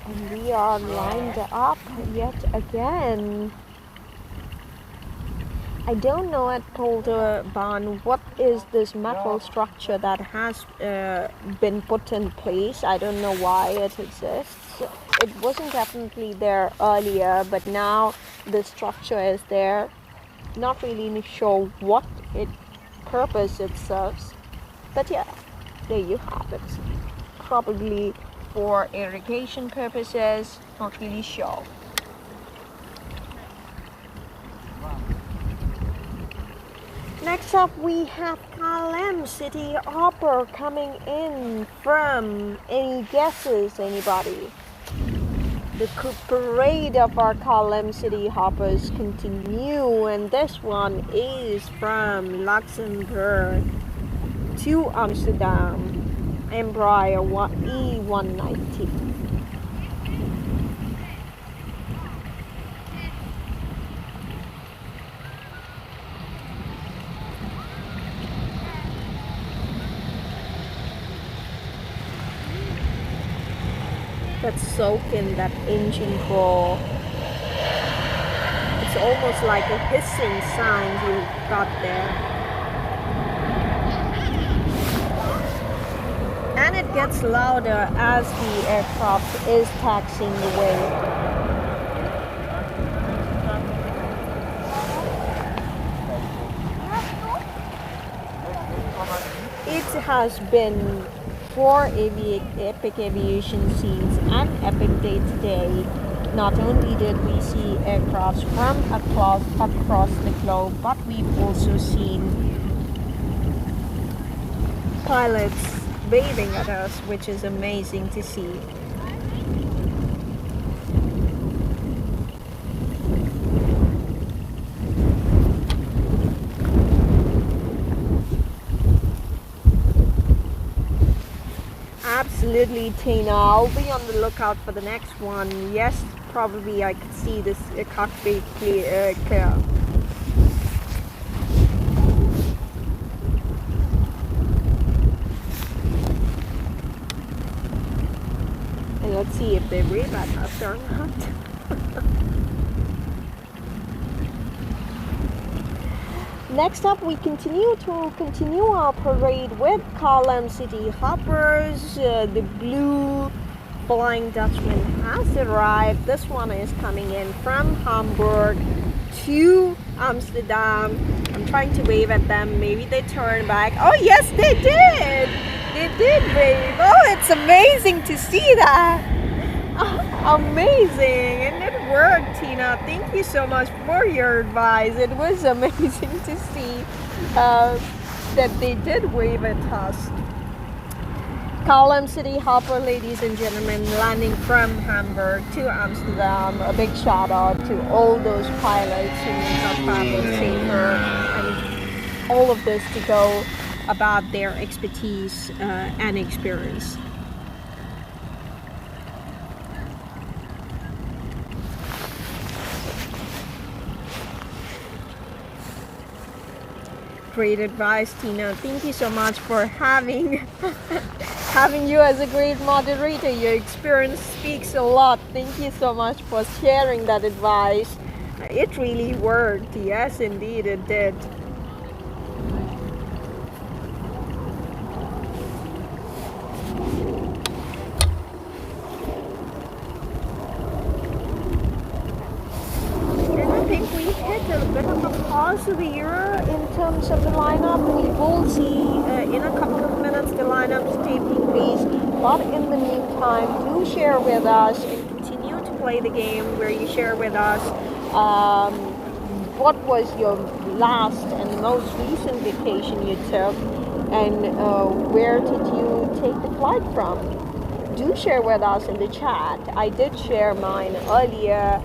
And we are lined up yet again. I don't know at Polderbaan what is this metal structure that has been put in place. I don't know why it exists. It wasn't definitely there earlier, but now the structure is there. Not really sure what purpose it serves, but yeah, there you have it. Probably for irrigation purposes, not really sure. Next up, we have KLM City Hopper coming in from, any guesses, anybody? The parade of our KLM City Hoppers continue, and this one is from Luxembourg to Amsterdam. Embraer E190. Let's soak in that engine roar. It's almost like a hissing sound you got there. And it gets louder as the aircraft is taxiing away. It has been 4 epic aviation scenes and epic day today. Not only did we see aircrafts from across the globe, but we've also seen pilots waving at us, which is amazing to see. Absolutely, Tina. I'll be on the lookout for the next one. Yes, probably I could see this cockpit clear. And let's see if they wave at us or not. Next up, we continue our parade with KLM City Hoppers. The blue Flying Dutchman has arrived. This one is coming in from Hamburg to Amsterdam. I'm trying to wave at them. Maybe they turn back. Oh yes, they did. They did wave. Oh, it's amazing to see that. Oh, amazing. And it worked, Tina. Thank you so much for your advice. It was amazing to see that they did wave at us. Amsterdam City Hopper, ladies and gentlemen, landing from Hamburg to Amsterdam. A big shout out to all those pilots who make our travel safer, and all of this to go about their expertise and experience. Great advice, Tina. Thank you so much for having you as a great moderator. Your experience speaks a lot. Thank you so much for sharing that advice. It really worked. Yes, indeed, it did. Of the year in terms of the lineup. We will see in a couple of minutes the lineups taking place, but in the meantime, do share with us and continue to play the game where you share with us what was your last and most recent vacation you took, and where did you take the flight from. Do share with us in the chat. I did share mine earlier.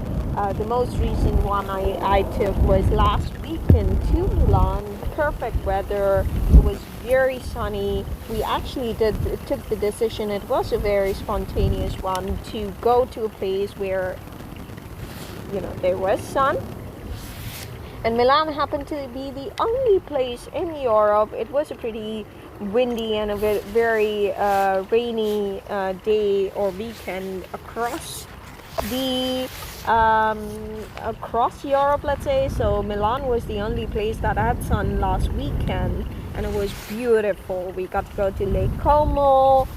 The most recent one I took was last weekend to Milan. Perfect weather. It was very sunny. We actually took the decision. It was a very spontaneous one to go to a place where, you know, there was sun. And Milan happened to be the only place in Europe. It was a pretty windy and a very rainy day or weekend across Europe, let's say. So Milan was the only place that had sun last weekend, and it was beautiful. We got to go to Lake Como.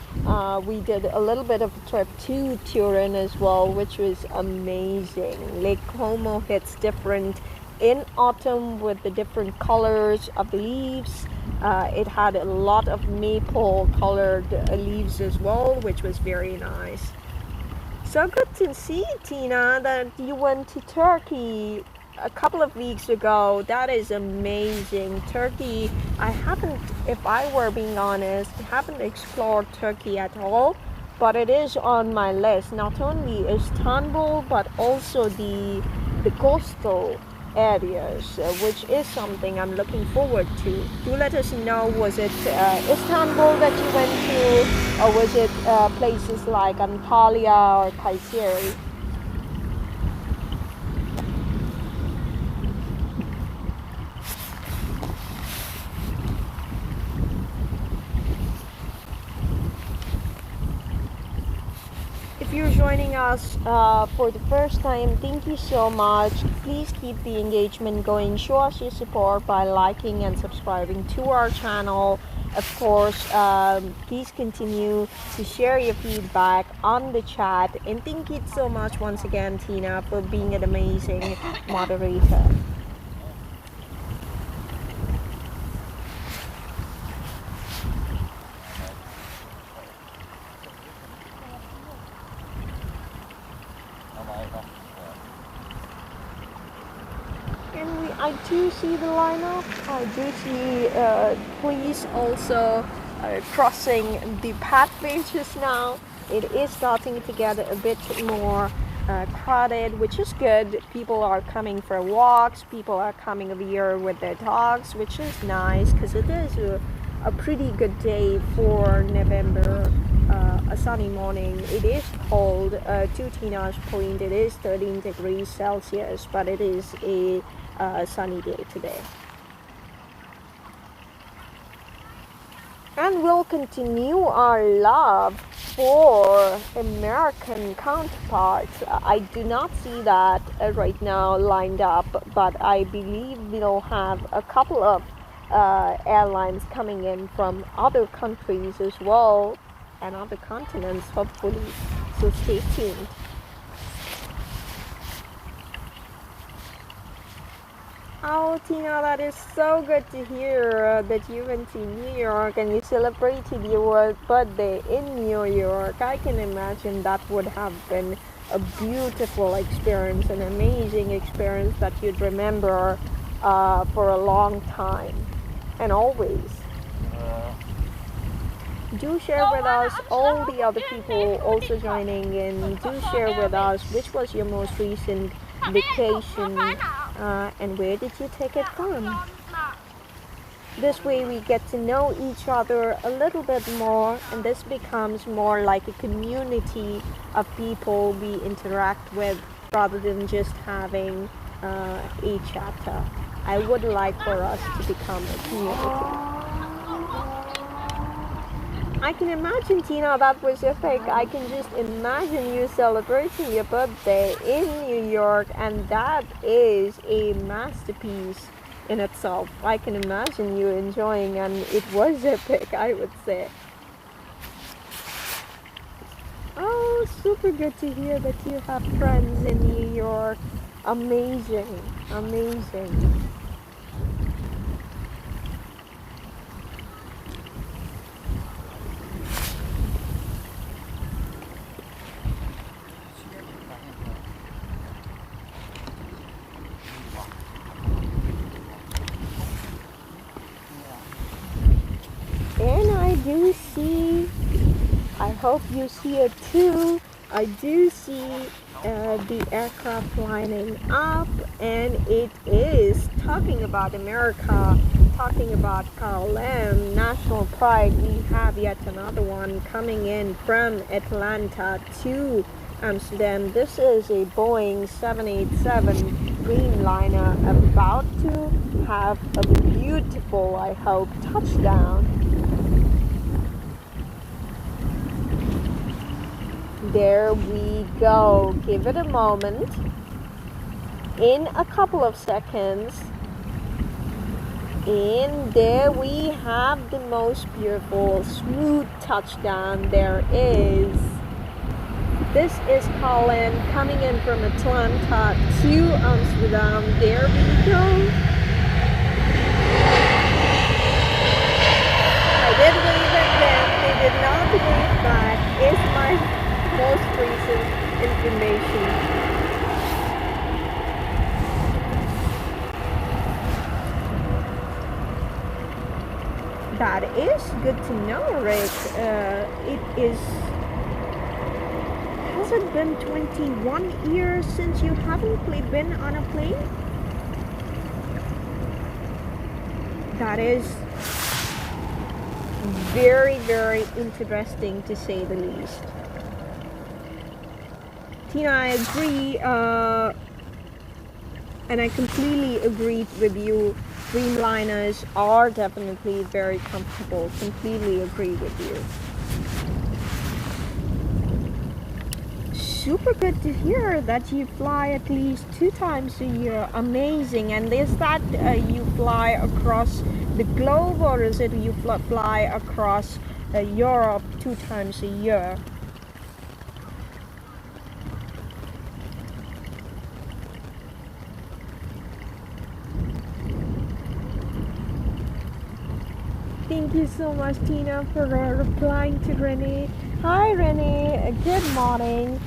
We did a little bit of a trip to Turin as well, which was amazing. Lake Como hits different in autumn with the different colors of the leaves. It had a lot of maple colored leaves as well, which was very nice. So good to see, Tina, that you went to Turkey a couple of weeks ago. That is amazing. Turkey, I haven't, if I were being honest, haven't explored Turkey at all, but it is on my list. Not only Istanbul, but also the coastal areas, which is something I'm looking forward to. Do let us know, was it Istanbul that you went to, or was it places like Antalya or Kayseri? If you're joining us for the first time, thank you so much. Please keep the engagement going. Show us your support by liking and subscribing to our channel. Of course, please continue to share your feedback on the chat. And thank you so much once again, Tina, for being an amazing moderator. I do see the lineup. I do see police also crossing the pathway just now. It is starting to get a bit more crowded, which is good. People are coming for walks. People are coming over here with their dogs, which is nice because it is a pretty good day for November. A sunny morning. It is cold. To Tina's point, it is 13 degrees Celsius, but it is a sunny day today. And we'll continue our love for American counterparts. I do not see that right now lined up, but I believe we'll have a couple of airlines coming in from other countries as well, and other continents, hopefully. So stay tuned. Oh, Tina, that is so good to hear that you went to New York and you celebrated your birthday in New York. I can imagine that would have been a beautiful experience, an amazing experience that you'd remember for a long time and always. Do share with us, all the other people also joining in, do share with us which was your most recent vacation and where did you take it from? This way we get to know each other a little bit more, and this becomes more like a community of people we interact with rather than just having a chatter. I would like for us to become a community. I can imagine, Tina, that was epic. I can just imagine you celebrating your birthday in New York, and that is a masterpiece in itself. I can imagine you enjoying, and it was epic, I would say. Oh, super good to hear that you have friends in New York. Amazing, amazing. And I do see, I hope you see it too, I do see the aircraft lining up, and it is talking about America, talking about KLM, national pride. We have yet another one coming in from Atlanta to Amsterdam. This is a Boeing 787 Dreamliner about to have a beautiful, I hope, touchdown. There we go. Give it a moment. In a couple of seconds. And there we have the most beautiful, smooth touchdown there is. This is Colin coming in from Atlanta to Amsterdam. There we go. I did wave at them. They did not wave back. It's my most recent information. That is good to know, Rick. It is. Has it been 21 years since you haven't been on a plane? That is very, very interesting to say the least. Tina, I agree, and I completely agreed with you. Dreamliners are definitely very comfortable. Completely agree with you. Super good to hear that you fly at least 2 times a year. Amazing. And is that you fly across the globe, or is it you fly across Europe 2 times a year? Thank you so much, Tina, for replying to Renee. Hi, Renee. Good morning.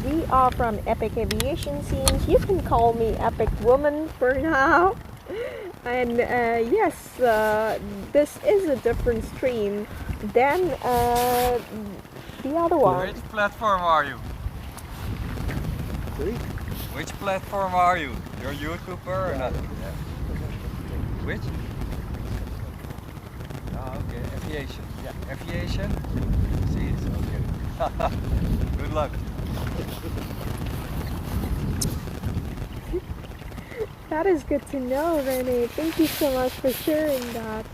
We are from Epic Aviation Scenes. You can call me Epic Woman for now. And yes, this is a different stream than the other one. Which platform are you? Sorry? Which platform are you? You're a YouTuber or not? Yeah. Which? Oh, okay. Aviation. Yeah. Aviation? See, it's okay. Good luck. That is good to know, Renee. Thank you so much for sharing that.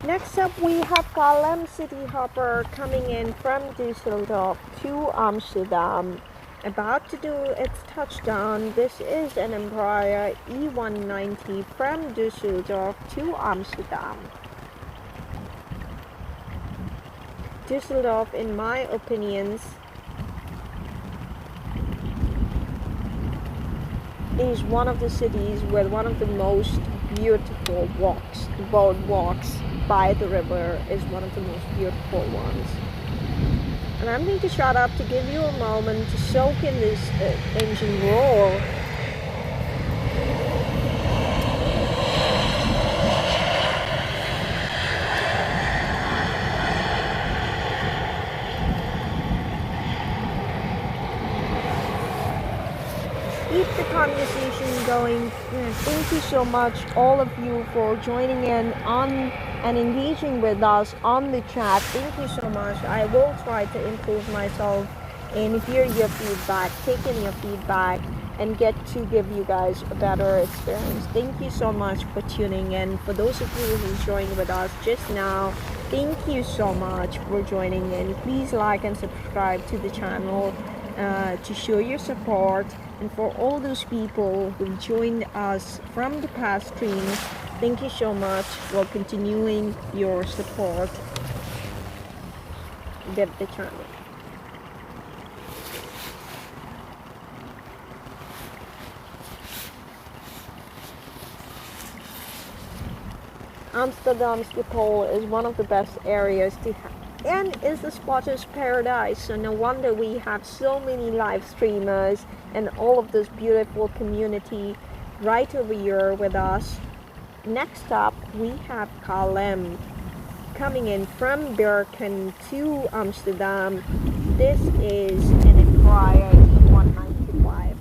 Next up, we have KLM City Hopper coming in from Düsseldorf to Amsterdam. about to do its touchdown. This is an Embraer E190 from Düsseldorf to Amsterdam. Düsseldorf, in my opinions, is one of the cities with one of the most beautiful walks. The boat walks by the river is one of the most beautiful ones. And I'm going to shut up to give you a moment to soak in this engine roar. Keep the conversation going. Thank you so much, all of you, for joining in on and engaging with us on the chat. Thank you so much. I will try to improve myself and hear your feedback, take in your feedback, and get to give you guys a better experience. Thank you so much for tuning in. For those of you who joined with us just now, thank you so much for joining in. Please like and subscribe to the channel to show your support. And for all those people who joined us from the past streams, thank you so much for continuing your support with the channel. Amsterdam Schiphol is one of the best areas to have, and is the spotter's paradise. So no wonder we have so many live streamers and all of this beautiful community right over here with us. Next up, we have Kalem coming in from Berken to Amsterdam. This is an Embraer E195.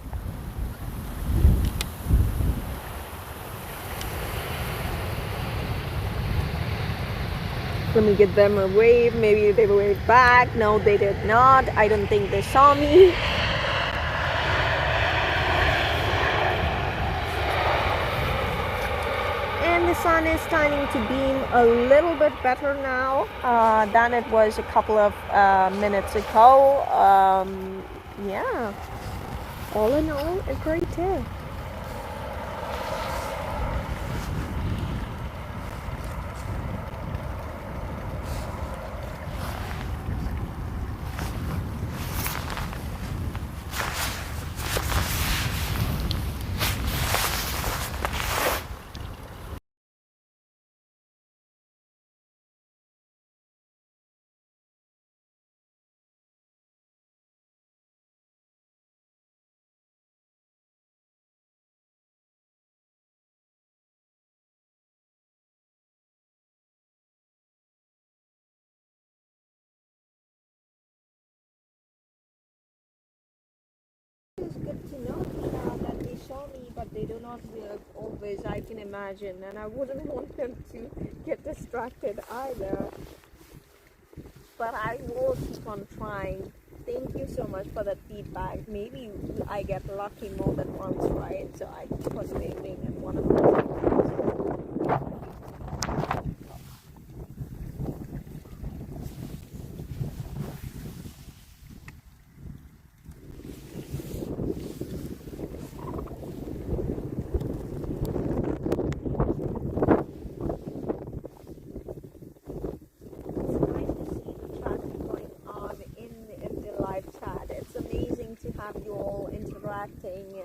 Let me give them a wave. Maybe they waved back. No, they did not. I don't think they saw me. And the sun is starting to beam a little bit better now than it was a couple of minutes ago. Yeah, all in all, a great day. It's good to know that they saw me, but they do not always, I can imagine, and I wouldn't want them to get distracted either. But I will keep on trying. Thank you so much for that feedback. Maybe I get lucky more than once, right? So I keep on aiming at one of those.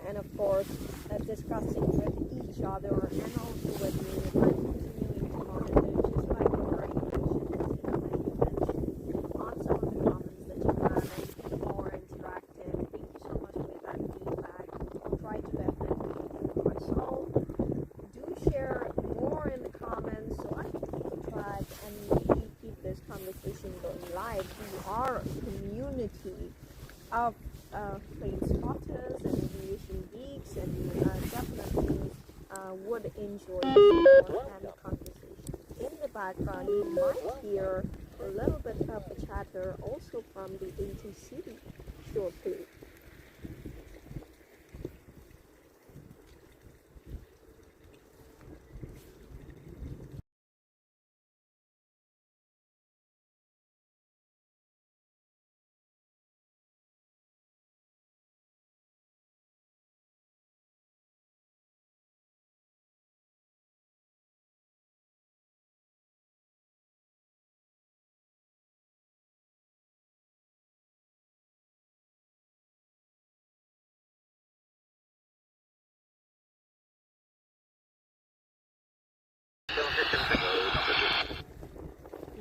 And of course discussing with each other and also with me. I'm continuing to monitor just like your questions on some of the comments that you have and be more interactive. Thank you so much for that feedback. I'll try to definitely improve myself. Do share more in the comments so I can keep track and we keep this conversation going live. We are a community of plane spotters and aviation geeks, and definitely would enjoy the support and the conversation. In the background, you might hear a little bit of a chatter also from the ATC shortly.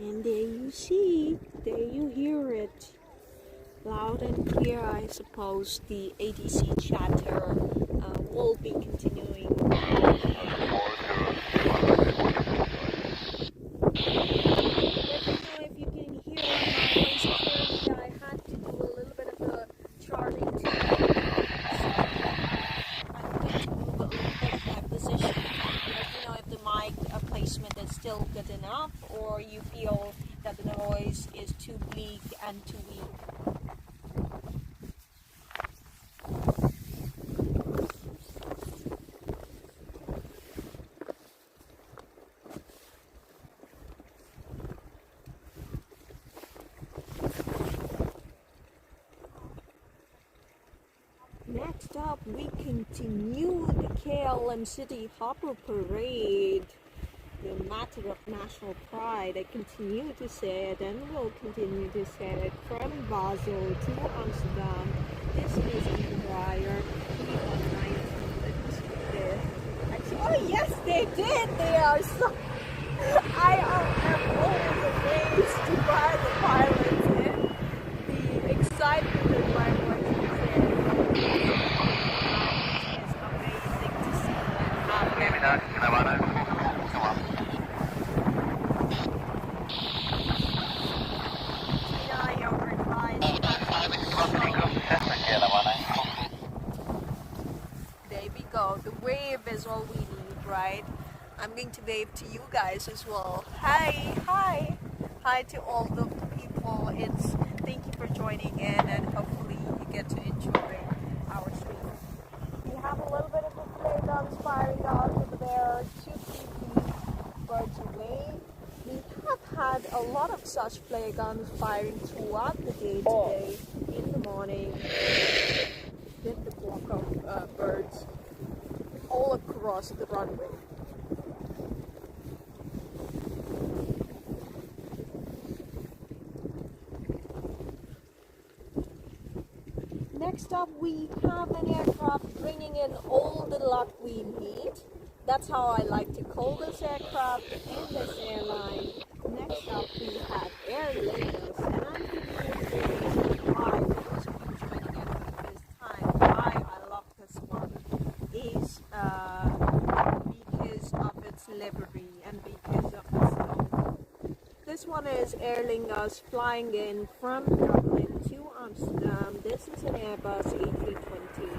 And there you see, there you hear it. Loud and clear, I suppose. The ATC chatter will be continuing. Let me know if you can hear my voice clearly. I had to do a little bit of a charting to I'm going to move a little bit of my position. Let me know if the mic placement is still good enough, or you feel that the noise is too bleak and too weak. Next up, we continue the KLM City Hopper Parade, the matter of national pride. I continue to say it and will continue to say it, from Basel to Amsterdam. This is Embraer 319. Oh yes, they did! They are so... I am always amazed by the pilots and the excitement in my voice. There we go. The wave is all we need, right? I'm going to wave to you guys as well. Hi to all the people. Thank you for joining in, and hopefully you get to enjoy our stream. We have a little bit of a flare guns firing out over there, 250 birds away. We have had a lot of such flare guns firing throughout the day today. In the morning, with the flock of birds all across the runway. Next up, we have an aircraft bringing in all the luck we need. That's how I like to call this aircraft in this airline. Next up, we have Dreamliners, and I'm giving you why, for those of you joining in for the first time, why I love this one is because of its livery and because of its logo. This one is Dreamliners flying in from Dublin to Amsterdam. This is an Airbus A320.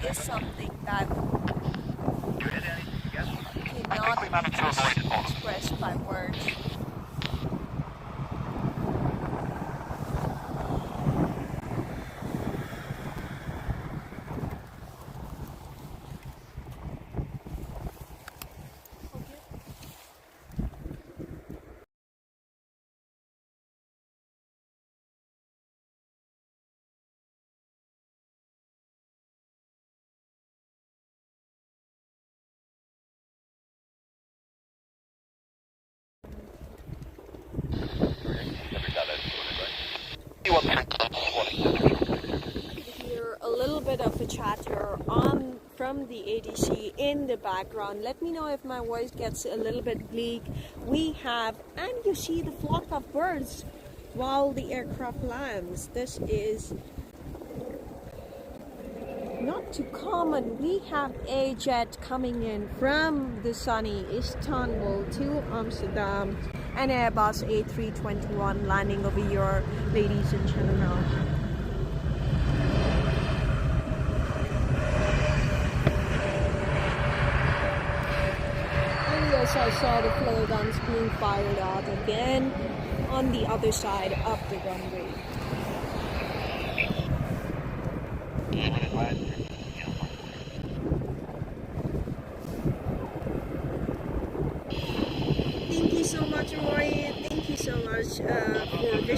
Is something that cannot be expressed by words. Hear a little bit of a chatter from the ADC in the background. Let me know if my voice gets a little bit bleak. We have, and you see the flock of birds while the aircraft lands. This is not too common. We have a jet coming in from the sunny Istanbul to Amsterdam. An Airbus A321 landing over here, ladies and gentlemen. And yes, I saw the flare guns being fired out again on the other side of the runway.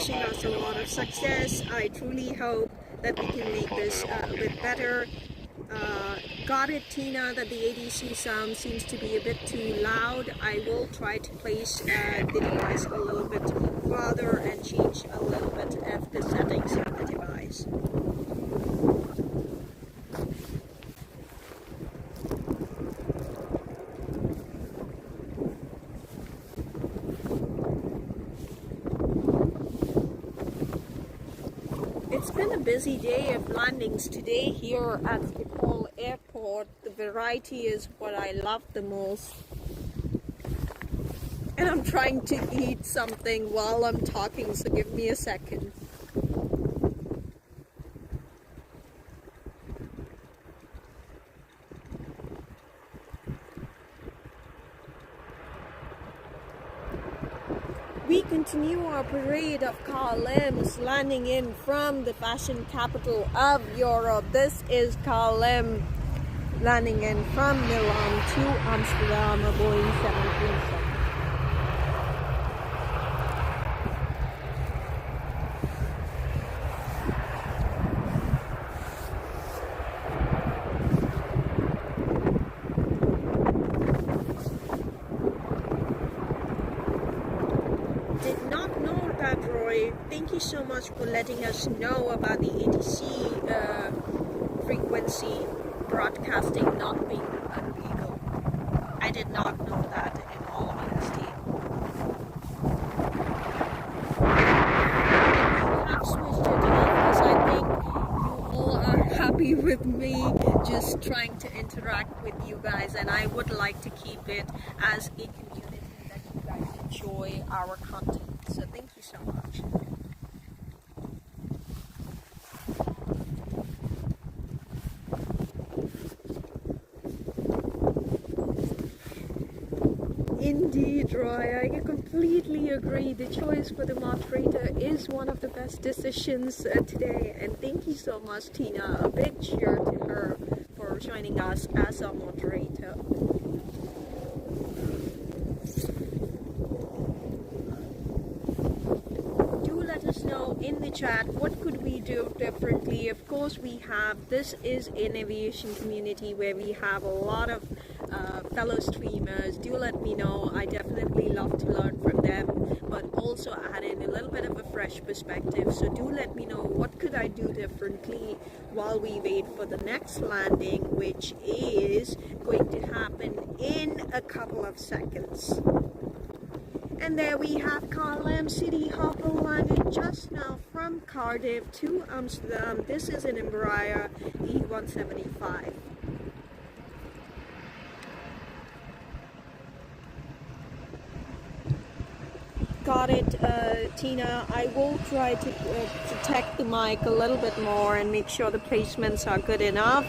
wishing us a lot of success. I truly hope that we can make this a bit better. Got it, Tina, that the ADC sound seems to be a bit too loud. I will try to place the device a little bit farther and change a little bit of the settings of the device. It's been a busy day of landings today here at Schiphol Airport. The variety is what I love the most. And I'm trying to eat something while I'm talking, so give me a second. We continue our parade of car limbs landing in from the fashion capital of Europe. This is car limb landing in from Milan to Amsterdam, a Boeing 737. Thank you so much for letting us know about the ATC frequency broadcasting not being illegal. I did not know that, in all honesty. I have switched it off because I think you all are happy with me just trying to interact with you guys, and I would like to keep it as a community that you guys enjoy our content. So thank you so much. Indeed, Roy, I completely agree. The choice for the moderator is one of the best decisions today. And thank you so much, Tina. A big cheer to her for joining us as our moderator. Know in the chat what could we do differently. Of course, we have, this is an aviation community where we have a lot of fellow streamers. Do let me know. I definitely love to learn from them, but also add in a little bit of a fresh perspective. So do let me know what could I do differently while we wait for the next landing, which is going to happen in a couple of seconds. And there we have Carlem City Hopper landed just now from Cardiff to Amsterdam. This is an Embraer E175. Got it, Tina. I will try to protect the mic a little bit more and make sure the placements are good enough,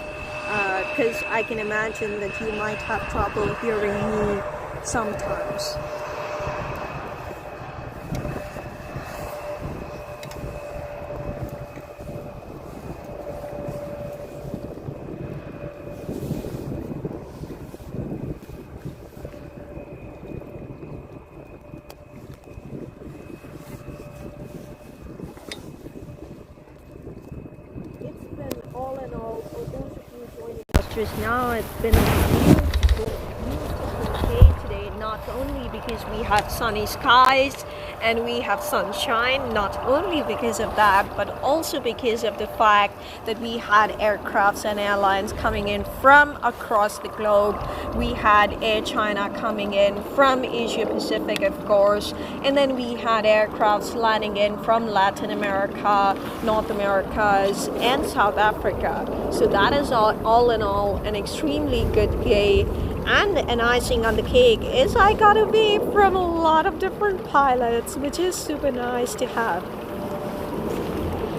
because I can imagine that you might have trouble hearing me sometimes. Just now, it's been a beautiful day today, not only because we have sunny skies and we have sunshine, not only because of that, but also because of the fact that we had aircrafts and airlines coming in from across the globe. We had Air China coming in from Asia Pacific, of course, and then we had aircrafts landing in from Latin America, North Americas, and South Africa. So that is all in all an extremely good day. And an icing on the cake is I got away from a lot of different pilots, which is super nice to have.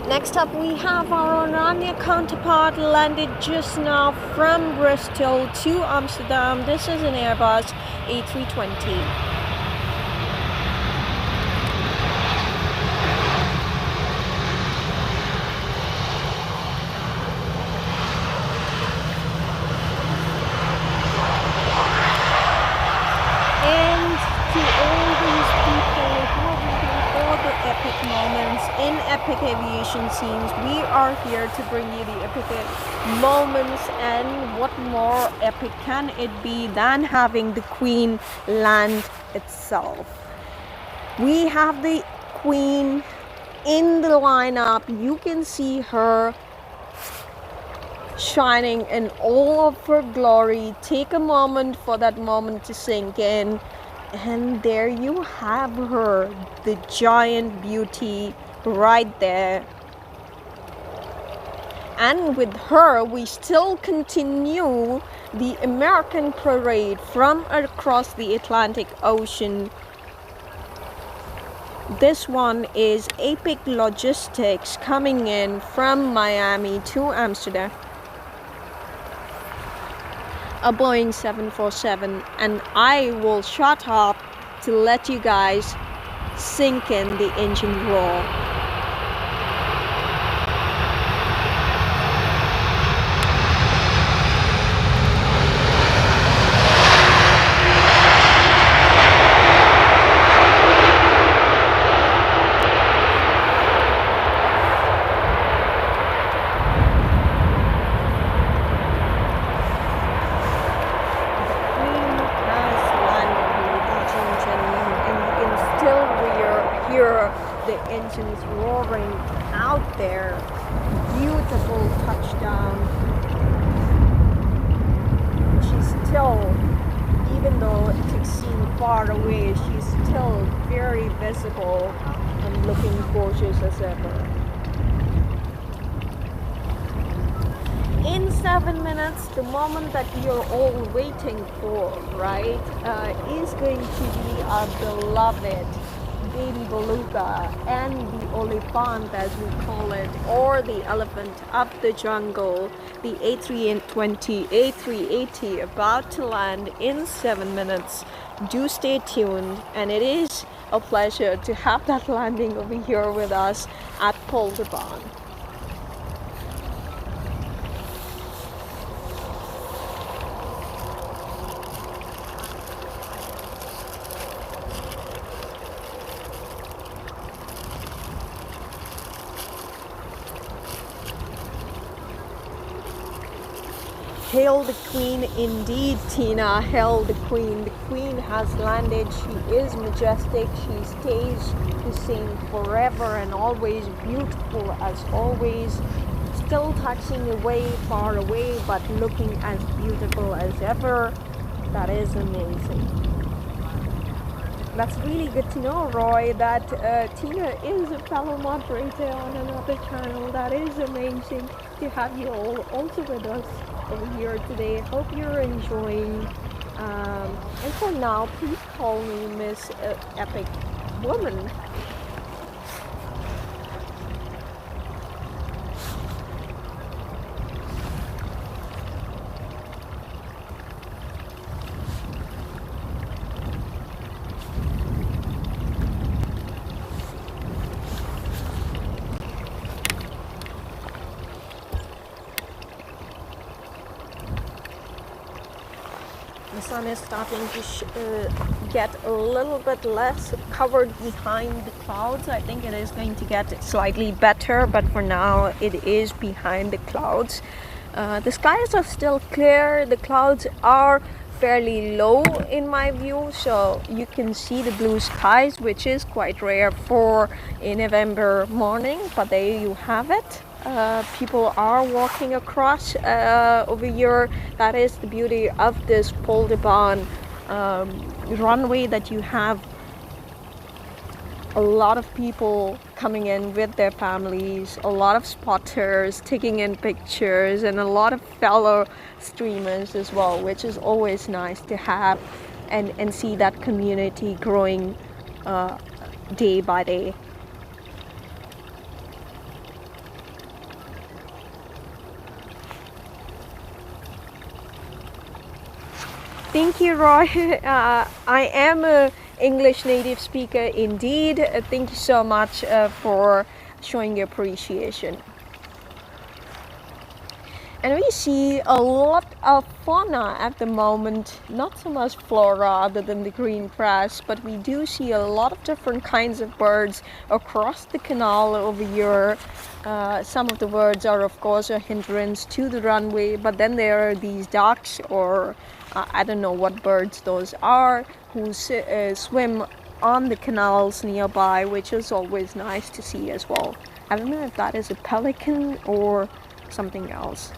Next up, we have our Oranje counterpart landed just now from Bristol to Amsterdam. This is an Airbus A380. Moment epic aviation scenes. We are here to bring you the epic moments, and what more epic can it be than having the Queen land itself? We have the Queen in the lineup. You can see her shining in all of her glory. Take a moment for that moment to sink in. And there you have her, the giant beauty right there. And with her, we still continue the American parade from across the Atlantic Ocean. This one is Epic Logistics coming in from Miami to Amsterdam. A Boeing 747, and I will shut up to let you guys sink in the engine roar. The engines roaring out there. Beautiful touchdown. She's still, even though it seems far away, she's still very visible and looking gorgeous as ever. In 7 minutes, the moment that you're all waiting for, right, is going to be our beloved baby beluga and the olifant, as we call it, or the elephant of the jungle, the A320, A380, about to land in 7 minutes. Do stay tuned, and it is a pleasure to have that landing over here with us at Polderbaan. Hail the Queen indeed, Tina. Hail the Queen. The Queen has landed. She is majestic. She stays the same forever and always, beautiful as always. Still touching away, far away, but looking as beautiful as ever. That is amazing. That's really good to know, Roy, that Tina is a fellow moderator on another channel. That is amazing to have you all also with us over here today. Hope you're enjoying. And for now, please call me Miss Epic Woman. The sun is starting to get a little bit less covered behind the clouds. I think it is going to get slightly better, but for now it is behind the clouds. The skies are still clear. The clouds are fairly low in my view, so you can see the blue skies, which is quite rare for a November morning, but there you have it. People are walking across over here. That is the beauty of this Polderbaan runway, that you have a lot of people coming in with their families, a lot of spotters taking in pictures, and a lot of fellow streamers as well, which is always nice to have and see that community growing day by day. Thank you, Roy. I am an English native speaker indeed. Thank you so much for showing your appreciation. And we see a lot of fauna at the moment, not so much flora other than the green grass, but we do see a lot of different kinds of birds across the canal over here. Some of the birds are of course a hindrance to the runway, but then there are these ducks, or I don't know what birds those are, who swim on the canals nearby, which is always nice to see as well. I don't know if that is a pelican or something else.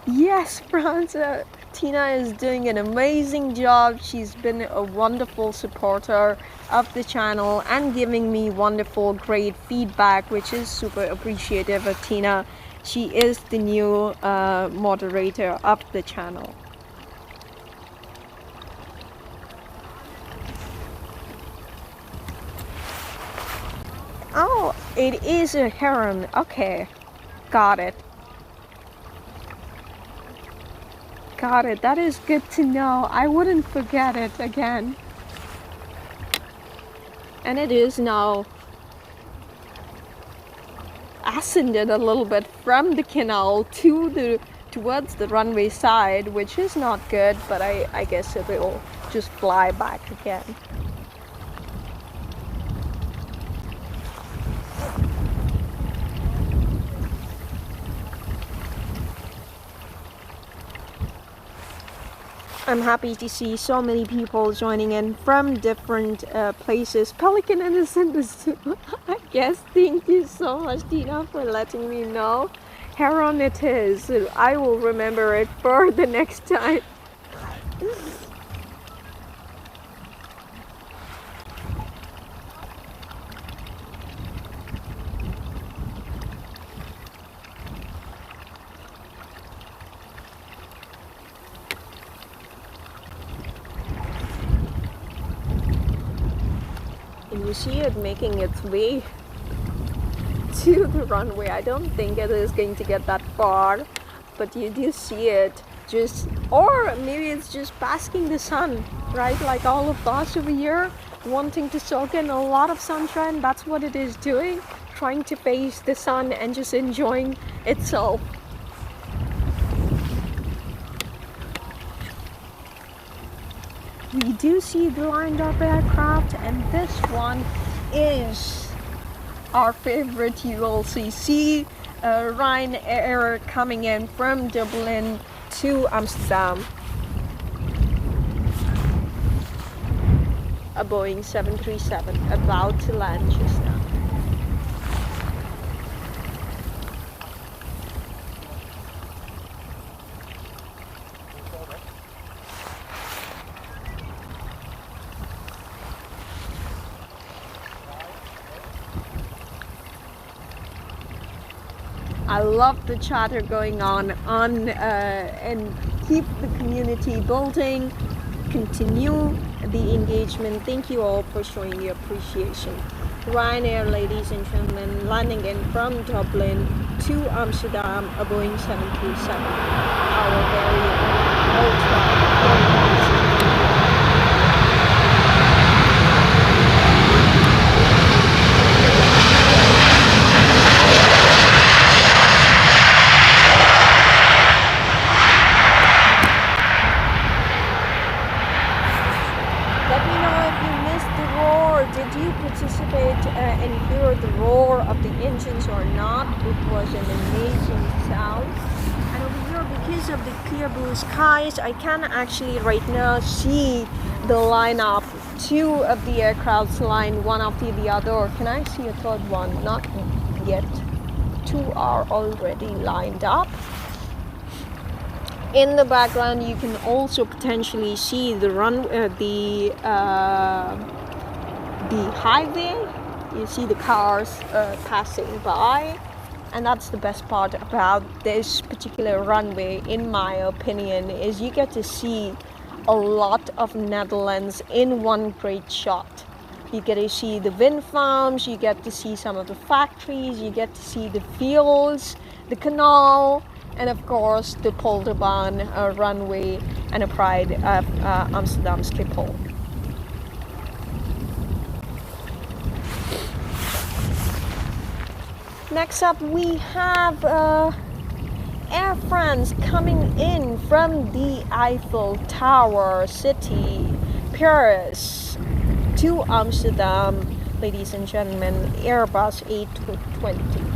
Yes, Franz, Tina is doing an amazing job. She's been a wonderful supporter of the channel and giving me wonderful, great feedback, which is super appreciative of Tina. She is the new moderator of the channel. Oh, it is a heron. Okay, got it. Got it. That is good to know. I wouldn't forget it again. And it is now ascended a little bit from the canal towards the runway side, which is not good, but I guess it will just fly back again. I'm happy to see so many people joining in from different places. Pelican Innocent is, I guess. Thank you so much, Tina, for letting me know. Heron it is. I will remember it for the next time. And you see it making its way to the runway. I don't think it is going to get that far, but you do see it just, or maybe it's just basking the sun, right? Like all of us over here, wanting to soak in a lot of sunshine. That's what it is doing, trying to face the sun and just enjoying itself. We do see the lined up aircraft, and this one is our favorite ULCC, Ryanair, coming in from Dublin to Amsterdam. A Boeing 737 about to land just now. I love the chatter going on and keep the community building, continue the engagement. Thank you all for showing your appreciation. Ryanair, ladies and gentlemen, landing in from Dublin to Amsterdam, a Boeing 737, our very ultra. Participate and hear the roar of the engines or not. It was an amazing sound. And over here, because of the clear blue skies, I can actually right now see the lineup. Two of the aircrafts line one after the other. Or can I see a third one? Not yet. Two are already lined up. In the background, you can also potentially see the highway. You see the cars passing by, and that's the best part about this particular runway, in my opinion, is you get to see a lot of Netherlands in one great shot. You get to see the wind farms, you get to see some of the factories, you get to see the fields, the canal, and of course the Polderbaan runway and a pride of Amsterdam Schiphol. Next up we have Air France coming in from the Eiffel Tower city, Paris, to Amsterdam. Ladies and gentlemen, Airbus A380.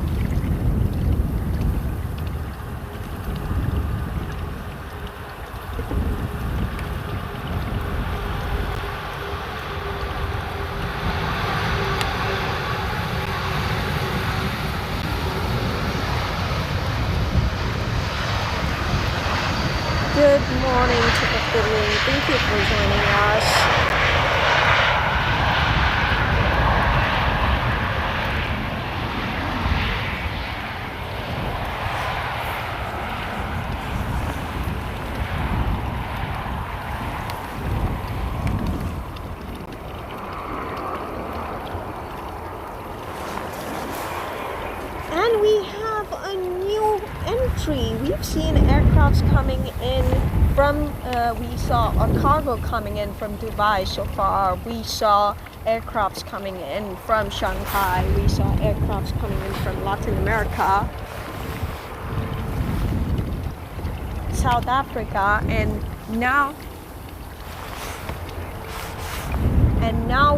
Good morning to the family. Thank you for joining us. And we have a new entry. We've seen aircrafts coming in from, we saw a cargo coming in from Dubai so far. We saw aircrafts coming in from Shanghai. We saw aircrafts coming in from Latin America, South Africa, and now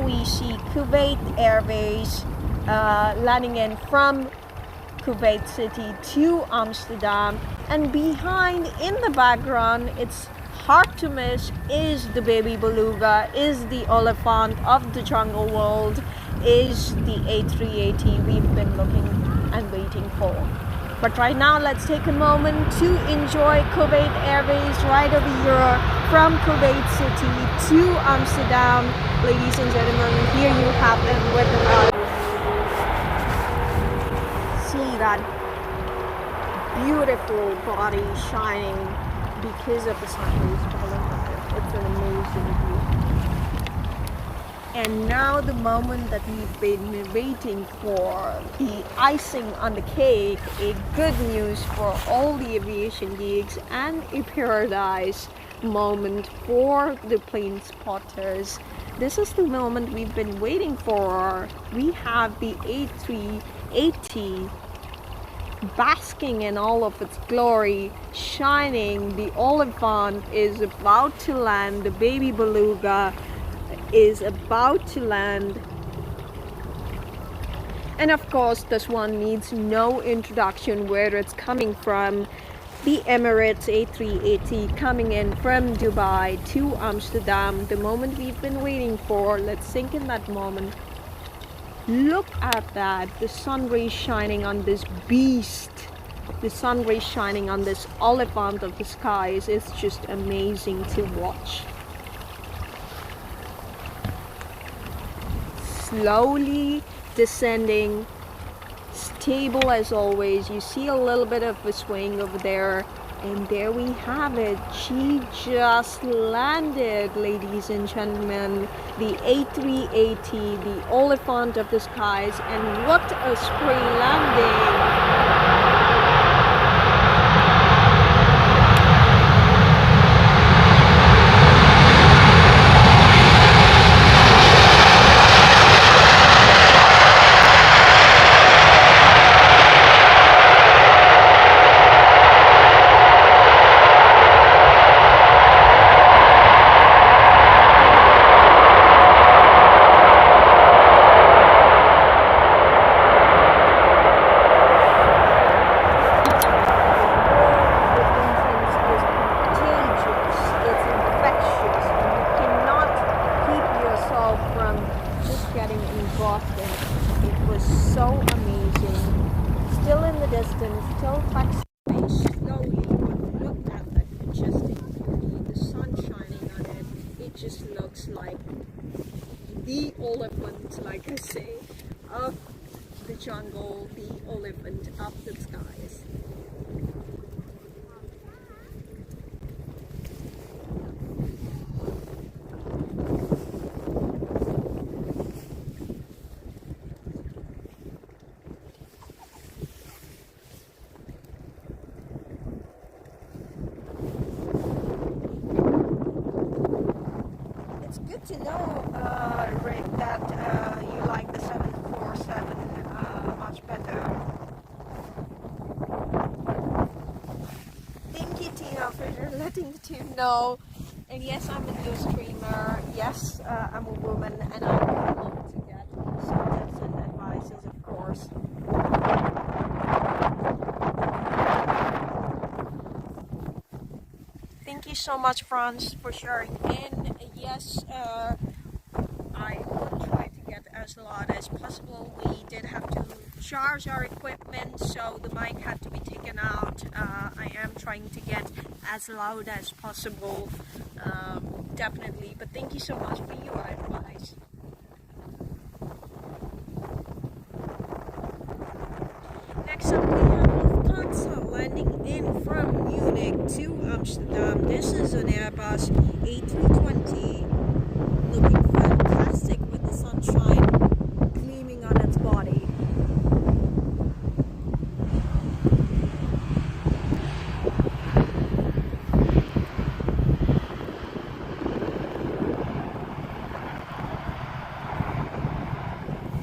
we see Kuwait Airways landing in from Kuwait City to Amsterdam, and behind in the background, it's hard to miss, is the baby beluga, is the elephant of the jungle world, is the A380 we've been looking and waiting for. But right now, let's take a moment to enjoy Kuwait Airways right over here from Kuwait City to Amsterdam. Ladies and gentlemen, here you have them with us. See that beautiful body shining because of the sunrise color. It's an amazing view. And now the moment that we've been waiting for, the icing on the cake, a good news for all the aviation geeks and a paradise moment for the plane spotters. This is the moment we've been waiting for. We have the A380 basking in all of its glory, shining. The elephant is about to land. The baby beluga is about to land. And of course, this one needs no introduction where it's coming from. The Emirates A380 coming in from Dubai to Amsterdam. The moment we've been waiting for. Let's sink in that moment. Look at that, the sun rays shining on this beast, the sun rays shining on this elephant of the skies. It's just amazing to watch. Slowly descending, stable as always. You see a little bit of a swing over there. And there we have it. She just landed, ladies and gentlemen. The A380, the elephant of the skies. And what a spray landing. The elephant, like I say, of the jungle, the elephant of the skies. It's good to know, Rick, that you like the 747 much better to know. And yes, I'm a new streamer. Yes, I'm a woman, and I'm able to get some tips and advices, of course. Thank you so much, Franz, for sharing in. Yes, I will try to get as loud as possible. We did have to charge our equipment, so the mic had to be taken out. I am trying to get as loud as possible, definitely. But thank you so much for your advice. Next up, we have Lufthansa landing in from Munich to Amsterdam. This is an Airbus A320, looking fantastic with the sunshine gleaming on its body.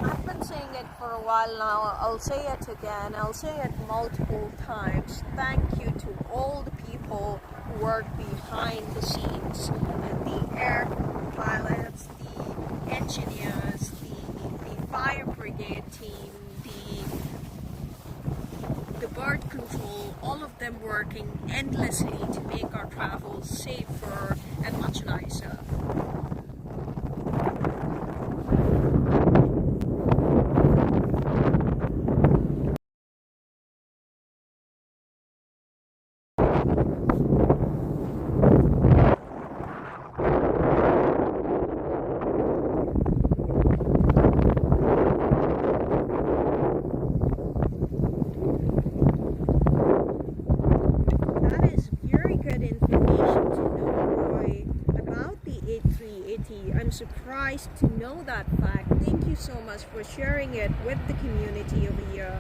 I've been saying it for a while now. I'll say it again. I'll say it multiple times. Thank you to all the people who work behind the scenes. The air pilots, the engineers, the fire brigade team, the bird control, all of them working endlessly to make our travel safer and much nicer. That is very good information to know, Roy, about the A380. I'm surprised to know that fact. Thank you so much for sharing it with the community over here.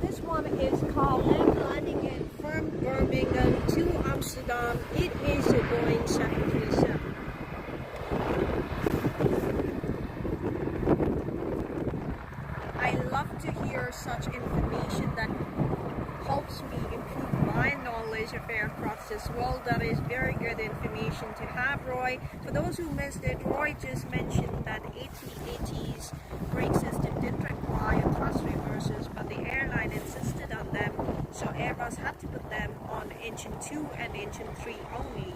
This one is called landing in from Birmingham to Amsterdam. It is a Boeing 737. I love to hear such information that helps me improve my knowledge of aircrafts as well. That is very good information to have, Roy. For those who missed it, Roy just mentioned that A380's brake system did require thrust reversers, but the airline insisted on them, so Airbus had to put them on engine 2 and engine 3 only.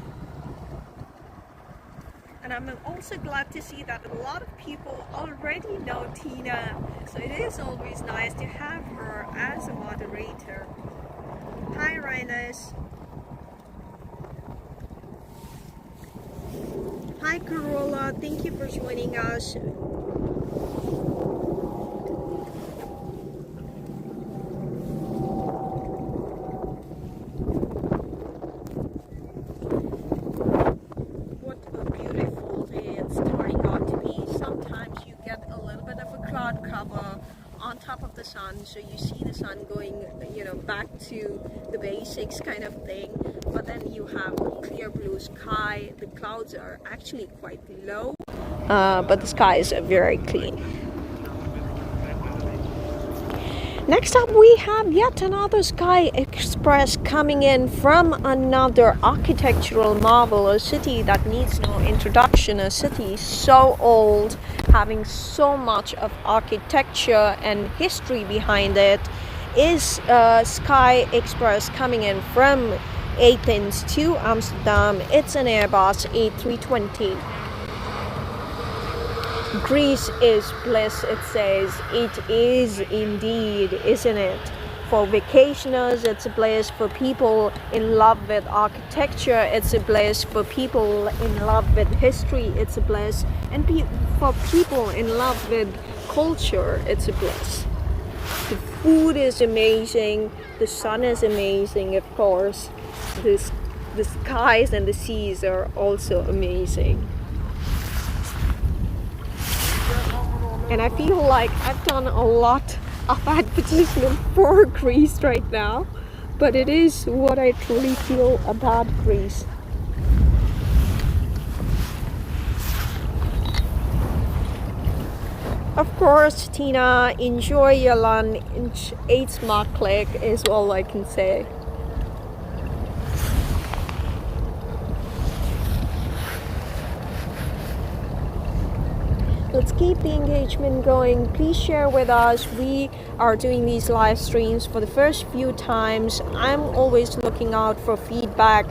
And I'm also glad to see that a lot of people already know Tina, so it is always nice to have her as a moderator. Hi, Rhinus. Hi, Corolla. Thank you for joining us. What a beautiful day it's turning out to be. Sometimes you get a little bit of a cloud cover on top of the sun, so you see the sun going, back to the basics kind of thing, but then you have a clear blue sky. The clouds are actually quite low, but the skies are very clean. Next up, we have yet another Sky Express coming in from another architectural marvel, a city that needs no introduction, a city so old, having so much of architecture and history behind it, is Sky Express coming in from Athens to Amsterdam. It's an Airbus A320. Greece is bliss, it says. It is indeed, isn't it? For vacationers, it's a bliss. For people in love with architecture, it's a bliss. For people in love with history, it's a bliss. And for people in love with culture, it's a bliss. The food is amazing. The sun is amazing, of course. The skies and the seas are also amazing. And I feel like I've done a lot of advertisement for Greece right now, but it is what I truly feel about Greece. Of course, Tina, enjoy your lunch. Eat smart click is all I can say. Let's keep the engagement going. Please share with us. We are doing these live streams for the first few times. I'm always looking out for feedback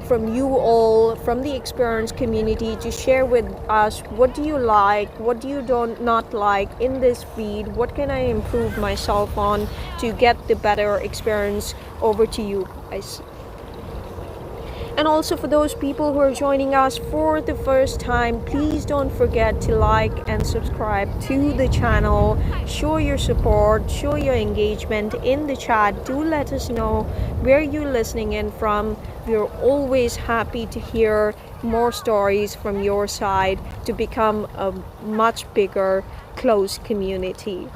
from you all, from the experience community, to share with us what do you like, what do you not like in this feed, what can I improve myself on to get the better experience over to you guys. And also for those people who are joining us for the first time, please don't forget to like and subscribe to the channel. Show your support, show your engagement in the chat. Do let us know where you're listening in from. We're always happy to hear more stories from your side to become a much bigger, close community.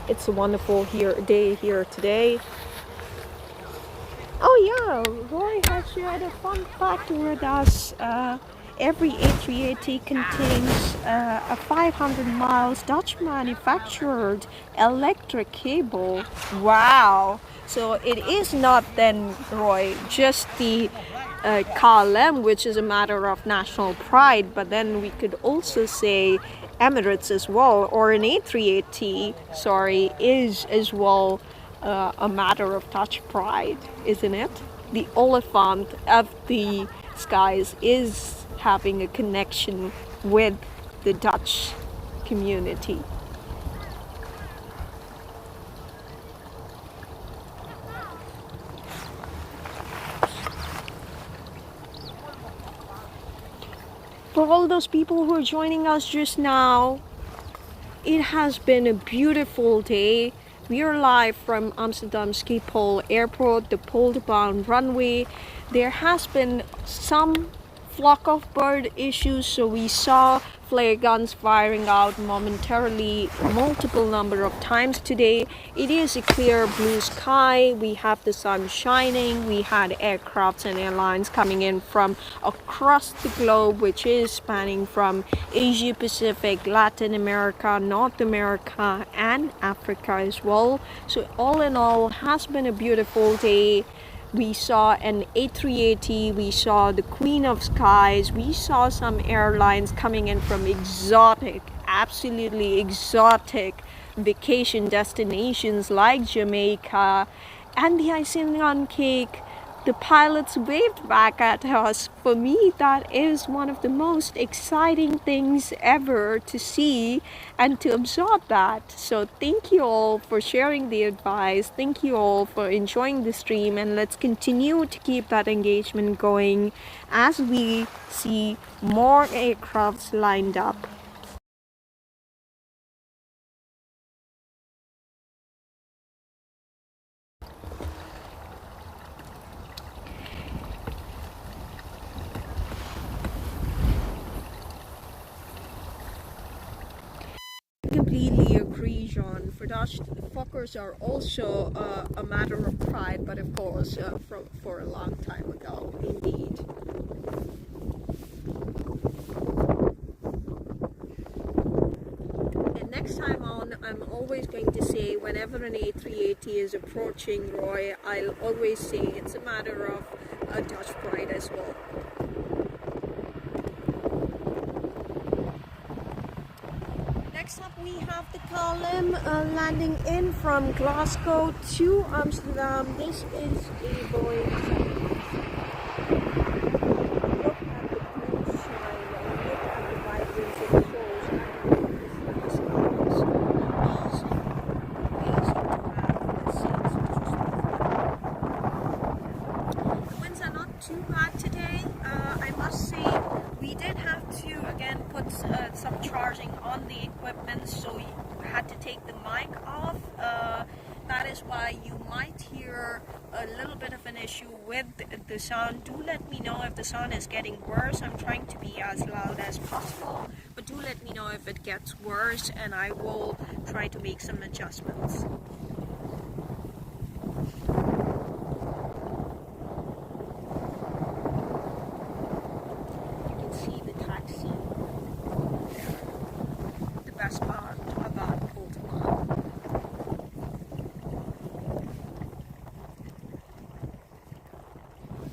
It's a wonderful day here today. Oh yeah, Roy has shared a fun fact with us. Every A380 contains a 500 miles Dutch manufactured electric cable. Wow! So it is not then, Roy, just the KLM, which is a matter of national pride, but then we could also say Emirates as well, or an A380, sorry, is as well a matter of Dutch pride, isn't it? The elephant of the skies is having a connection with the Dutch community. For all those people who are joining us just now, it has been a beautiful day. We are live from Amsterdam Schiphol Airport, the Polderbaan runway. There has been some flock of bird issues, so we saw flare guns firing out momentarily multiple number of times today. It is a clear blue sky, we have the sun shining, we had aircrafts and airlines coming in from across the globe, which is spanning from Asia Pacific, Latin America, North America and Africa as well. So all in all, has been a beautiful day. We saw an A380, we saw the Queen of Skies, we saw some airlines coming in from exotic, absolutely exotic vacation destinations like Jamaica, and the icing on cake, the pilots waved back at us. For me, that is one of the most exciting things ever to see and to absorb that. So thank you all for sharing the advice. Thank you all for enjoying the stream, and let's continue to keep that engagement going as we see more aircrafts lined up. Completely agree, John. For Dutch, Fokkers are also a matter of pride, but of course for a long time ago, indeed. And next time on, I'm always going to say, whenever an A380 is approaching Roy, I'll always say it's a matter of Dutch pride as well. Next up we have the KLM landing in from Glasgow to Amsterdam. This is a Boeing 737. Look at the blue shine and look at the vibrance it shows. This is amazing. Amazing to have the seats. The winds are not too bad today. I must say we did have to again put some charging on the equipment, so we had to take the mic off. That is why you might hear a little bit of an issue with the sound. Do let me know if the sound is getting worse. I'm trying to be as loud as possible, but do let me know if it gets worse, and I will try to make some adjustments. You can see the taxi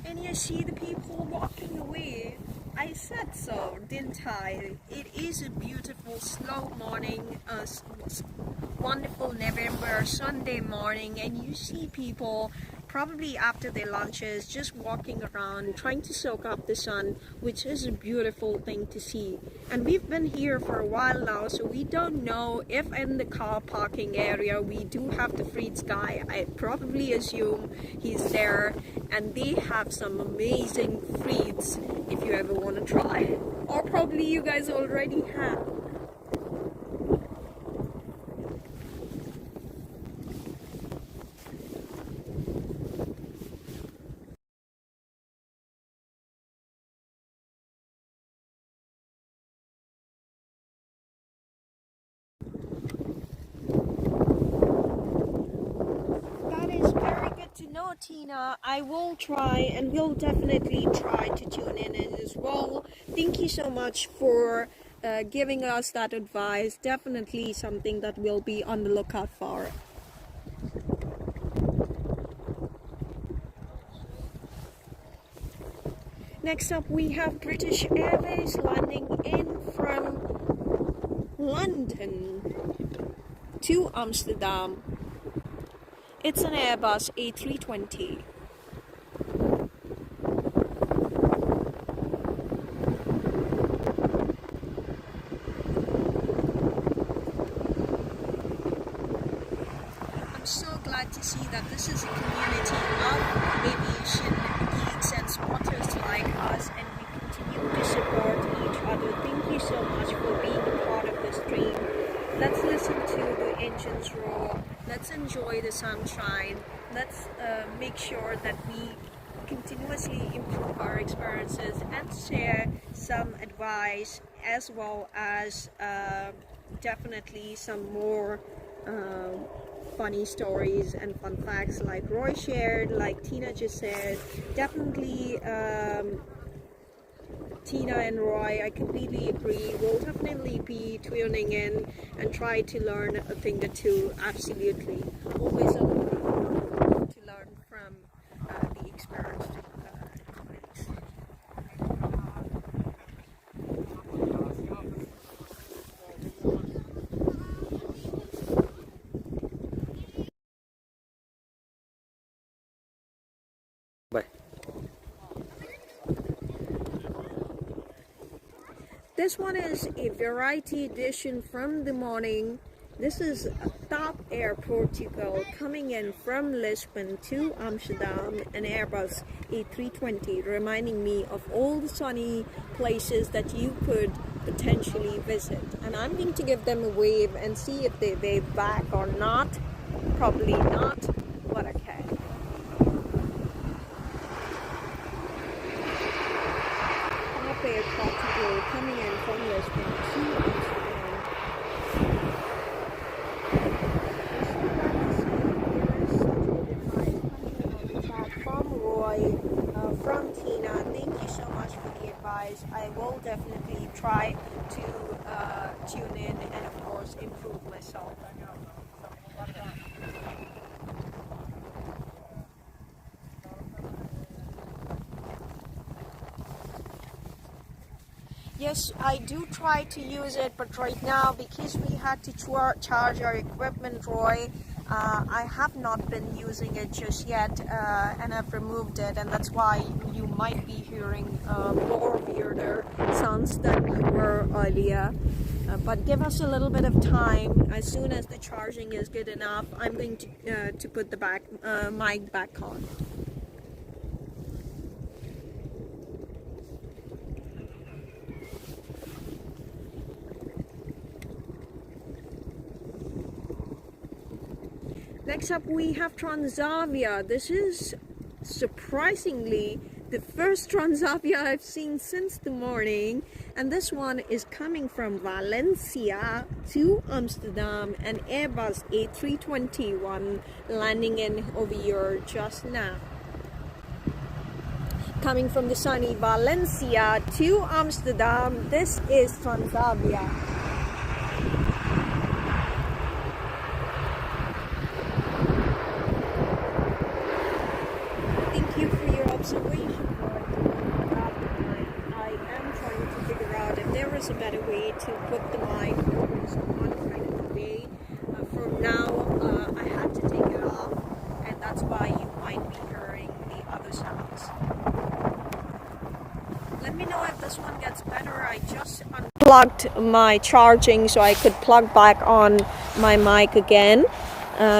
And you see the people walking away. I said so, didn't I? It is a beautiful slow morning, wonderful November Sunday morning, and you see people probably after their lunches just walking around trying to soak up the sun, which is a beautiful thing to see. And we've been here for a while now, so we don't know if in the car parking area we do have the Freed's guy. I probably assume he's there, and they have some amazing Freeds if you ever want to try, or probably you guys already have. To know, Tina, I will try, and we'll definitely try to tune in as well. Thank you so much for giving us that advice. Definitely something that we'll be on the lookout for. Next up, we have British Airways landing in from London to Amsterdam. It's an Airbus A320. I'm so glad to see that this is a community of aviation geeks and spotters like us, and we continue to support each other. Thank you so much for being a part of this stream. Let's listen to the engines roar. Let's enjoy the sunshine. Let's make sure that we continuously improve our experiences and share some advice, as well as definitely some more funny stories and fun facts like Roy shared, like Tina just said. Definitely Tina and Roy, I completely agree. We'll definitely be tuning in and try to learn a thing or two. Absolutely. Always open to learn from the experienced colleagues. Bye. This one is a variety edition from the morning. This is top Aeropuerto coming in from Lisbon to Amsterdam, an Airbus A320, reminding me of all the sunny places that you could potentially visit. And I'm going to give them a wave and see if they wave back or not. Probably not, but okay. Aeropuerto coming in from Lisbon to Amsterdam. From Roy, from Tina, thank you so much for the advice. I will definitely try to tune in and of course improve myself. Yes, I do try to use it, but right now, because we had to charge our equipment, Roy, I have not been using it just yet, and I've removed it, and that's why you might be hearing more weirder sounds than you were earlier. But give us a little bit of time. As soon as the charging is good enough, I'm going to put the mic back on. Next up, we have Transavia. This is surprisingly the first Transavia I've seen since the morning, and this one is coming from Valencia to Amsterdam, an Airbus A321 landing in over here just now. Coming from the sunny Valencia to Amsterdam, this is Transavia. observation point grab the mic. I am trying to figure out if there is a better way to put the mic over some other kind of way. For now, I had to take it off, and that's why you might be hearing the other sounds. Let me know if this one gets better. I just unplugged my charging so I could plug back on my mic again.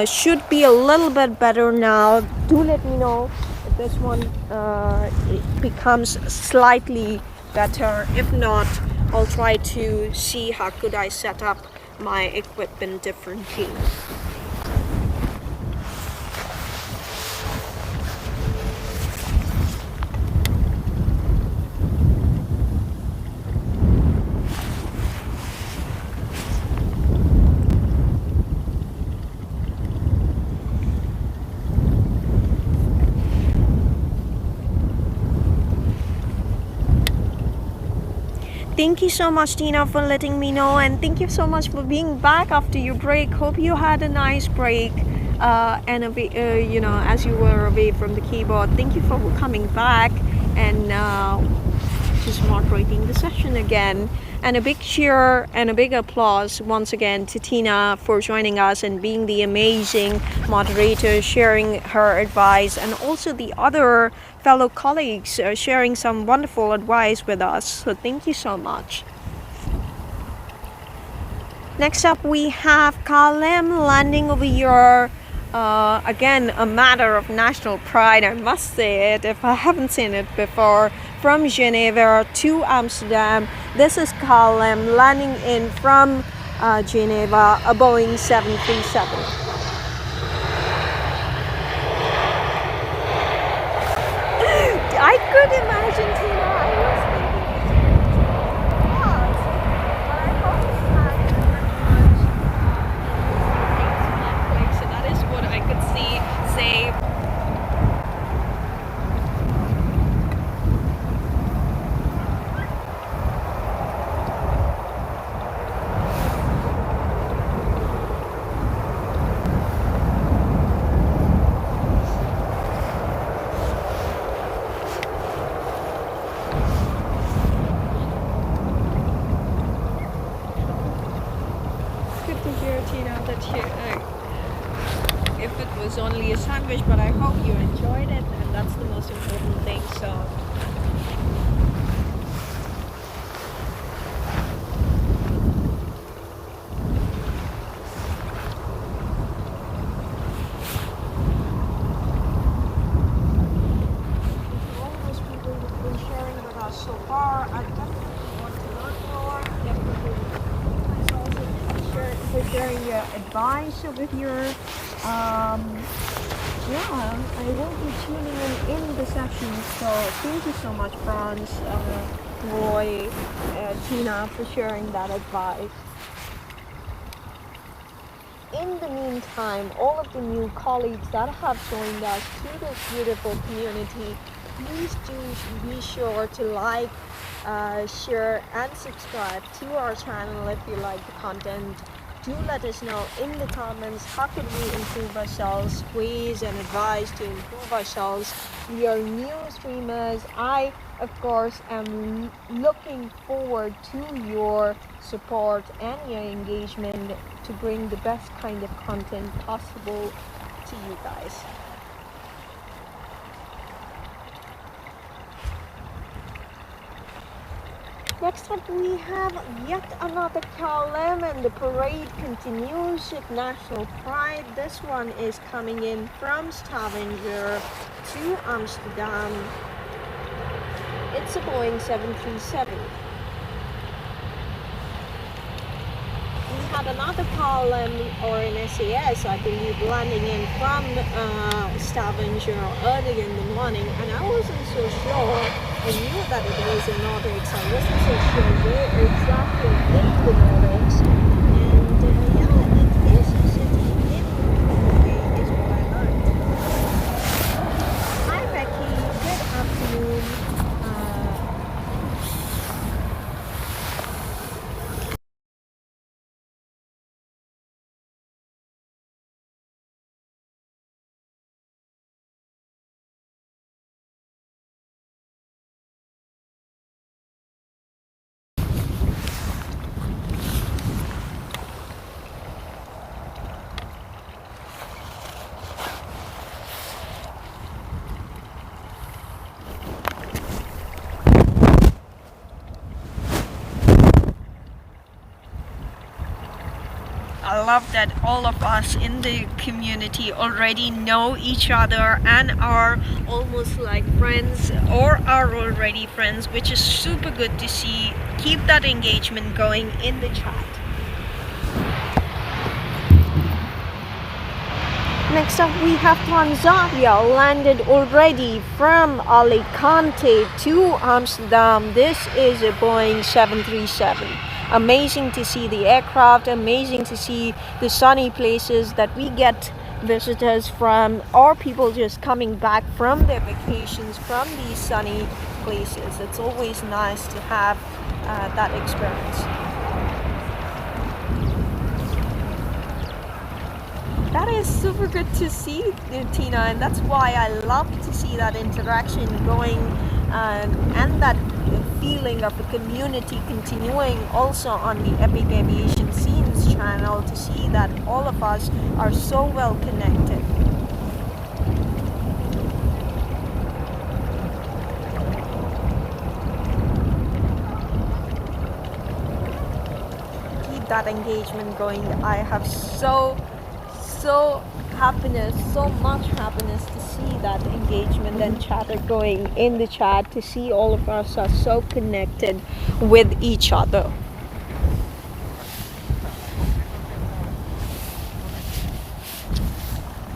Should be a little bit better now. Do let me know if this one it becomes slightly better. If not, I'll try to see how could I set up my equipment differently. Thank you so much, Tina, for letting me know, and thank you so much for being back after your break. Hope you had a nice break, and as you were away from the keyboard. Thank you for coming back and just moderating the session again. And a big cheer and a big applause once again to Tina for joining us and being the amazing moderator, sharing her advice, and also the other fellow colleagues sharing some wonderful advice with us. So thank you so much. Next up we have KLM landing over here. Again, a matter of national pride, I must say it if I haven't seen it before. From Geneva to Amsterdam. This is KLM landing in from Geneva, a Boeing 737. I could imagine, Tina. I was thinking it was, but I hope it had pretty much so that is what I could say. If it was only a sandwich, but I hope you enjoyed it, and that's the most important thing. So all those people who've been sharing with us so far, I definitely want to learn more. Definitely thanks also for sharing your advice over here. I will be tuning in the session, so thank you so much, Franz, Roy, Tina, for sharing that advice. In the meantime, all of the new colleagues that have joined us to this beautiful community, please do be sure to like, share and subscribe to our channel if you like the content. Do let us know in the comments how could we improve ourselves, ways and advice to improve ourselves. We are new streamers. I, of course, am looking forward to your support and your engagement to bring the best kind of content possible to you guys. Next up we have yet another KLM, and the parade continues with national pride. This one is coming in from Stavanger to Amsterdam. It's a Boeing 737. We had another KLM or an SAS, I believe, landing in from Stavanger early in the morning, and I wasn't so sure. I knew that it was a Nordic, so I wasn't so sure where exactly in the Nordics. I love that all of us in the community already know each other and are almost like friends or are already friends, which is super good to see. Keep that engagement going in the chat. Next up we have Tanzania landed already from Alicante to Amsterdam. This is a Boeing 737. Amazing to see the aircraft, amazing to see the sunny places that we get visitors from, or people just coming back from their vacations from these sunny places. It's always nice to have that experience. That is super good to see, Tina, and that's why I love to see that interaction going and that feeling of the community continuing also on the Epic Aviation Scenes channel, to see that all of us are so well connected. Keep that engagement going. I have so much happiness to see that engagement and chatter going in the chat, to see all of us are so connected with each other.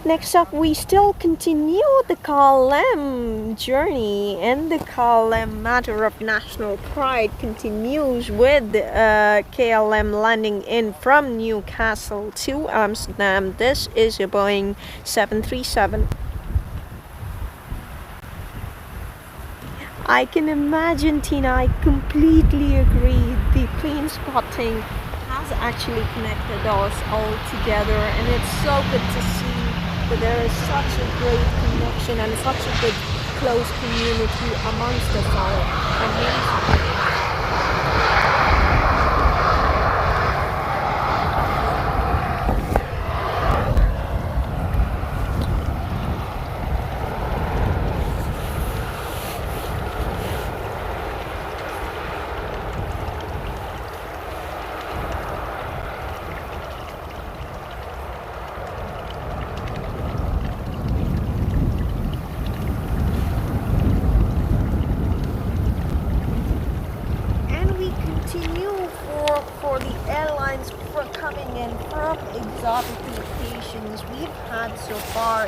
Next up, we still continue the KLM journey, and the KLM Matter of National Pride continues with KLM landing in from Newcastle to Amsterdam. This is a Boeing 737. I can imagine, Tina, I completely agree. The plane spotting has actually connected us all together, and it's so good to see that there is such a great connection and such a good close community amongst us all. Amazing.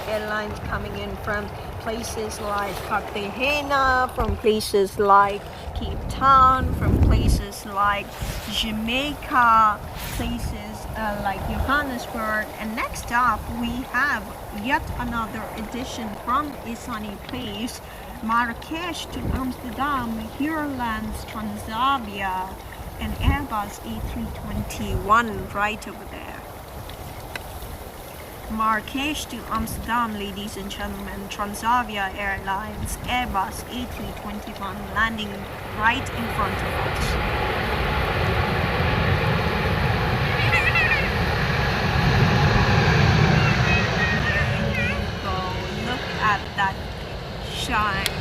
Airlines coming in from places like Cartagena, from places like Cape Town, from places like Jamaica, places like Johannesburg. And next up we have yet another edition from a sunny place, Marrakesh to Amsterdam. Here lands Transavia, an Airbus A321 right over there. Marrakesh to Amsterdam, ladies and gentlemen. Transavia Airlines Airbus A321 landing right in front of us. There you go. Look at that shine.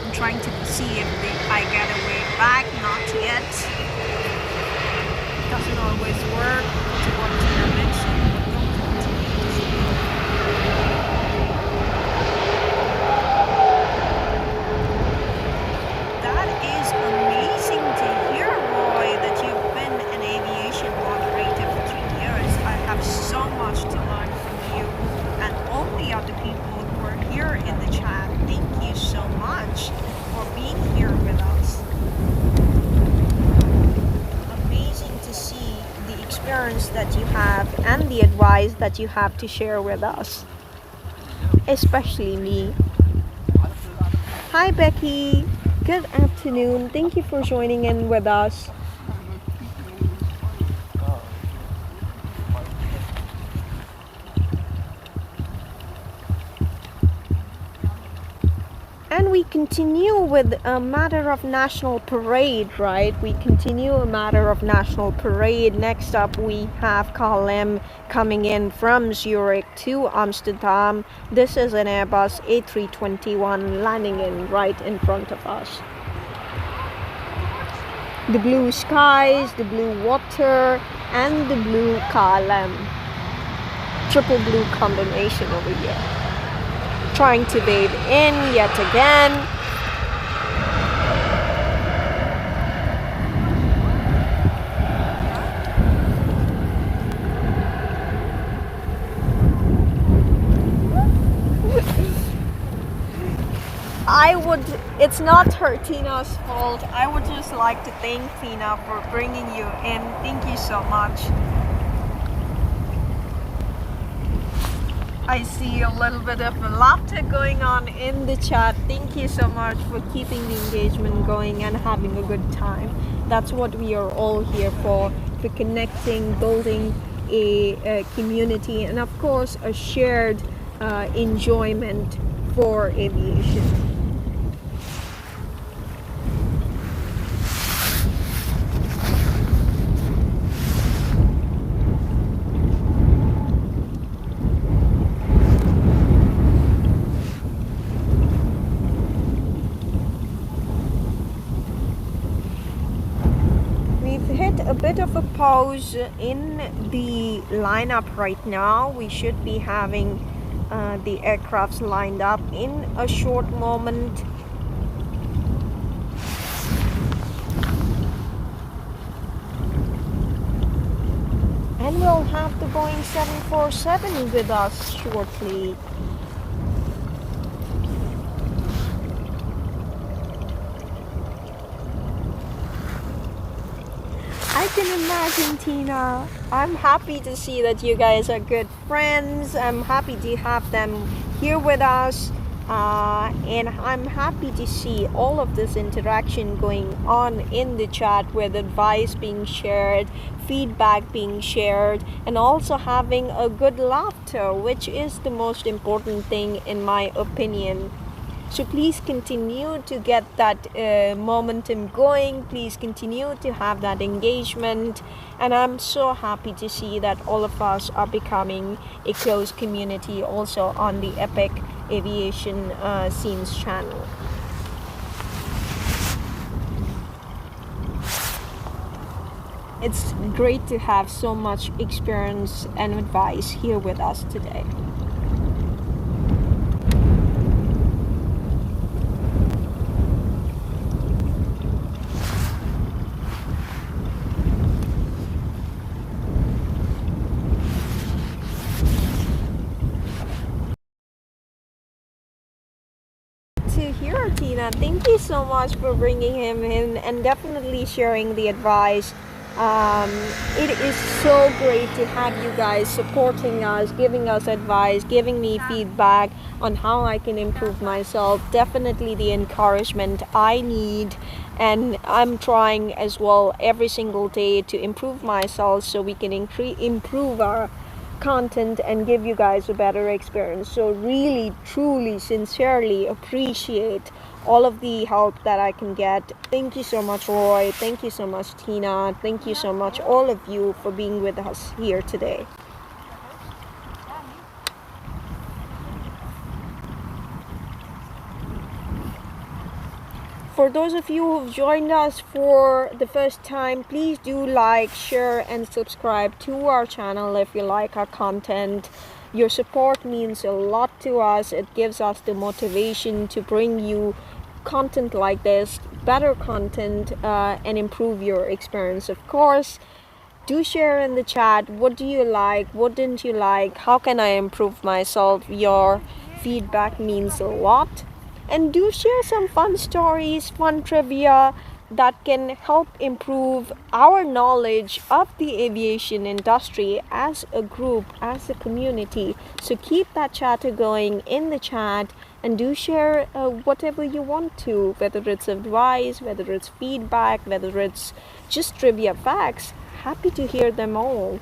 I'm trying to see if I get a wave back. Not yet. Doesn't always work. To what Tina mentioned. That you have and the advice that you have to share with us, especially me. Hi Becky, good afternoon, thank you for joining in with us. And we continue with a matter of national parade, right? We continue a matter of national parade. Next up, we have KLM coming in from Zurich to Amsterdam. This is an Airbus A321 landing in right in front of us. The blue skies, the blue water, and the blue KLM. Triple blue combination over here. Trying to wave in yet again. It's not Tina's fault. I would just like to thank Tina for bringing you in. Thank you so much. I see a little bit of laughter going on in the chat. Thank you so much for keeping the engagement going and having a good time. That's what we are all here for connecting, building a community, and of course a shared enjoyment for aviation. A bit of a pause in the lineup right now. We should be having the aircrafts lined up in a short moment. And we'll have the Boeing 747 with us shortly. I can imagine, Tina. I'm happy to see that you guys are good friends. I'm happy to have them here with us. And I'm happy to see all of this interaction going on in the chat, with advice being shared, feedback being shared, and also having a good laughter, which is the most important thing in my opinion. So please continue to get that momentum going. Please continue to have that engagement. And I'm so happy to see that all of us are becoming a close community also on the Epic Aviation Scenes channel. It's great to have so much experience and advice here with us today. Tina, thank you so much for bringing him in and definitely sharing the advice. It is so great to have you guys supporting us, giving us advice, giving me feedback on how I can improve myself. Definitely the encouragement I need, and I'm trying as well every single day to improve myself so we can improve our content and give you guys a better experience. So really, truly, sincerely appreciate all of the help that I can get. Thank you so much, Roy. Thank you so much, Tina. Thank you so much, all of you, for being with us here today. For those of you who've joined us for the first time, please do like, share, and subscribe to our channel if you like our content. Your support means a lot to us. It gives us the motivation to bring you content like this, better content, and improve your experience. Of course, do share in the chat. What do you like? What didn't you like? How can I improve myself? Your feedback means a lot. And do share some fun stories, fun trivia that can help improve our knowledge of the aviation industry as a group, as a community. So keep that chatter going in the chat, and do share whatever you want to, whether it's advice, whether it's feedback, whether it's just trivia facts. Happy to hear them all.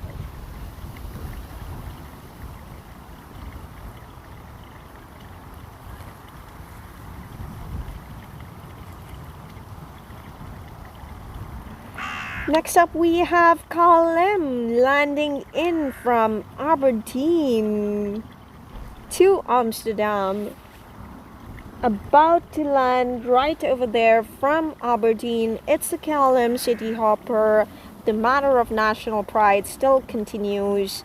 Next up, we have KLM landing in from Aberdeen to Amsterdam. About to land right over there from Aberdeen. It's the KLM City Hopper the matter of national pride still continues,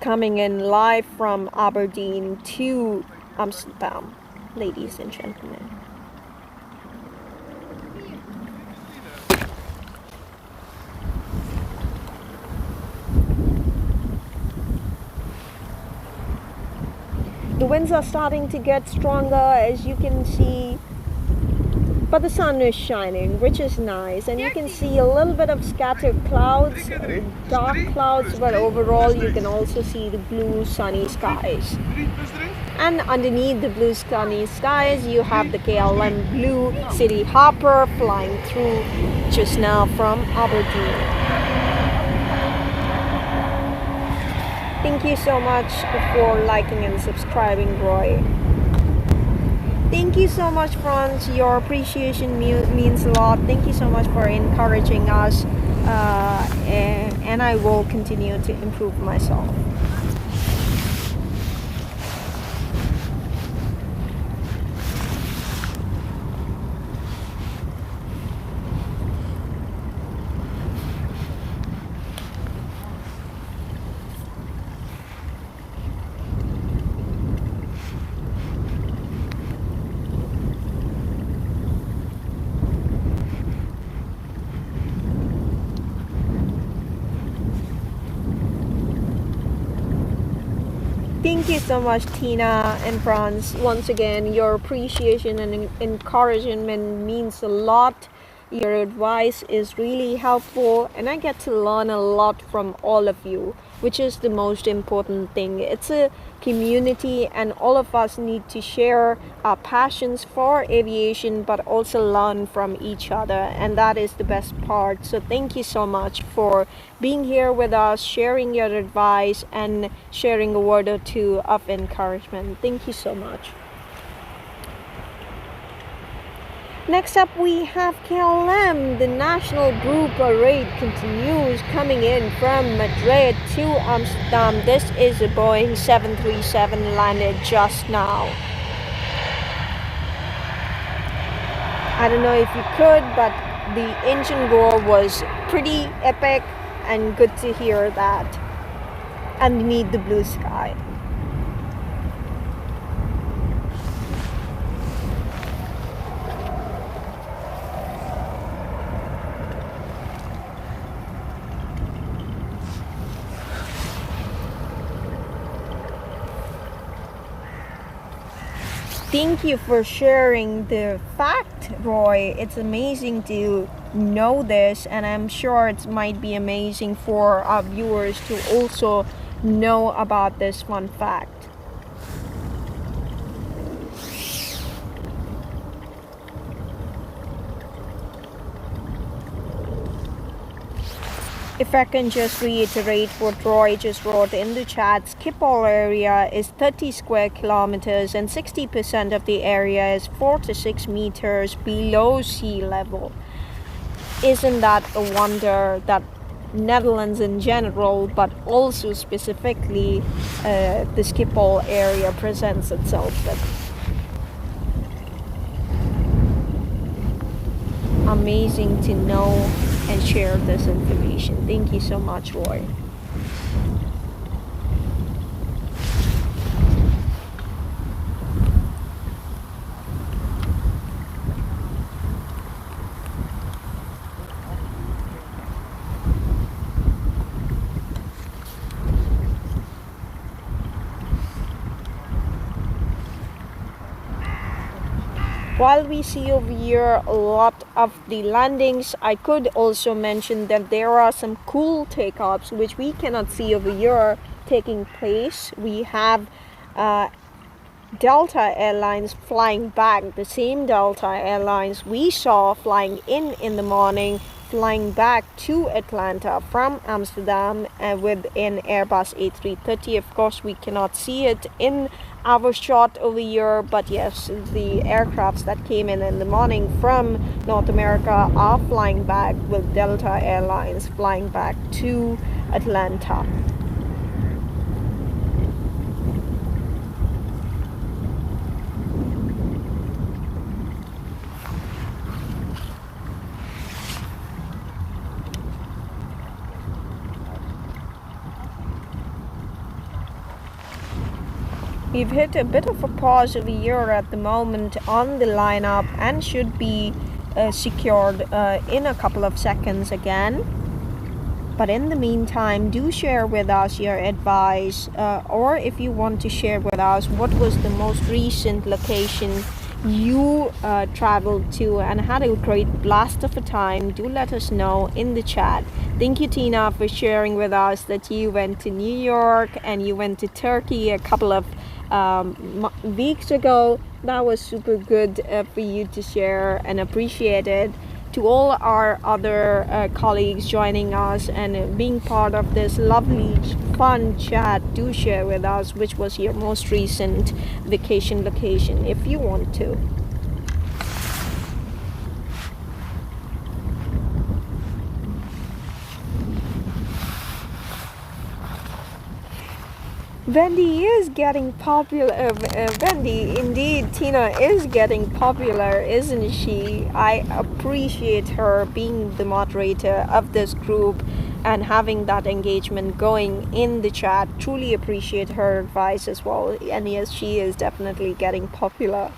coming in live from Aberdeen to Amsterdam, ladies and gentlemen. The winds are starting to get stronger, as you can see, but the sun is shining, which is nice, and you can see a little bit of scattered clouds, dark clouds, but overall you can also see the blue sunny skies. And underneath the blue sunny skies you have the KLM Blue City Hopper flying through just now from Aberdeen. Thank you so much for liking and subscribing, Roy. Thank you so much, Franz. Your appreciation means a lot. Thank you so much for encouraging us, and I will continue to improve myself. Thank you so much, Tina and Franz. Once again, your appreciation and encouragement means a lot. Your advice is really helpful, and I get to learn a lot from all of you, which is the most important thing. It's a community, and all of us need to share our passions for aviation, but also learn from each other, and that is the best part. So thank you so much for being here with us, sharing your advice, and sharing a word or two of encouragement. Thank you so much. Next up we have KLM. The national group parade continues, coming in from Madrid to Amsterdam. This is a Boeing 737 landed just now. I don't know if you could, but the engine roar was pretty epic and good to hear that underneath the blue sky. Thank you for sharing the fact, Roy. It's amazing to know this, and I'm sure it might be amazing for our viewers to also know about this fun fact. If I can just reiterate what Roy just wrote in the chat, Schiphol area is 30 square kilometers and 60% of the area is 4 to 6 meters below sea level. Isn't that a wonder that Netherlands in general, but also specifically the Schiphol area presents itself with? Amazing to know and share this information. Thank you so much, Roy. While we see over here a lot of the landings, I could also mention that there are some cool takeoffs which we cannot see over here taking place. We have Delta Airlines flying back, the same Delta Airlines we saw flying in the morning, flying back to Atlanta from Amsterdam with an Airbus A330. Of course, we cannot see it in our shot over here, but yes, the aircrafts that came in the morning from North America are flying back with Delta Airlines flying back to Atlanta. We've hit a bit of a pause over here at the moment on the lineup and should be secured in a couple of seconds again. But in the meantime, do share with us your advice, or if you want to share with us what was the most recent location you traveled to and had a great blast of a time. Do let us know in the chat. Thank you, Tina, for sharing with us that you went to New York and you went to Turkey a couple of weeks ago. That was super good for you to share and appreciate it. To all our other colleagues joining us and being part of this lovely fun chat, do share with us which was your most recent vacation location if you want to. Wendy is getting popular. Wendy, indeed, Tina is getting popular, isn't she? I appreciate her being the moderator of this group and having that engagement going in the chat. Truly appreciate her advice as well. And yes, she is definitely getting popular.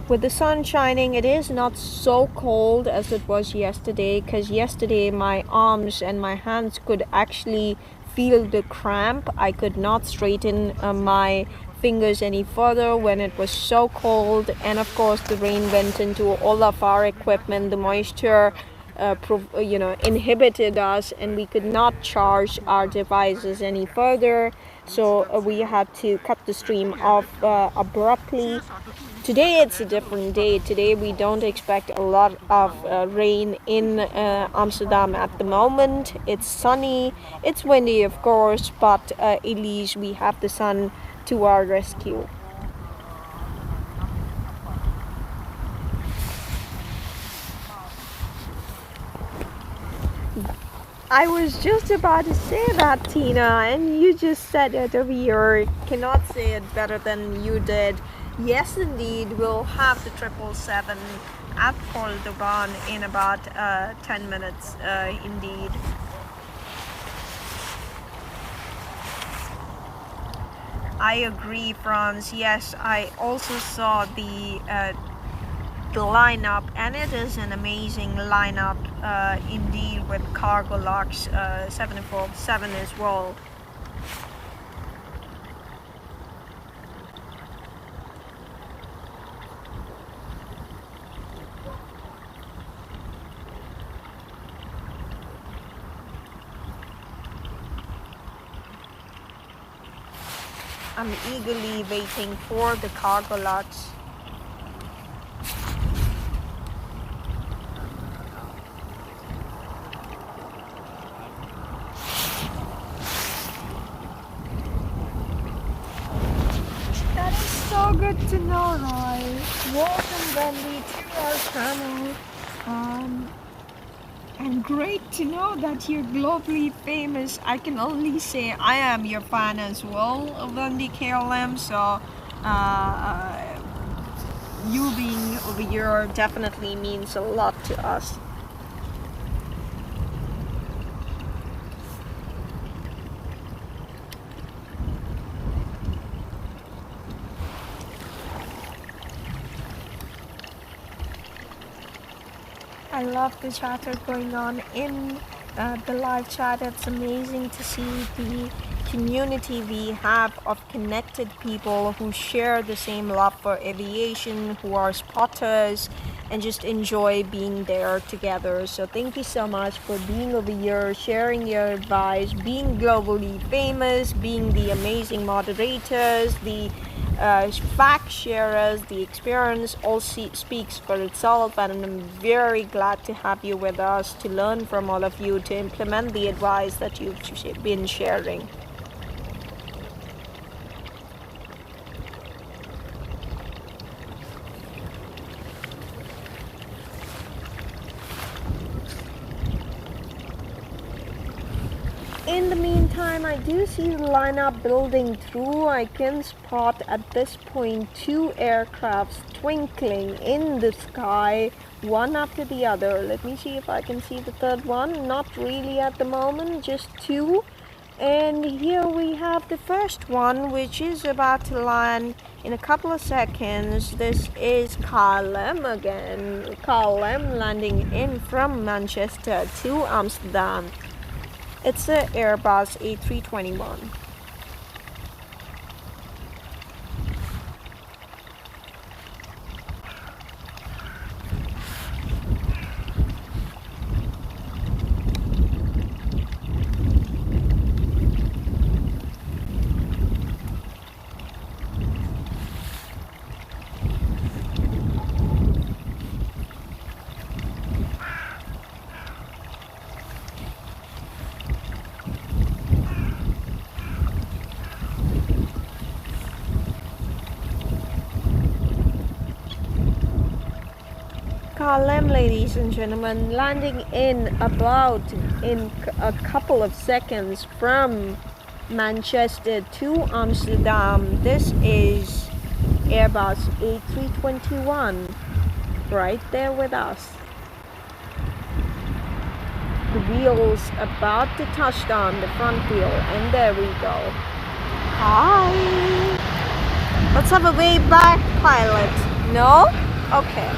With the sun shining, it is not so cold as it was yesterday, because yesterday my arms and my hands could actually feel the cramp. I could not straighten my fingers any further when it was so cold, and of course the rain went into all of our equipment. The moisture inhibited us and we could not charge our devices any further, so we had to cut the stream off abruptly. Today it's a different day. Today we don't expect a lot of rain in Amsterdam at the moment. It's sunny, it's windy of course, but at least we have the sun to our rescue. I was just about to say that, Tina, and you just said it over here. Cannot say it better than you did. Yes, indeed, we'll have the 777 at Polderbaan in about 10 minutes, indeed. I agree, Franz. Yes, I also saw the lineup, and it is an amazing lineup indeed, with cargo locks 747 as well. I'm eagerly waiting for the cargo lots. That is so good to know, Roy. Welcome, Wendy, to our channel. And great to know that you're globally famous. I can only say I am your fan as well, Wendy KLM. So you being over here definitely means a lot to us. I love the chatter going on in the live chat. It's amazing to see the community we have of connected people who share the same love for aviation, who are spotters, and just enjoy being there together. So thank you so much for being over here, sharing your advice, being globally famous, being the amazing moderators, the fact sharers. The experience all speaks for itself, and I'm very glad to have you with us to learn from all of you, to implement the advice that you've been sharing. In the meantime, time I do see the lineup building through. I can spot at this point 2 aircrafts twinkling in the sky, one after the other. Let me see if I can see the third one. Not really at the moment, just 2. And here we have the first one, which is about to land in a couple of seconds. This is KLM again. KLM landing in from Manchester to Amsterdam. It's the Airbus A321. KLM, ladies and gentlemen, landing in a couple of seconds from Manchester to Amsterdam. This is Airbus A321 right there with us. The wheels about to touch down, the front wheel, and there we go. Hi! Let's have a wave back, pilot. No? Okay.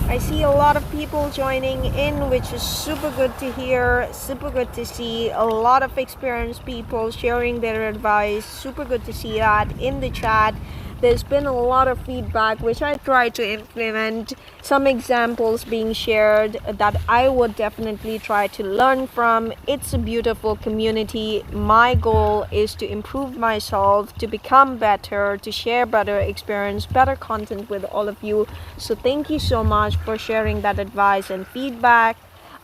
I see a lot of people joining in, which is super good to hear, super good to see. A lot of experienced people sharing their advice. Super good to see that in the chat. There's been a lot of feedback which I try to implement, some examples being shared that I would definitely try to learn from. It's a beautiful community. My goal is to improve myself, to become better, to share better experience, better content with all of you. So thank you so much for sharing that advice and feedback.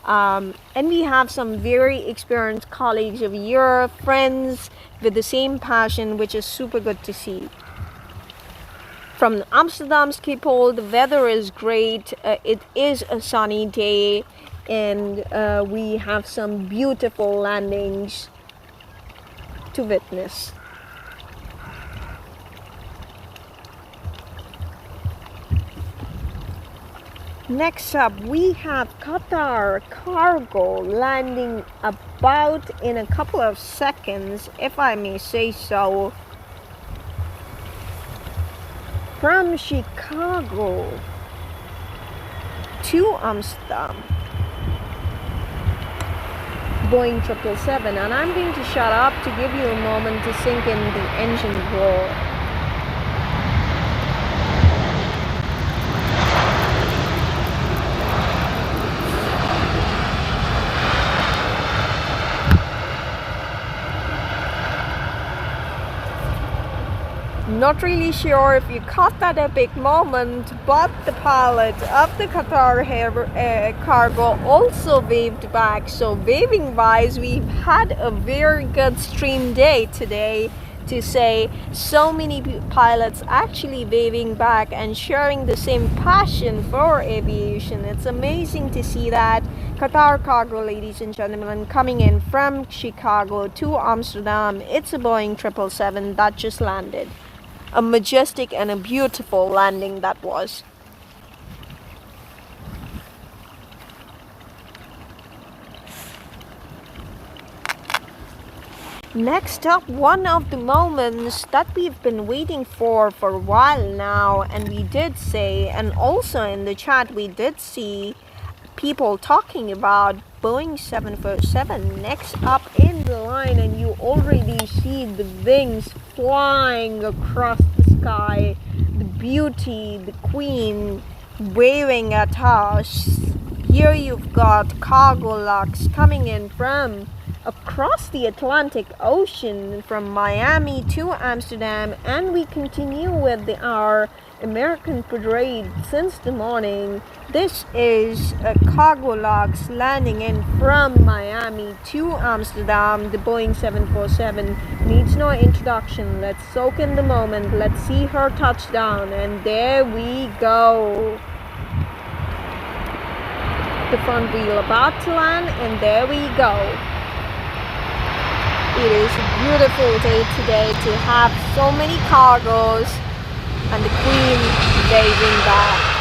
And we have some very experienced colleagues of your friends with the same passion, which is super good to see. From Amsterdam Schiphol, the weather is great. It is a sunny day, and we have some beautiful landings to witness. Next up, we have Qatar Cargo landing about in a couple of seconds, if I may say so, from Chicago to Amsterdam. Boeing 777, and I'm going to shut up to give you a moment to sink in the engine roar. Not really sure if you caught that epic moment, but the pilot of the Qatar Cargo also waved back. So waving wise, we've had a very good stream day today, to say so many pilots actually waving back and sharing the same passion for aviation. It's amazing to see that. Qatar Cargo, ladies and gentlemen, coming in from Chicago to Amsterdam. It's a Boeing 777 that just landed. A majestic and a beautiful landing that was. Next up, one of the moments that we've been waiting for a while now, and we did say, and also in the chat we did see people talking about Boeing 747 next up in the line, and you already see the wings flying across the sky, the beauty, the queen waving at us. Here you've got cargo lux coming in from across the Atlantic Ocean from Miami to Amsterdam, and we continue with our American parade since the morning. This is a cargo lux landing in from Miami to Amsterdam. The Boeing 747 needs no introduction. Let's soak in the moment. Let's see her touchdown, and there we go. The front wheel about to land, and there we go. It is a beautiful day today to have so many cargoes and the Queen waving back.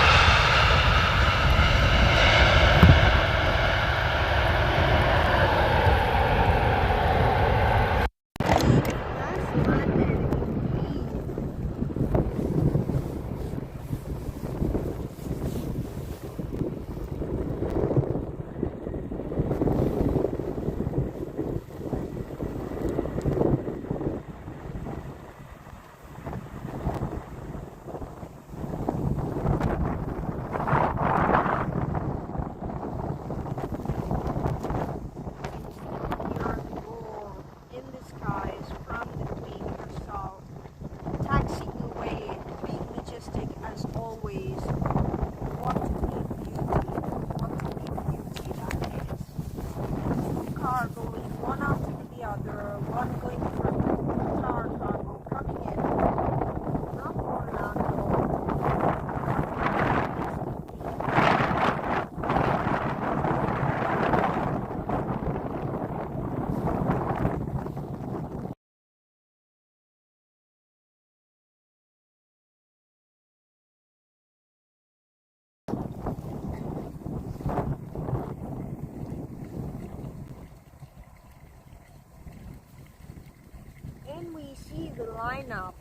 And we see the lineup.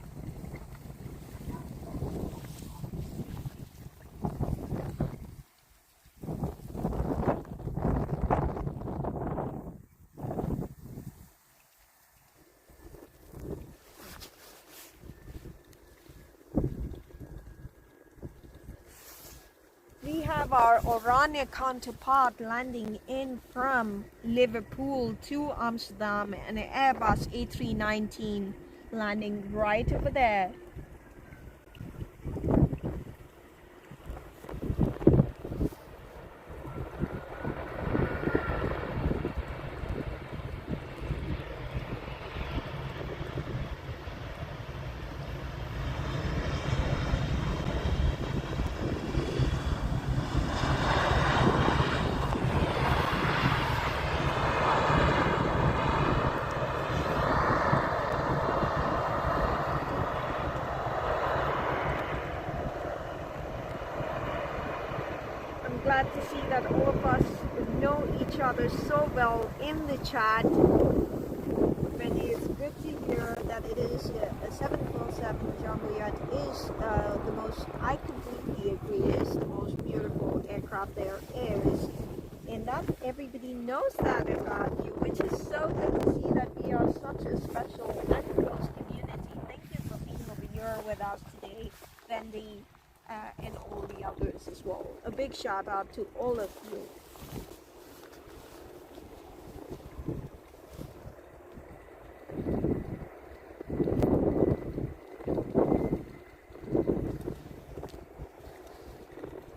We have our Oranje counterpart landing in from Liverpool to Amsterdam, and an Airbus A319 landing right over there. Glad to see that all of us know each other so well in the chat. But it's good to hear that it is a 747 Jumbo Jet is the most, I completely agree, is the most beautiful aircraft there is. And that everybody knows that about you, which is so good to see that we are such a special and close community. Thank you for being over here with us today, Wendy. And all the others as well. A big shout out to all of you.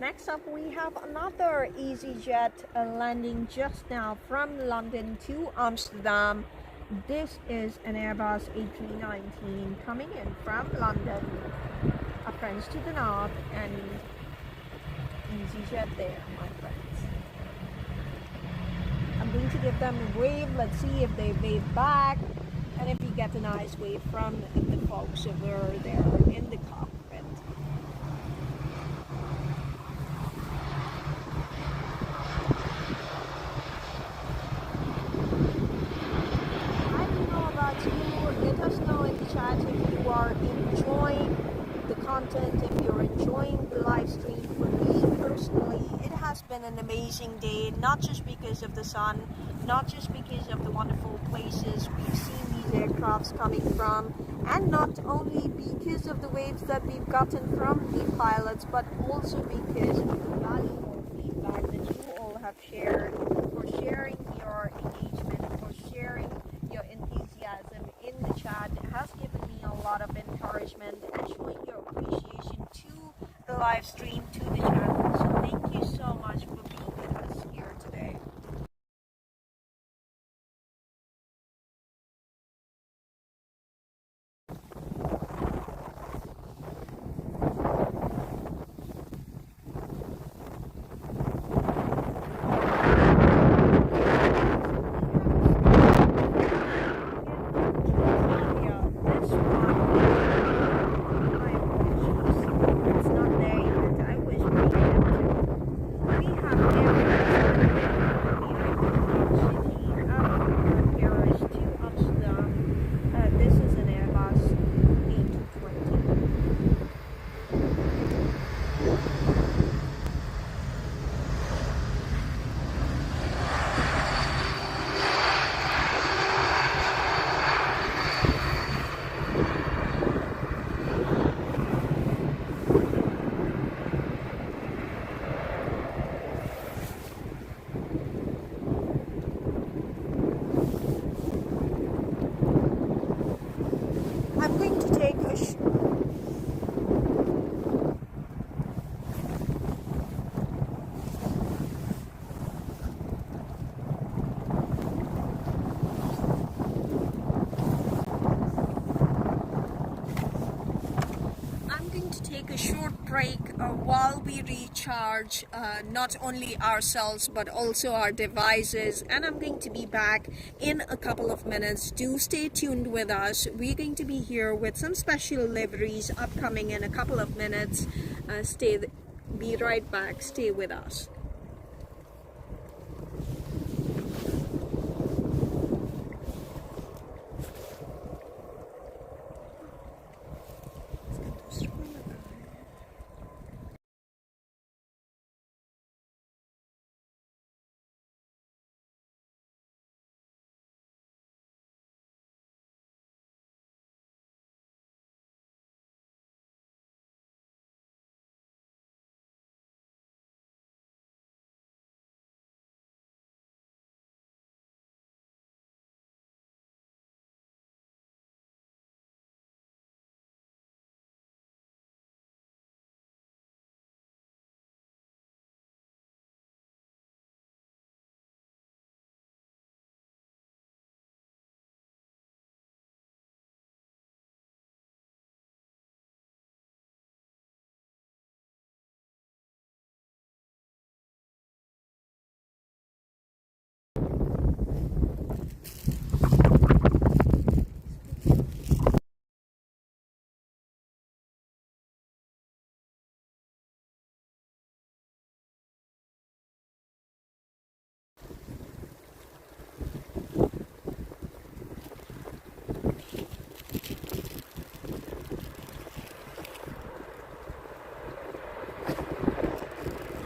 Next up we have another EasyJet landing just now from London to Amsterdam. This is an Airbus A319 coming in from London. Our friends to the north, and EasyJet there, my friends. I'm going to give them a wave. Let's see if they wave back, and if you get a nice wave from the folks over there in the cockpit. I don't know about you. Let us know in the chat if you are enjoying the content, if you're enjoying the live stream. For me personally, it has been an amazing day, not just because of the sun, not just because of the wonderful places we've seen these aircrafts coming from, and not only because of the waves that we've gotten from the pilots, but also because of the valuable feedback that you all have shared, for sharing your engagement, for sharing chat has given me a lot of encouragement and showing your appreciation to the live stream, to the channel. So thank you so much for being with us here today. This is an Airbus A380. I'm going to take a short break while we recharge not only ourselves but also our devices, and I'm going to be back in a couple of minutes. Do stay tuned with us. We're going to be here with some special liveries upcoming in a couple of minutes. Be right back. Stay with us.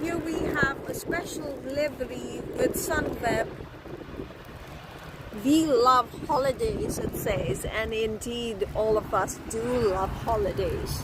Here we have a special livery with Sunweb. We love holidays, it says, and indeed all of us do love holidays.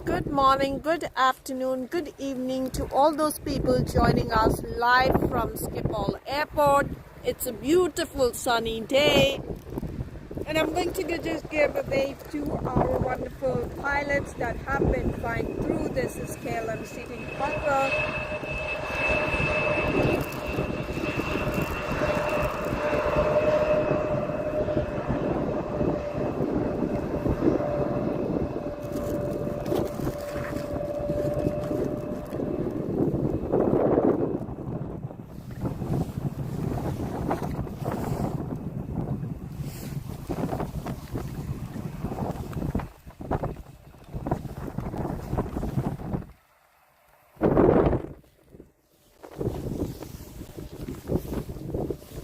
Good morning, good afternoon, good evening to all those people joining us live from Schiphol Airport. It's a beautiful sunny day, and I'm going to just give a wave to our wonderful pilots that have been flying through this KLM City Harbor.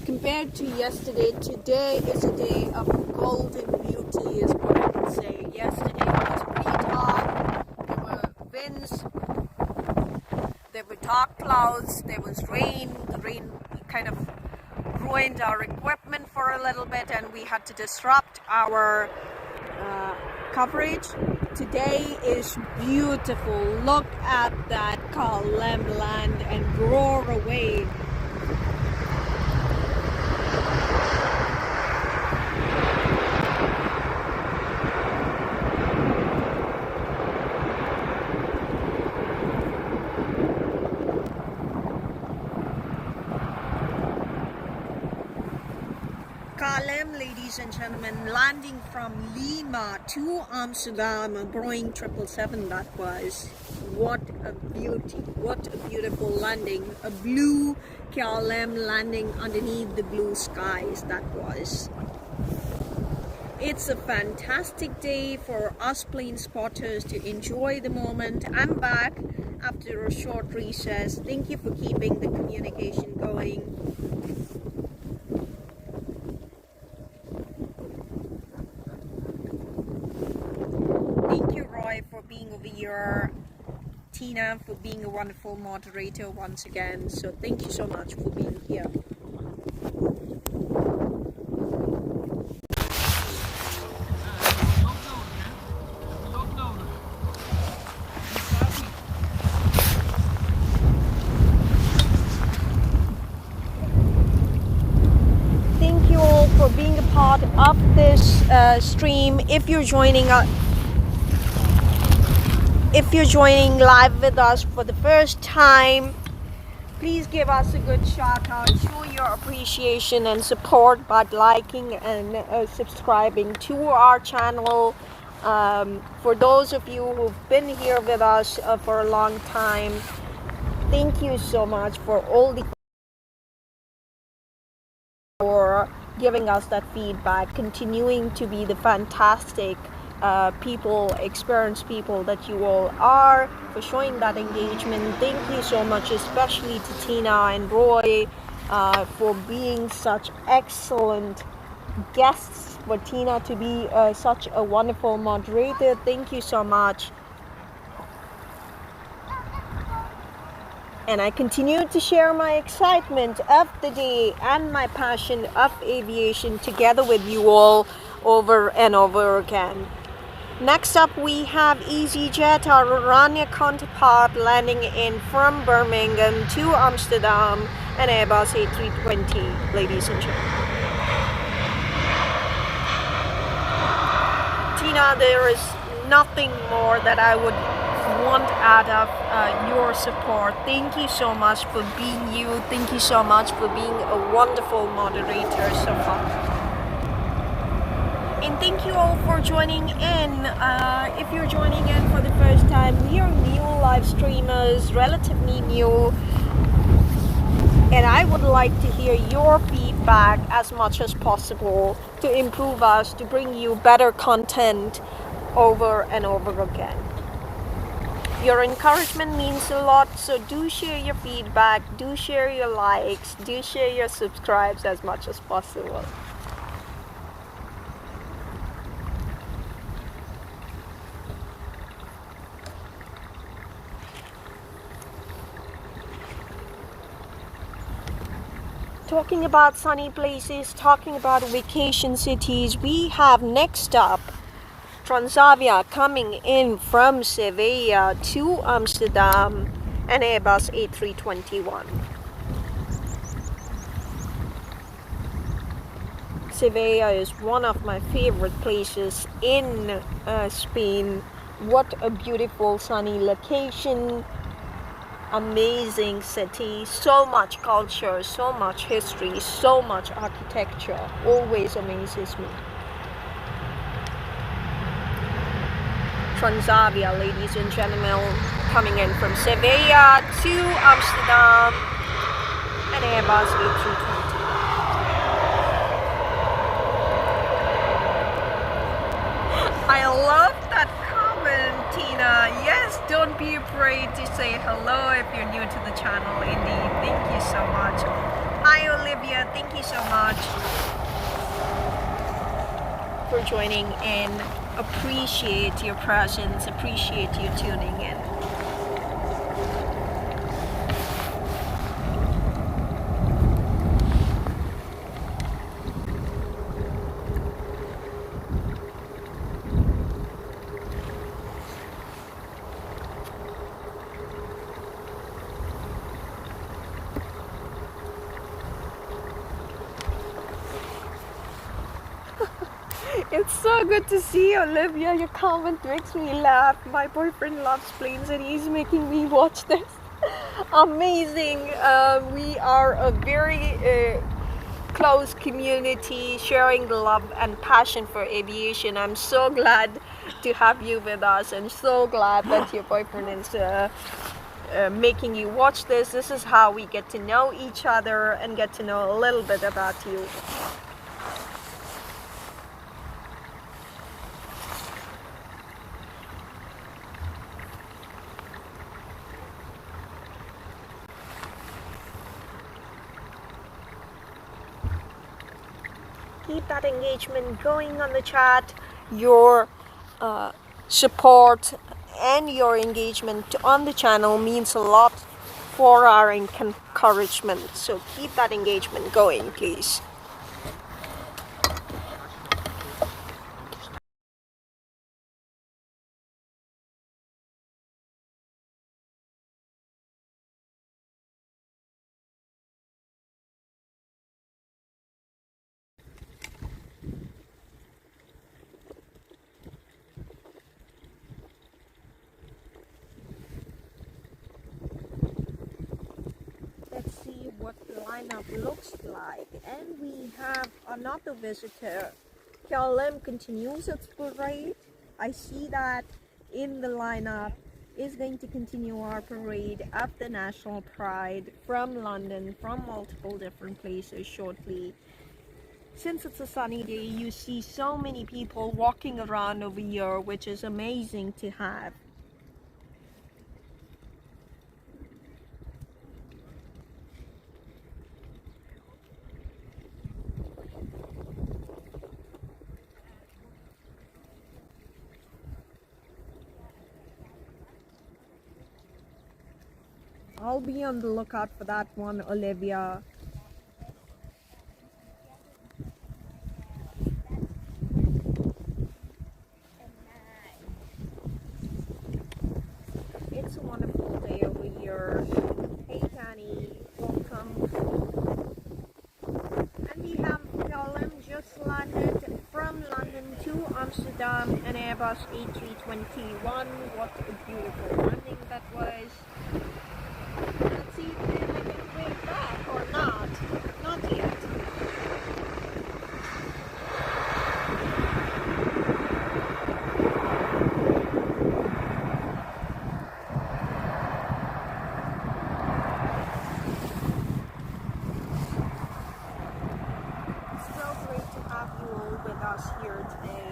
Compared to yesterday, today is a day of golden beauty is what I can say. Yesterday was pretty hot, there were winds, there were dark clouds, there was rain. The rain kind of ruined our equipment for a little bit and we had to disrupt our coverage. Today is beautiful. Look at that KLM land and roar away. KLM, ladies and gentlemen, landing from Lima to Amsterdam, a Boeing 777 that was. What a beauty, what a beautiful landing. A blue KLM landing underneath the blue skies that was. It's a fantastic day for us plane spotters to enjoy the moment. I'm back after a short recess. Thank you for keeping the communication going. For being over here, Tina for being a wonderful moderator once again, so thank you so much for being here. Thank you all for being a part of this stream. If you're joining live with us for the first time, please give us a good shout out, show your appreciation and support by liking and subscribing to our channel. For those of you who've been here with us for a long time, thank you so much for all the for giving us that feedback, continuing to be the fantastic people, experienced people that you all are, for showing that engagement. Thank you so much, especially to Tina and Roy for being such excellent guests, for Tina to be such a wonderful moderator. Thank you so much. And I continue to share my excitement of the day and my passion of aviation together with you all over and over again. Next up we have EasyJet, our Iranian counterpart, landing in from Birmingham to Amsterdam, and Airbus A320, ladies and gentlemen. Tina, there is nothing more that I would want out of your support. Thank you so much for being you. Thank you so much for being a wonderful moderator so far. And thank you all for joining in. If you're joining in for the first time, we are new live streamers, relatively new. And I would like to hear your feedback as much as possible to improve us, to bring you better content over and over again. Your encouragement means a lot, so do share your feedback, do share your likes, do share your subscribes as much as possible. Talking about sunny places, talking about vacation cities, we have next up Transavia coming in from Sevilla to Amsterdam, an Airbus A321. Sevilla is one of my favorite places in Spain. What a beautiful sunny location. Amazing city, so much culture, so much history, so much architecture, always amazes me. Transavia, ladies and gentlemen, coming in from Sevilla to Amsterdam, an Airbus A320. I love that comment, Tina. Yes, don't be afraid to say hello if you're new to the channel. Indeed, thank you so much. Hi, Olivia. Thank you so much for joining in. Appreciate your presence. Appreciate you tuning in. It's so good to see you, Olivia. Your comment makes me laugh. My boyfriend loves planes and he's making me watch this. Amazing. We are a very close community sharing the love and passion for aviation. I'm so glad to have you with us and so glad that your boyfriend is making you watch this. This is how we get to know each other and get to know a little bit about you. Keep that engagement going on the chat. Your support and your engagement on the channel means a lot for our encouragement. So keep that engagement going, please. Let's see what the lineup looks like. And we have another visitor. KLM continues its parade. I see that in the lineup is going to continue our parade of the national pride from London, from multiple different places shortly. Since it's a sunny day, you see so many people walking around over here, which is amazing to have. I'll be on the lookout for that one, Olivia. It's a wonderful day over here. Hey Danny, welcome. And we have KLM just landed from London to Amsterdam, an Airbus A321. What a beautiful landing that was. Let's see if they're making way back or not. Not yet. It's so great to have you all with us here today.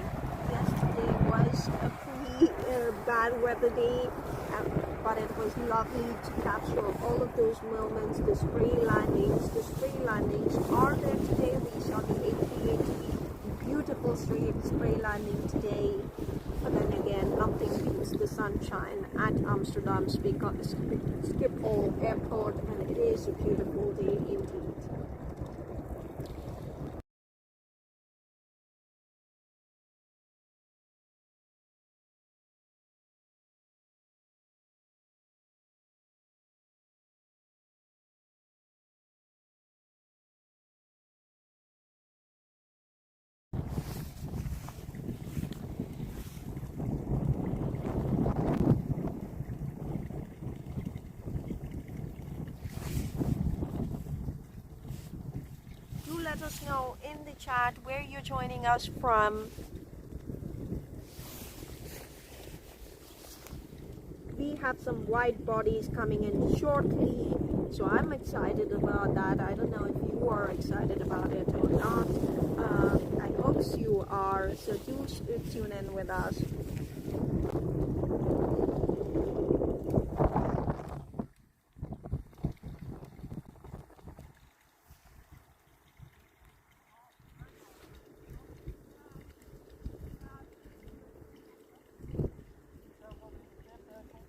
Yesterday was a pretty bad weather day. But it was lovely to capture all of those moments, the spray landings. The spray landings are there today. We saw the A380, beautiful spray landing today. But then again, nothing beats the sunshine at Amsterdam Schiphol Airport, and it is a beautiful day indeed. the chat where you're joining us from. We have some wide bodies coming in shortly, so I'm excited about that. I don't know if you are excited about it or not. I hope you are, so do tune in with us.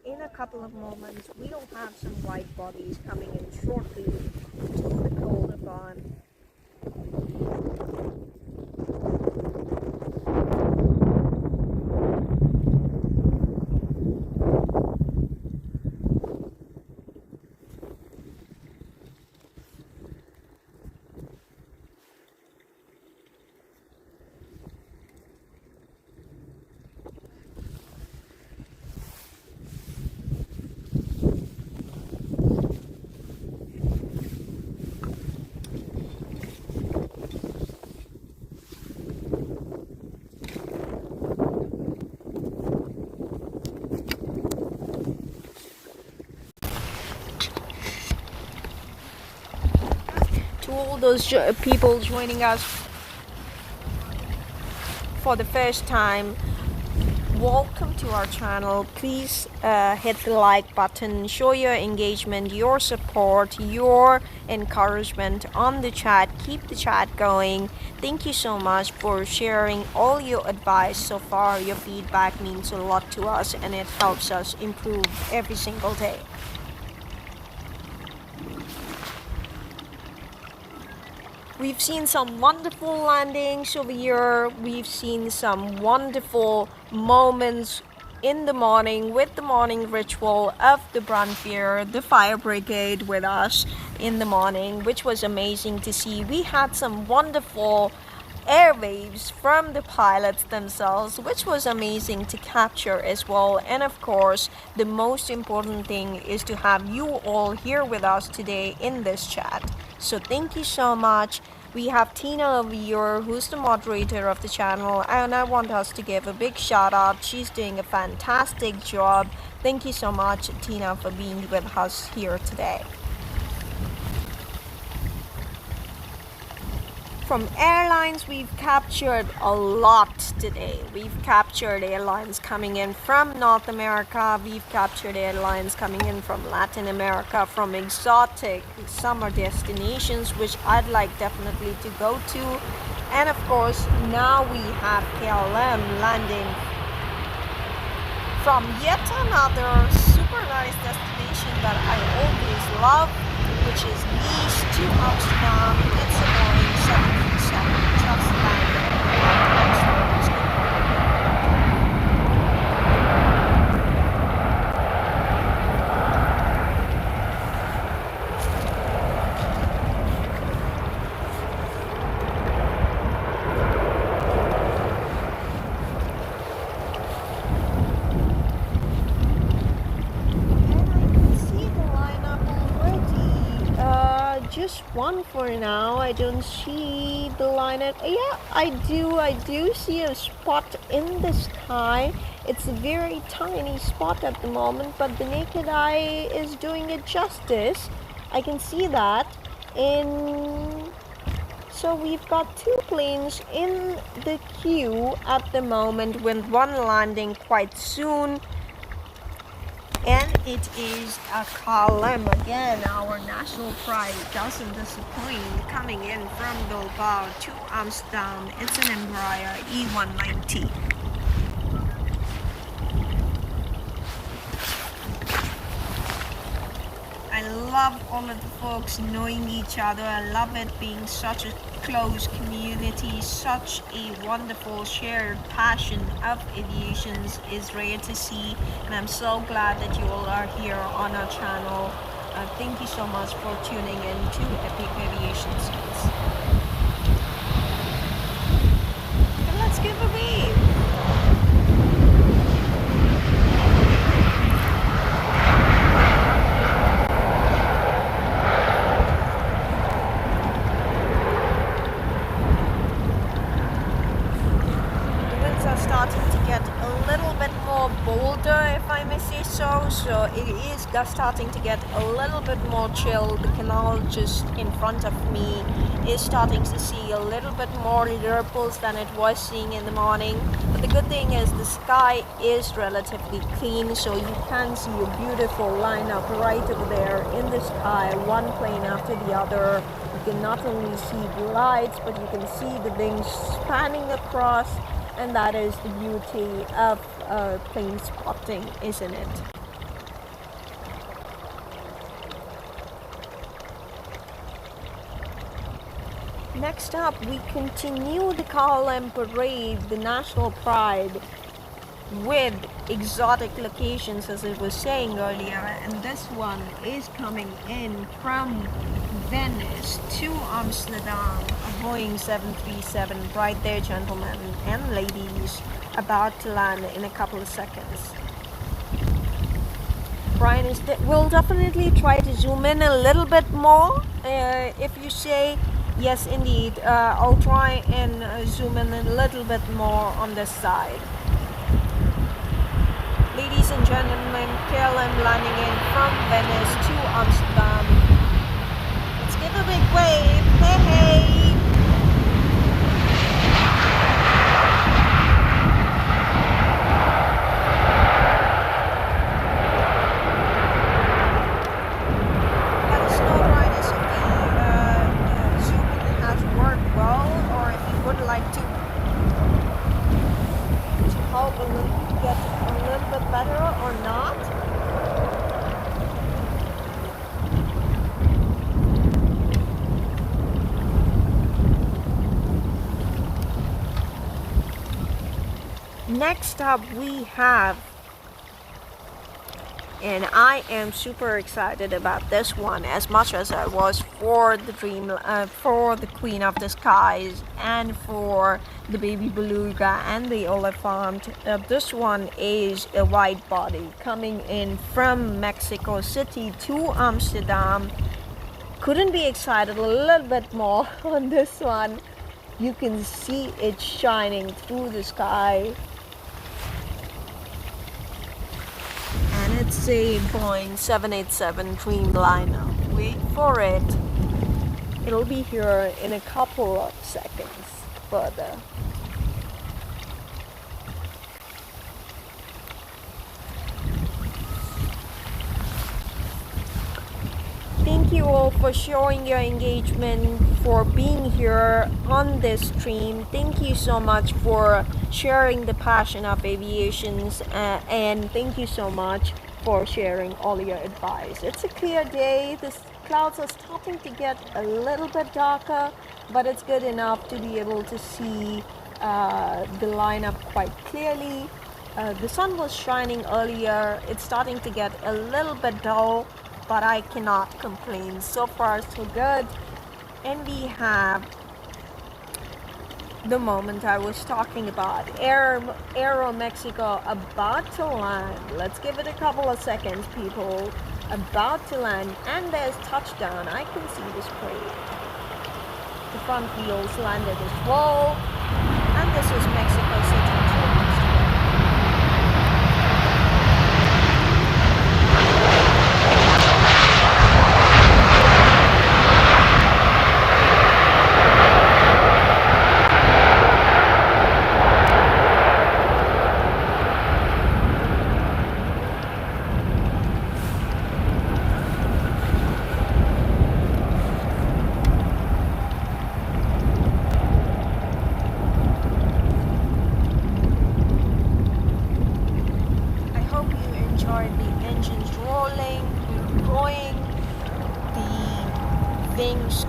In a couple of moments, we'll have some wide bodies coming in shortly to the Polderbaan. To all those people joining us for the first time, welcome to our channel. Please hit the like button, show your engagement, your support, your encouragement on the chat. Keep the chat going. Thank you so much for sharing all your advice so far. Your feedback means a lot to us and it helps us improve every single day. We've seen some wonderful landings over here. We've seen some wonderful moments in the morning with the morning ritual of the brandweer, the fire brigade with us in the morning, which was amazing to see. We had some wonderful airwaves from the pilots themselves, which was amazing to capture as well. And of course, the most important thing is to have you all here with us today in this chat. So thank you so much. We have Tina over here, who's the moderator of the channel, and I want us to give a big shout out. She's doing a fantastic job. Thank you so much, Tina, for being with us here today. From airlines, we've captured a lot today. We've captured airlines coming in from North America. We've captured airlines coming in from Latin America, from exotic summer destinations, which I'd like definitely to go to. And of course, now we have KLM landing from yet another super nice destination that I always love, which is Nice to Amsterdam. It's a Boeing 737 just landed at Amsterdam. Just one for now. I don't see the lineup. Yeah, I do see a spot in the sky. It's a very tiny spot at the moment, but the naked eye is doing it justice. I can see that. So we've got two planes in the queue at the moment, with one landing quite soon. And it is a KLM again. Our national pride doesn't disappoint, coming in from Bilbao to Amsterdam. It's an Embraer E190. I love all of the folks knowing each other. I love it being such a close community. Such a wonderful shared passion of aviations is rare to see, and I'm so glad that you all are here on our channel. Thank you so much for tuning in to Epic Aviation Scenes. And let's give a wave. more bolder, if I may say so. So it is starting to get a little bit more chill. The canal just in front of me is starting to see a little bit more ripples than it was seeing in the morning. But the good thing is the sky is relatively clean, so you can see a beautiful lineup right over there in the sky, one plane after the other. You can not only see the lights, but you can see the wings spanning across, and that is the beauty of plane spotting, isn't it? Next up, we continue the KLM parade, the national pride, with exotic locations, as I was saying earlier, and this one is coming in from Venice to Amsterdam, a Boeing 737, right there, gentlemen and ladies, about to land in a couple of seconds. Brian will definitely try to zoom in a little bit more. If you say yes, indeed, I'll try and zoom in a little bit more on this side. Ladies and gentlemen, KLM landing in from Venice to Amsterdam. Let's give a big wave. Hey, hey! Let us know, Ryan, if the zooming has worked well, or if you would like to help get a little bit better or not. Next up we have, and I am super excited about this one as much as I was for the for the Queen of the Skies and for the Baby Beluga and the Elephant. This one is a wide body coming in from Mexico City to Amsterdam. Couldn't be excited a little bit more on this one. You can see it shining through the sky. And it's a Boeing 787 Dreamliner. Wait for it. It'll be here in a couple of seconds further. Thank you all for showing your engagement, for being here on this stream. Thank you so much for sharing the passion of aviations, and thank you so much for sharing all your advice. It's a clear day. The clouds are starting to get a little bit darker, but it's good enough to be able to see the lineup quite clearly. The sun was shining earlier. It's starting to get a little bit dull, but I cannot complain. So far, so good. And we have the moment I was talking about, Aero Mexico about to land. Let's give it a couple of seconds, people. About to land, and there's touchdown. I can see the spray. The front wheels landed as well, and this is Mexico City to Amsterdam.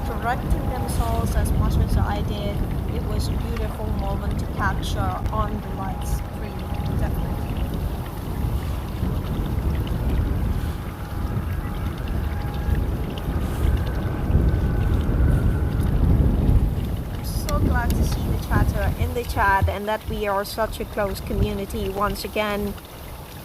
Correcting themselves as much as I did. It was a beautiful moment to capture on the light screen, definitely. I'm so glad to see the chatter in the chat and that we are such a close community once again.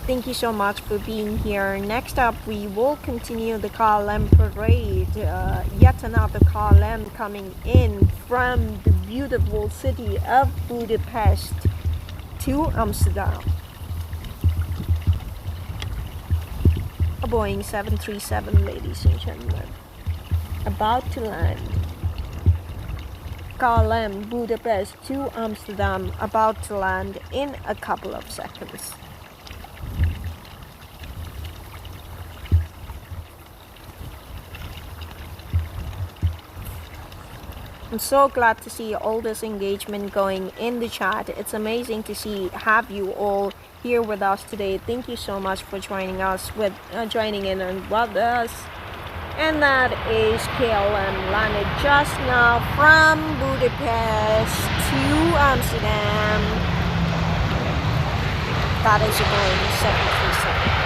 Thank you so much for being here. Next up, we will continue the KLM parade. Yet another KLM coming in from the beautiful city of Budapest to Amsterdam. A Boeing 737, ladies and gentlemen. About to land. KLM Budapest to Amsterdam, about to land in a couple of seconds. I'm so glad to see all this engagement going in the chat. It's amazing to have you all here with us today. Thank you so much for joining in and with us. And that is KLM landed just now from Budapest to Amsterdam. That is a Boeing 737.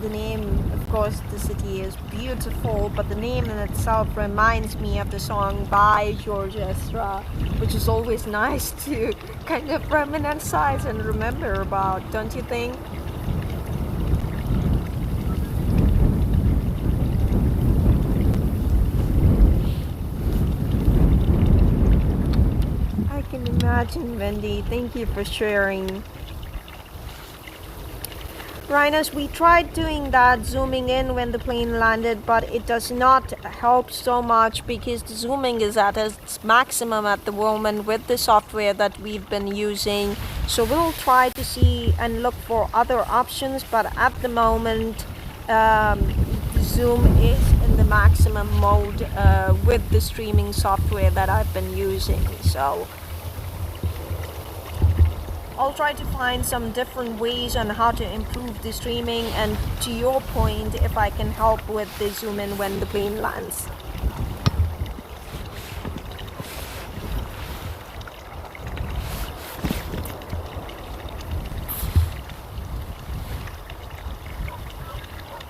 The name, of course, the city is beautiful, but the name in itself reminds me of the song by George Ezra, which is always nice to kind of reminisce and remember about, don't you think? I can imagine, Wendy. Thank you for sharing. Rhinos, we tried doing that, zooming in when the plane landed, but it does not help so much because the zooming is at its maximum at the moment with the software that we've been using. So we'll try to see and look for other options, but at the moment the zoom is in the maximum mode with the streaming software that I've been using. So I'll try to find some different ways on how to improve the streaming, and to your point, if I can help with the zoom in when the plane lands.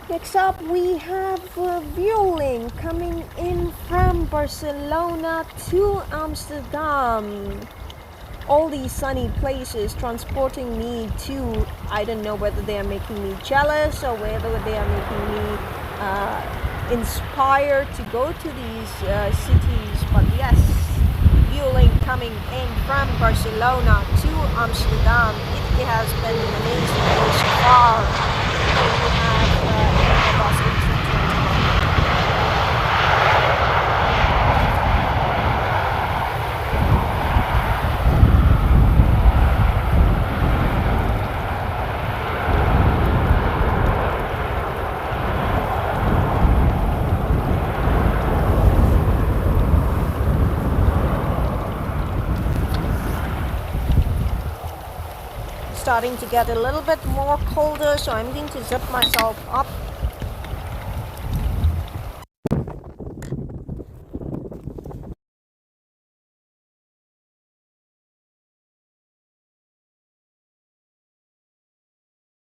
Next up we have Vueling coming in from Barcelona to Amsterdam. All these sunny places transporting me to, I don't know whether they are making me jealous or whether they are making me inspired to go to these cities, but yes, Vueling coming in from Barcelona to Amsterdam. It has been an amazing day so far. We have Airbus A380s. Starting to get a little bit more colder, so I'm going to zip myself up